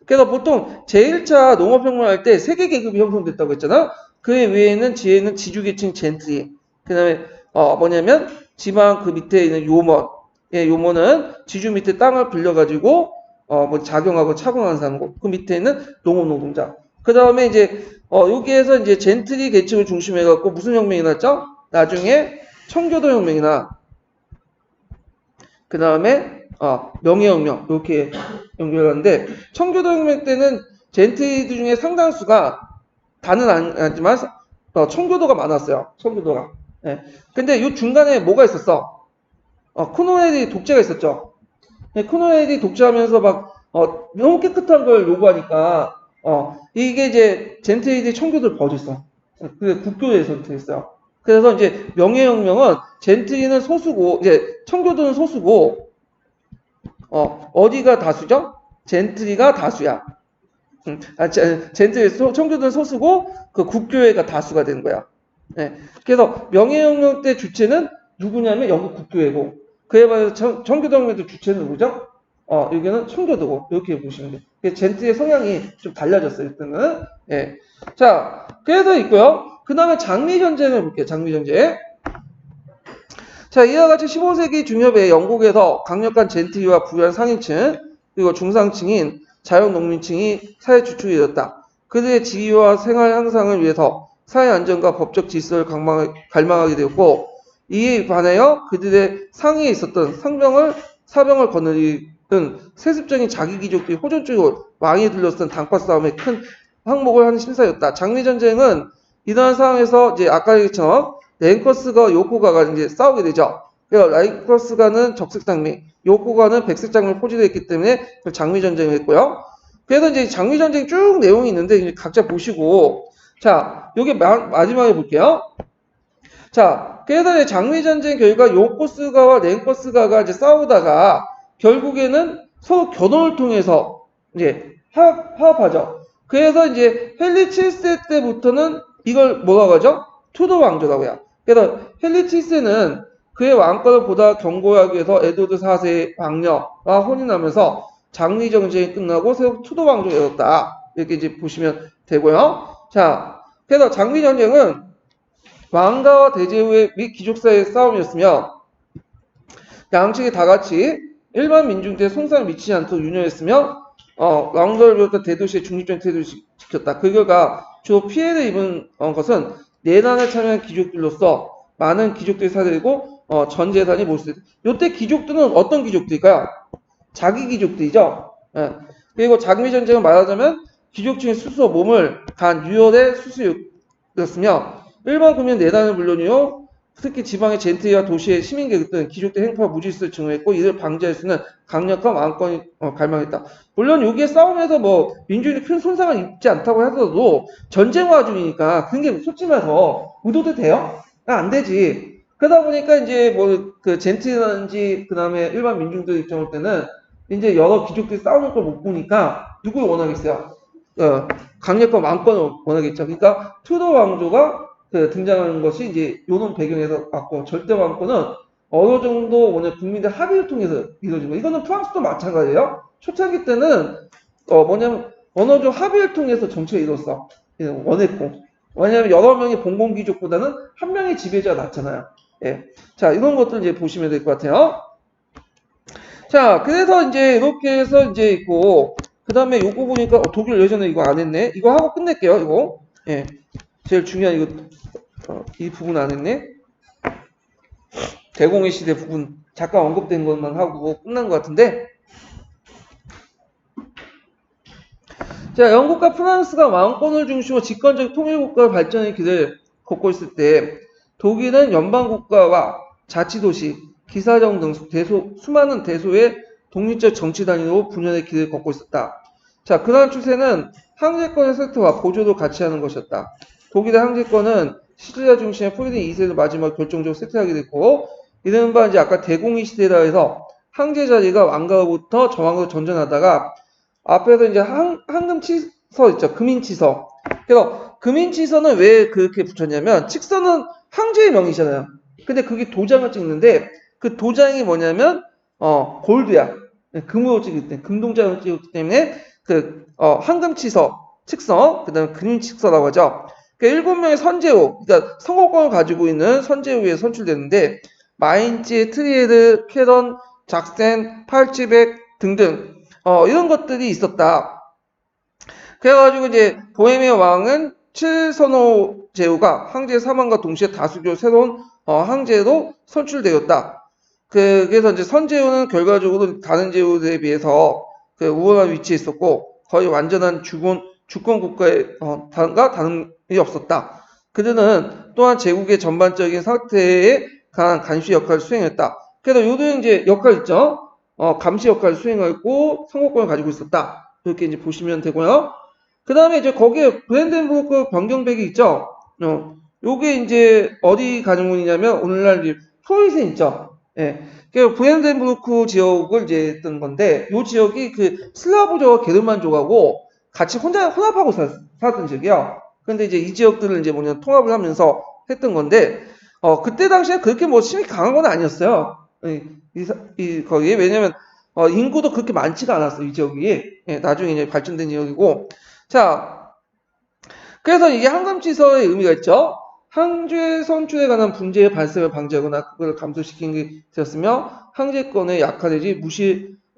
그래서 보통 제1차 농업혁명할 때 세계 계급이 형성됐다고 했잖아. 그 외에는 지혜는 지주계층 젠트리. 그 다음에, 뭐냐면, 지방 그 밑에 있는 요먼. 예, 요먼은 지주 밑에 땅을 빌려가지고, 뭐 작용하고 착용하는 사람이고, 그 밑에 있는 농업 노동자. 그 다음에 이제, 여기에서 이제 젠트리 계층을 중심해갖고 무슨 혁명이 났죠? 나중에 청교도 혁명이나, 그 다음에, 명예혁명. 이렇게 연결하는데, 청교도 혁명 때는 젠트리들 중에 상당수가 다는 아니지만 청교도가 많았어요. 청교도가. 예. 근데 이 중간에 뭐가 있었어? 코노웰이 독재가 있었죠. 코노웰이 독재하면서 막 너무 깨끗한 걸 요구하니까 이게 이제 젠트리들이 청교도를 버렸어. 그게 국교에서 됐어요. 그래서 이제 명예혁명은 젠트리는 소수고 이제 청교도는 소수고 어디가 다수죠? 젠트리가 다수야. 젠트리 청교도는 소수고 그 국교회가 다수가 되는 거야. 네. 그래서 명예혁명 때 주체는 누구냐면 영국 국교회고 그에 반해서 청교도혁명 때 주체는 누구죠? 여기는 청교도고 이렇게 보시면 돼요. 그래서 젠트리의 성향이 좀 달라졌어요. 이때는. 예. 자, 그래서 있고요. 그 다음에 장미전쟁을 볼게요. 장미전쟁. 자, 이와 같이 15세기 중엽에 영국에서 강력한 젠트리와 부유한 상인층 그리고 중상층인 자연농민층이 사회 주축이 되었다. 그들의 지위와 생활 향상을 위해서 사회 안정과 법적 질서를 갈망하게 되었고 이에 반하여 그들의 상위에 있었던 사병을 거느리는 세습적인 자기귀족들이 호전적으로 왕에 둘러싼 단과 싸움에 큰 항목을 하는 심사였다. 장미전쟁은 이러한 상황에서 이제 아까 얘기처럼 랭커스가 요코가가 이제 싸우게 되죠. 그러니까 랭커스가는 적색 장미, 요코가는 백색 장미를 포지했기 때문에 장미 전쟁을 했고요. 그래서 이제 장미 전쟁 쭉 내용이 있는데 이제 각자 보시고 자 여기 마지막에 볼게요. 자 그래서 이제 장미 전쟁 결과 요코스가와 랭커스가가 이제 싸우다가 결국에는 서로 결혼을 통해서 이제 화합하죠. 그래서 이제 헨리 7세 때부터는 이걸 뭐라고 하죠? 투도 왕조라고요. 그래서 헨리 7세는 그의 왕권을 보다 견고하기 위해서 에드워드 4세의 왕녀와 혼인하면서 장미 전쟁이 끝나고 새로 투도 왕조가 되었다. 이렇게 이제 보시면 되고요. 자, 그래서 장미 전쟁은 왕가와 대제후의 및 기족사의 싸움이었으며 양측이 다 같이 일반 민중들의 손상을 미치지 않도록 유념했으며 왕조를 비롯한 대도시의 중립적인 태도를 지켰다. 그 결과 주로 피해를 입은 것은 내란에 참여한 귀족들로서 많은 귀족들이 사살되고 전 재산이 몰수됐다. 이때 귀족들은 어떤 귀족들일까요? 자기 귀족들이죠. 예. 그리고 장미 전쟁을 말하자면 귀족층의 수수와 몸을 간 유혈의 수수였으며 일반 국민 내란은 물론이요. 특히 지방의 젠트리와 도시의 시민계급들은 귀족들 행포와 무질서를 증오했고 이를 방지할 수 있는 강력한 왕권이 갈망했다. 물론 여기에 싸움에서 뭐 민주주의 큰 손상을 입지 않다고 하더라도 전쟁 와중이니까 그런 게 솔직히 말해서 의도도 돼요? 안 되지. 그러다 보니까 이제 뭐 그 젠트라든지 그 다음에 일반 민중들 입장 올 때는 이제 여러 귀족들이 싸우는 걸 못 보니까 누굴 원하겠어요? 강력한 왕권을 원하겠죠. 그러니까 투도 왕조가 등장하는 것이 이제 요런 배경에서 왔고 절대 왕권은 어느 정도 오늘 국민들 합의를 통해서 이루어진 거. 이거는 프랑스도 마찬가지예요. 초창기 때는 뭐냐면 어느 정도 합의를 통해서 정책을 이뤘어. 원했고. 왜냐하면 여러 명의 봉건귀족보다는 한 명의 지배자가 낫잖아요. 예. 자, 이런 것들 이제 보시면 될 것 같아요. 자, 그래서 이제 이렇게 해서 이제 있고, 그 다음에 요거 보니까 독일 예전에 이거 안 했네. 이거 하고 끝낼게요. 이거. 예. 제일 중요한 이거 이 부분 안 했네. 대공의 시대 부분 잠깐 언급된 것만 하고 끝난 것 같은데. 자, 영국과 프랑스가 왕권을 중심으로 집권적 통일국가의 발전의 길을 걷고 있을 때 독일은 연방국가와 자치도시, 기사정 등 수많은 대소의 독립적 정치 단위로 분열의 길을 걷고 있었다. 자, 그러한 추세는 항제권의 세트와 보조도 같이 하는 것이었다. 독일의 항제권은 시리아 중심의 프리드리히 2세를 마지막 결정적으로 세트하게 됐고 이른바 이제 아까 대공의 시대라 해서 항제 자리가 왕가로부터 저왕으로 전전하다가 앞에서 이제 황금치서 있죠. 금인치서. 그래서 금인치서는 왜 그렇게 붙였냐면 칙서는 황제의 명이잖아요. 근데 그게 도장을 찍는데 그 도장이 뭐냐면 골드야. 금으로 찍기 때문에 금동장을 찍었기 때문에 황금치서, 칙서, 그다음에 금인칙서라고 하죠. 그러니까 7명의 선제후, 그러니까 선거권을 가지고 있는 선제후에 선출됐는데 마인츠, 트리에르, 캐런, 작센, 팔츠백 등등 이런 것들이 있었다. 그래가지고 이제 보헤미아 왕은 칠선호 제후가 황제 사망과 동시에 다수교 새로운 황제로 선출되었다. 그래서 이제 선제후는 결과적으로 다른 제후들에 비해서 그 우월한 위치에 있었고 거의 완전한 주권 국가에 다른가 다름이 없었다. 그들은 또한 제국의 전반적인 상태에 강한 간시 역할을 수행했다. 그래서 요런 이제 역할 있죠. 감시 역할을 수행하고 선거권을 가지고 있었다. 이렇게 이제 보시면 되고요. 그 다음에 이제 거기에 브랜덴부르크 변경백이 있죠. 요게 이제 어디 가정문이냐면 오늘날 이제 프로이센 있죠. 예. 그 브랜덴부르크 지역을 이제 했던 건데 요 지역이 그 슬라브족과 게르만족하고 같이 혼합하고 살았던 지역이에요. 근데 이제 이 지역들을 이제 뭐냐 통합을 하면서 했던 건데 그때 당시에 그렇게 뭐 힘이 강한 건 아니었어요. 거기에 왜냐면 인구도 그렇게 많지가 않았어요. 이 지역이. 예, 나중에 이제 발전된 지역이고. 자, 그래서 이게 항감치서의 의미가 있죠. 황제 선출에 관한 문제의 발생을 방지하거나 그걸 감소시키는 게 되었으며 황제권에 약화되지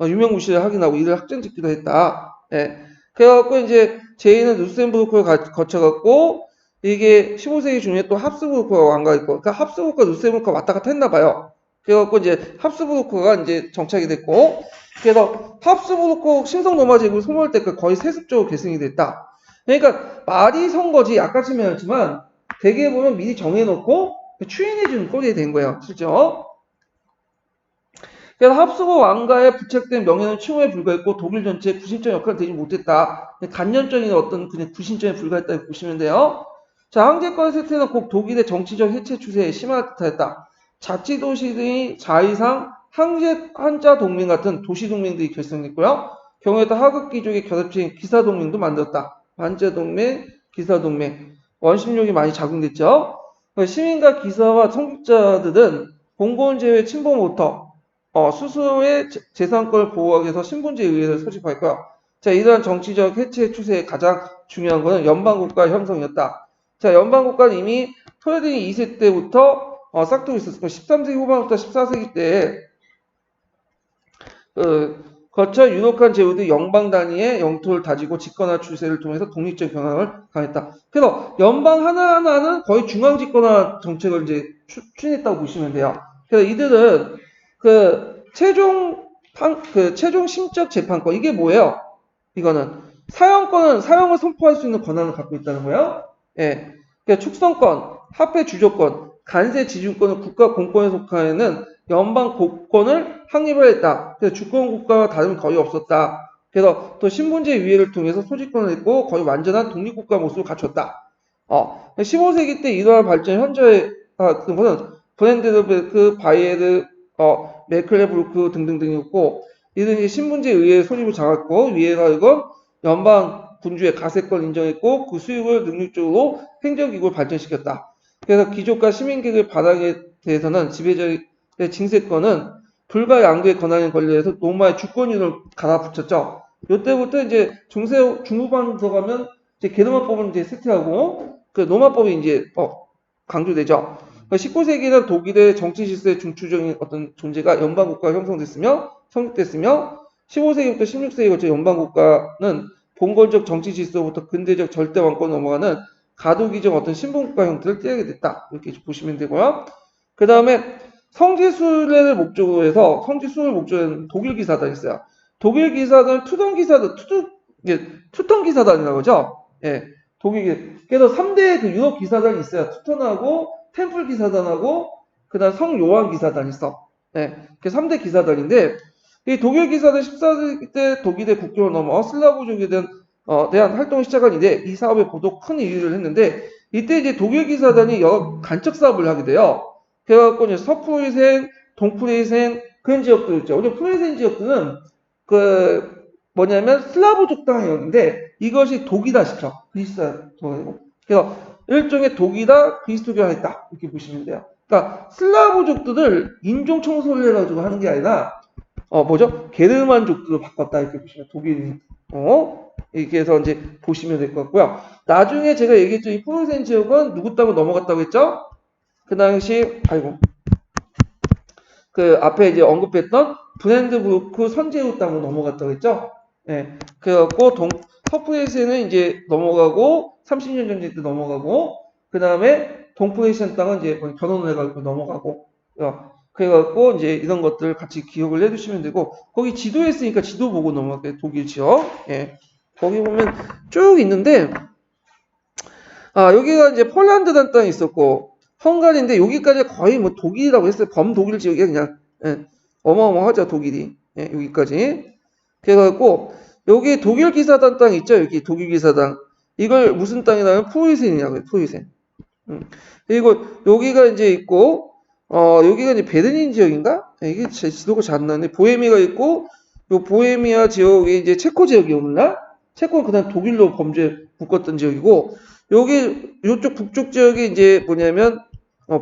유명무실을 확인하고 이를 확정짓기도 했다. 예. 그래갖고 이제 제2는 루셈부르크를 거쳐갖고 이게 15세기 중에 또 합스부르크가 왕가 있고 그러니까 합스부르크가 루셈부르크가 왔다 갔다 했나 봐요. 그래갖고 이제 합스부르크가 이제 정착이 됐고 그래서 합스부르크 신성 로마 제국을 소모할 때까지 거의 세습적으로 계승이 됐다. 그러니까 말이 선거지 아까 말했지만 대개 보면 미리 정해놓고 추인해주는 꼴이 된 거예요. 실제로. 그래서 합스부 왕가에 부착된 명예는 칭호에 불과했고 독일 전체의 구심점 역할을 되지 못했다. 간접적인 어떤 그냥 구심점에 불과했다고 보시면 돼요. 자, 황제권 세태는 꼭 독일의 정치적 해체 추세에 심한 듯하였다. 자치도시들이 자의상 한자 동맹 같은 도시 동맹들이 결성됐고요. 경우에 따라 하급 귀족의 결합체인 기사 동맹도 만들었다. 반자 동맹, 기사 동맹. 원심력이 많이 작용됐죠. 시민과 기사와 성직자들은 공고원 제외 침범부터 스스로의 재산권을 보호하기 위해서 신분제에 의해서 소집할까요? 자, 이러한 정치적 해체 추세의 가장 중요한 것은 연방국가 형성이었다. 자, 연방국가는 이미 토레딩이 2세 때부터 싹두고 있었고 13세기 후반부터 14세기 때 거쳐 유력한 제후들이 연방 단위의 영토를 다지고 집권화 추세를 통해서 독립적 경향을 강했다. 그래서 연방 하나하나는 거의 중앙 집권화 정책을 이제 추진했다고 보시면 돼요. 그래서 이들은 최종 심적 재판권 이게 뭐예요? 이거는 사형을 선포할 수 있는 권한을 갖고 있다는 거예요. 예. 그러니까 축성권, 화폐 주조권, 간세 지주권을 국가 공권에 속하에는 연방 국권을 확립을 했다. 그래서 주권 국가와 다름이 거의 없었다. 그래서 또 신분제 위회를 통해서 소집권을 했고 거의 완전한 독립국가 모습을 갖췄다. 15세기 때 이러한 발전 현저히 그 것은 브랜덴부르크, 바이에르, 메클레부르크 등등등이었고 이들이 신분제 의회의 소집을 잡았고 위회가 이건 연방 군주의 가세권 인정했고 그 수익을 능률적으로 행정기구를 발전시켰다. 그래서 귀족과 시민계급의 바닥에 대해서는 지배적인 징세권은 불가 양도의 권한에 관련해서 로마의 주권인을 갈아붙였죠. 이때부터 이제 중후반 들어가면 이제 게르만법은 이제 쇠퇴하고 그 로마법이 이제 강조되죠. 19세기는 독일의 정치 질서의 중추적인 어떤 존재가 연방국가가 성립됐으며 15세기부터 16세기 거쳐 연방국가는 봉건적 정치 질서부터 근대적 절대 왕권으로 넘어가는 가도기적 어떤 신분국가 형태를 띠게 됐다. 이렇게 보시면 되고요. 그 다음에 성지순례를 목적으로 해서 성지순을 목적으로 하는 독일 기사단이 있어요. 독일 기사단은 투턴 기사단이라고 하죠. 예. 그래서 3대 그 유럽 기사단이 있어요. 투턴하고 템플 기사단하고 그다음 성 요한 기사단이 있어. 네, 그 3대 기사단인데 이 독일 기사단 14세기 때 독일의 국경을 넘어 슬라브족에 대한 활동을 시작한 이래 이 사업에 보도 큰 일을 했는데 이때 이제 독일 기사단이 여러 간척 사업을 하게 돼요. 그래갖고 이제 서프리센, 동프리센 그런 지역들 있죠. 우리 프리센 지역들은 뭐냐면 슬라브족 땅이었는데 이것이 독이다시켜 그리스도교고 그래서 일종의 독이다 그리스도교가 있다 이렇게 보시면 돼요. 그러니까 슬라브족들을 인종 청소를 해가지고 하는 게 아니라 게르만족들로 바꿨다 이렇게 보시면 이렇게 해서 이제 보시면 될 것 같고요. 나중에 제가 얘기했죠. 이 포르센 지역은 누구 땅으로 넘어갔다고 했죠? 그 당시, 아이고, 그 앞에 이제 언급했던 브랜드부르크 선제우 땅으로 넘어갔다고 했죠? 예. 그래갖고 서프레시는 이제 넘어가고, 30년 전쟁 때 넘어가고, 그 다음에 동프레시안 땅은 이제 결혼을 해가지고 넘어가고, 그래갖고 이제 이런 것들 같이 기억을 해두시면 되고, 거기 지도에 있으니까 지도 보고 넘어갈게요. 독일 지역. 예. 거기 보면 쭉 있는데, 여기가 이제 폴란드라는 땅이 있었고, 헝가리인데 여기까지 거의 뭐 독일이라고 했어요. 범독일 지역이야 그냥. 예, 어마어마하죠 독일이. 예, 여기까지. 그래갖고 여기 독일 기사단 땅 있죠. 여기 독일 기사단. 이걸 무슨 땅이냐면 프로이센이라고 해요. 프로이센. 그리고 여기가 이제 있고 여기가 이제 베르닌 지역인가? 예, 이게 제 지도가 잘 안 나는데 보헤미아가 있고 요 보헤미아 지역이 이제 체코 지역이 오나? 체코는 그다음 독일로 범죄 묶었던 지역이고 여기 요쪽 북쪽 지역이 이제 뭐냐면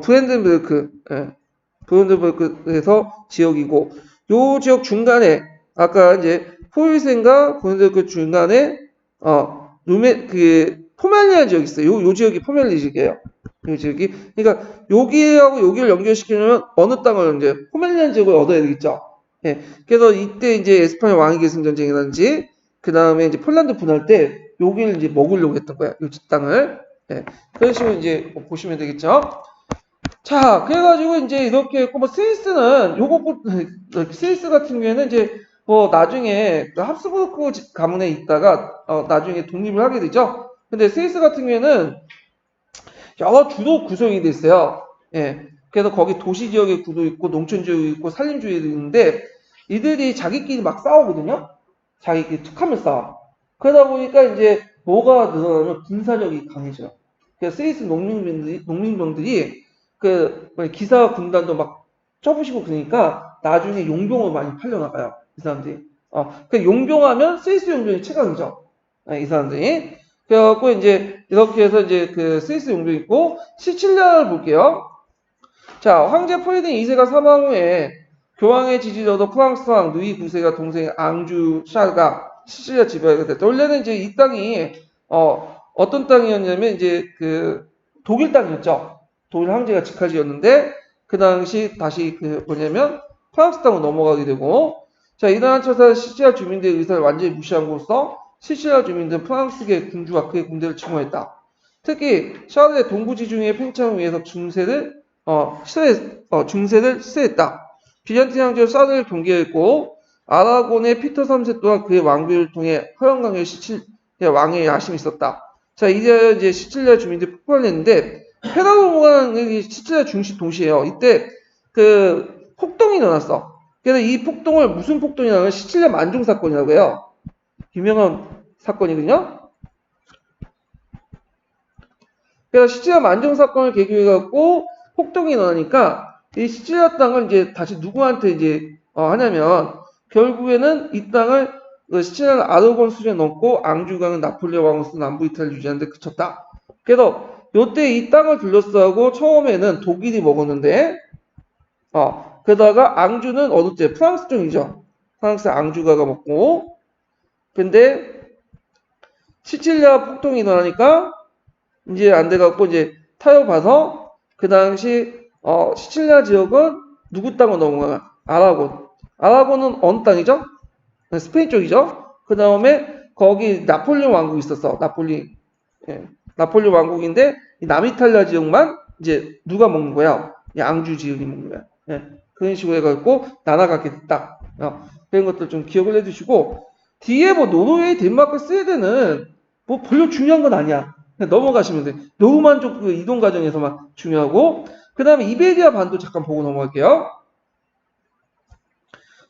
브랜덴부르크, 예, 브랜덴부르크에서 지역이고 요 지역 중간에 아까 이제 포일센과 브랜덴부르크 중간에 루메 그 포멜리아 지역 있어요. 요 지역이 포멜리 지역이에요. 요 지역이 그러니까 여기하고 여기를 연결시키려면 어느 땅을 이제 포멜리안 지역을 얻어야 되겠죠. 예. 그래서 이때 이제 에스파냐 왕위 계승 전쟁이라든지 그 다음에 이제 폴란드 분할 때 여기를 이제 먹으려고 했던 거야. 이 땅을. 예. 그런 식으로 이제 보시면 되겠죠. 자, 그래가지고 이제 이렇게 했고, 뭐, 스위스는 스위스 같은 경우에는 이제, 나중에, 그 합스부르크 가문에 있다가, 나중에 독립을 하게 되죠. 근데 스위스 같은 경우에는 여러 주도 구성이 돼 있어요. 예. 그래서 거기 도시 지역의 구도 있고, 농촌 지역이 있고, 산림주의도 있는데, 이들이 자기끼리 막 싸우거든요? 자기끼리 툭하면 싸워. 그러다 보니까 이제, 뭐가 늘어나면 군사력이 강해져요. 그래서 스위스 농민병들이 기사 군단도 막 쳐부시고 그러니까 나중에 용병을 많이 팔려나가요. 이 사람들이. 그 용병하면 스위스 용병이 최강이죠. 이 사람들이. 그래갖고 이제 이렇게 해서 이제 그 스위스 용병이 있고 시칠리아를 볼게요. 자, 황제 프리딩 2세가 사망 후에 교황의 지지를 얻어 프랑스 왕 누이 9세가 동생 앙주 샤가 시칠리아 지배하게 됐다. 원래는 이제 이 땅이 어떤 땅이었냐면 이제 그 독일 땅이었죠. 독일 황제가 직하지였는데 그 당시 다시 그 뭐냐면 프랑스 땅으로 넘어가게 되고 자 이러한 처사 시칠리아 주민들의 의사를 완전히 무시함으로써 시칠리아 주민들은 프랑스계 군주와 그의 군대를 증오했다. 특히 샤르의 동부지중해 팽창을 위해서 중세를 시사했다. 비잔틴 황제 샤르를 경계했고 아라곤의 피터 3세 또한 그의 왕비를 통해 허영강의 시칠리아 왕의 야심이 있었다. 자 이제 시칠리아 주민들이 폭발을 했는데 페라노가 시칠리아 중심 도시예요. 이때 그 폭동이 일어났어. 그래서 이 폭동을 무슨 폭동이냐면 시칠리아 만종 사건이라고 해요. 유명한 사건이거든요. 그래서 시칠리아 만종 사건을 계기로 해갖고 폭동이 일어나니까 이 시칠리아 땅을 이제 다시 누구한테 이제 하냐면 결국에는 이 땅을 시칠리아는 아르곤 수령에 넣고 앙주강은 나폴레옹 왕으로서 남부 이탈리아를 유지하는데 그쳤다. 그래서 요때 이 땅을 둘러싸고 처음에는 독일이 먹었는데 게다가 앙주는 어느 때 프랑스 쪽이죠. 프랑스 앙주가가 먹고 근데 시칠리아 폭동이 일어나니까 이제 안 돼갖고 이제 타협봐서 그 당시 시칠리아 지역은 누구 땅으로 넘어가? 아라곤. 아라곤은 어느 땅이죠? 스페인 쪽이죠. 그 다음에 거기 나폴레옹 왕국이 있었어. 나폴레옹 왕국인데 이 남이탈리아 지역만 이제 누가 먹는 거야? 앙주 지역이 먹는 거야. 예, 그런 식으로 해갖고 나눠가게 됐다. 그런 것들 좀 기억을 해두시고 뒤에 뭐 노르웨이, 덴마크, 스웨덴은 뭐 별로 중요한 건 아니야. 그냥 넘어가시면 돼. 노르만족 그 이동 과정에서만 중요하고 그 다음에 이베리아 반도 잠깐 보고 넘어갈게요.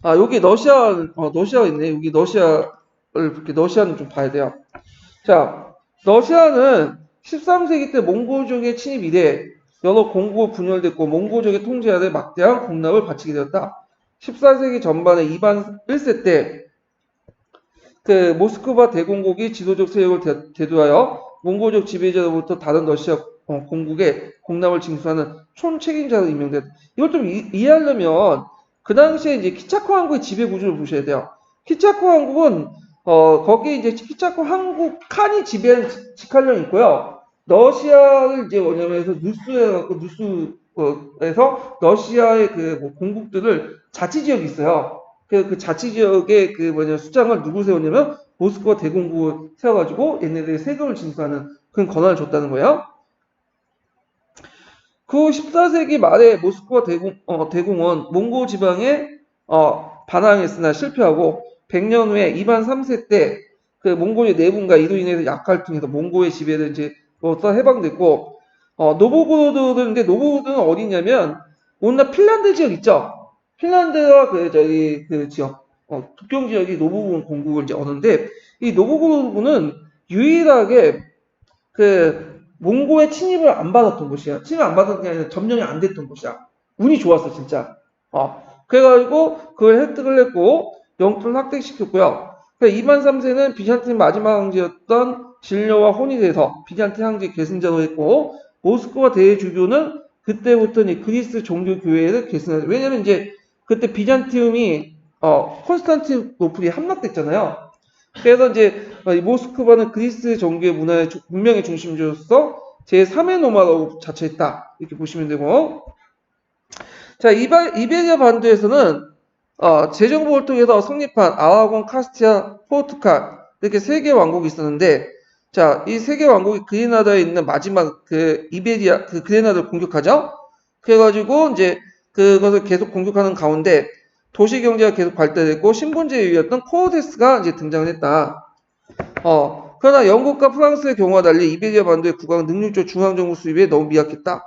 여기 러시아가 있네. 여기 러시아는 좀 봐야 돼요. 자, 러시아는 13세기 때 몽고족의 침입 이래 여러 공국을 분열됐고 몽고족의 통제 아래 막대한 공납을 바치게 되었다. 14세기 전반에 이반 1세 때 그 모스크바 대공국이 지도적 세력을 대두하여 몽고족 지배자로부터 다른 러시아 공국에 공납을 징수하는 총책임자로 임명됐다. 이걸 좀 이해하려면 그 당시에 이제 키차코 왕국의 지배 구조를 보셔야 돼요. 키차코 왕국은 거기 이제 키차코 한국 칸이 지배한 직할령이 있고요. 러시아를 이제 원형에서 누스해갖고 누스에서 러시아의 그뭐 공국들을 자치 지역이 있어요. 그 자치 지역의 그 뭐냐 수장을 누구 세웠냐면 모스크바 대공국을 세워가지고 얘네들이 세금을 징수하는 그런 권한을 줬다는 거예요. 그 14세기 말에 모스크바 대공은 몽고 지방에 반항했으나 실패하고 100년 후에 이반 3세 때 그 몽골의 내분과 이로 인해서 약화를 통해서 몽고의 지배를 이제 해방됐고 노보고로드인데 노보고로드는 어디냐면 오늘 핀란드 지역 있죠? 핀란드와 그 저기 그 지역 국경 지역이 노보고로드 공국을 이제 얻는데 이 노보고로드는 유일하게 그 몽고의 침입을 안 받았던 곳이야. 침입 안 받았던 게 아니라 점령이 안 됐던 곳이야. 운이 좋았어 진짜. 그래가지고 그걸 획득을 했고 영토를 확대시켰고요. 그러니까 2만 3세는 비잔틴 마지막 황제였던 진료와 혼이 돼서 비잔틴 황제 계승자로 했고 모스크바 대주교는 그때부터 그리스 종교 교회를 계승하죠. 왜냐면 이제 그때 비잔티움이 콘스탄티노플이 함락됐잖아요. 그래서 이제 모스크바는 그리스 종교의 문화의 문명의 중심지로서 제3의 노마라고 자처했다. 이렇게 보시면 되고. 자, 이베리아 반도에서는 재정복을 통해서 성립한 아라곤, 카스티아, 포르투갈 이렇게 세 개 왕국이 있었는데, 자, 이 세 개 왕국이 그레나다에 있는 마지막 그 이베리아 그 그레나다를 공격하죠. 그래가지고 이제 그것을 계속 공격하는 가운데 도시 경제가 계속 발달했고 신분제에 의했던 코어데스가 이제 등장했다. 그러나 영국과 프랑스의 경우와 달리 이베리아 반도의 국왕 능률적 중앙정부 수입에 너무 미약했다.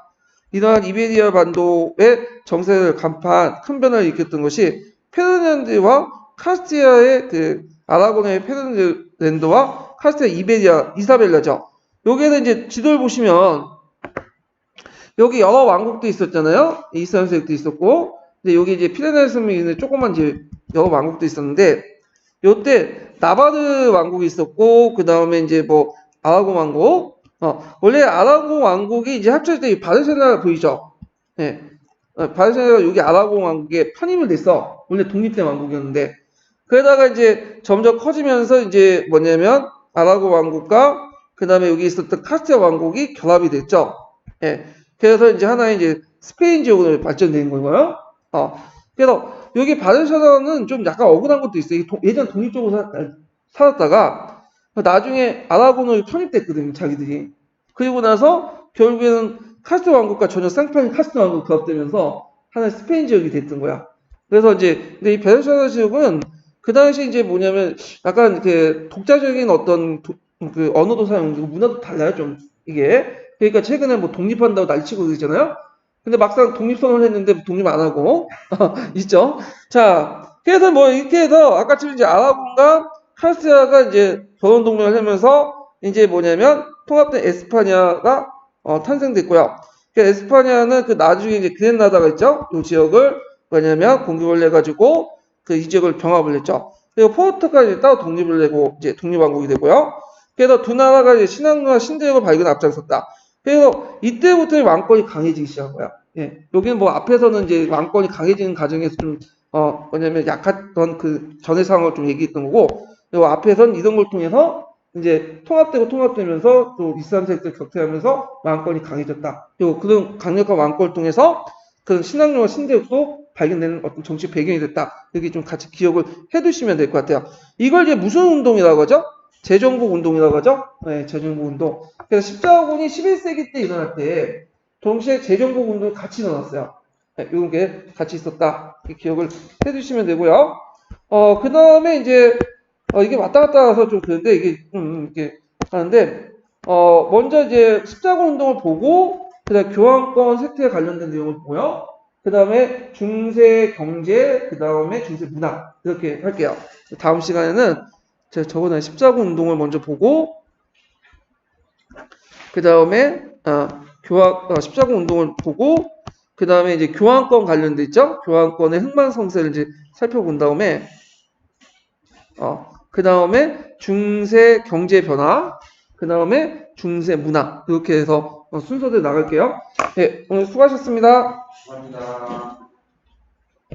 이러한 이베리아 반도의 정세를 간파한 큰 변화를 일으켰던 것이 페르난드와 카스티아의 그 아라곤의 페르난드와 카스티아 이베리아 이사벨라죠. 여기에는 이제 지도를 보시면 여기 여러 왕국도 있었잖아요. 이스라엘도 있었고, 근데 여기 이제 피레네스 섬에 조그만 이제 여러 왕국도 있었는데, 요때 나바르 왕국이 있었고, 그 다음에 이제 뭐 아라곤 왕국, 원래 아라곤 왕국이 이제 합쳐질 때 바르셀로나 보이죠? 네. 바르셀로나가 여기 아라곤 왕국에 편입을 됐어. 원래 독립된 왕국이었는데, 그러다가 이제 점점 커지면서 이제 뭐냐면 아라곤 왕국과 그 다음에 여기 있었던 카스티아 왕국이 결합이 됐죠. 예. 그래서 이제 하나의 이제 스페인 지역으로 발전된 거고요. 그래서 여기 바르셀로나는 좀 약간 억울한 것도 있어요. 예전 독립적으로 살았다가 나중에 아라곤으로 편입됐거든요, 자기들이. 그리고 나서 결국에는 카스트 왕국과 전혀 쌍판인 카스트 왕국 결합되면서 하나의 스페인 지역이 됐던 거야. 그래서 이제 근데 이 바르셀로나 지역은 그 당시 이제 뭐냐면 약간 그 독자적인 어떤 그 언어도 사용되고 문화도 달라요, 좀 이게. 그러니까 최근에 뭐 독립한다고 난리치고 그러잖아요. 근데 막상 독립선언을 했는데 독립 안 하고 있죠. 자, 그래서 뭐 이렇게 해서 아까처럼 이제 아라곤과 카스티아가 이제 결혼 동맹을 하면서 이제 뭐냐면 통합된 에스파냐가 탄생됐고요. 그 에스파냐는 그 나중에 이제 그레나다가 있죠. 이 지역을 뭐냐면 공격을 해가지고 그 이 지역을 병합을 했죠. 그리고 포르투갈이 따로 독립을 내고 이제 독립왕국이 되고요. 그래서 두 나라가 이제 신앙과 신대역을 발견 앞장섰다. 그래서 이때부터 왕권이 강해지기 시작한 거야. 예. 여기는 뭐 앞에서는 이제 왕권이 강해지는 과정에서 좀, 뭐냐면 약했던 그 전의 상황을 좀 얘기했던 거고, 그리고 앞에서는 이런 걸 통해서 이제 통합되면서 또 이슬람 세력들 격퇴하면서 왕권이 강해졌다. 그리고 그런 강력한 왕권을 통해서 그 신앙과 신대역도 발견되는 어떤 정치 배경이 됐다. 여기 좀 같이 기억을 해두시면 될 것 같아요. 이걸 이제 무슨 운동이라고 하죠? 재정복 운동이라고 하죠? 네, 재정복 운동. 그래서 십자군이 11세기 때 일어날 때 동시에 재정복 운동이 같이 일어났어요. 네, 이런 게 같이 있었다. 기억을 해두시면 되고요. 그 다음에 이제 이게 왔다 갔다 해서 좀 그런데 이게 이렇게 하는데 먼저 이제 십자군 운동을 보고 그다음 교황권 쇠퇴에 관련된 내용을 보고요. 그 다음에 중세 경제, 그 다음에 중세 문화 이렇게 할게요. 다음 시간에는 제가 저번에 십자군 운동을 먼저 보고 그 다음에 십자군 운동을 보고 그 다음에 이제 교황권 관련돼 있죠. 교황권의 흥망성쇠를 이제 살펴본 다음에 그 다음에 중세 경제 변화, 그 다음에 중세 문화 이렇게 해서 순서대로 나갈게요. 네, 오늘 수고하셨습니다. 감사합니다.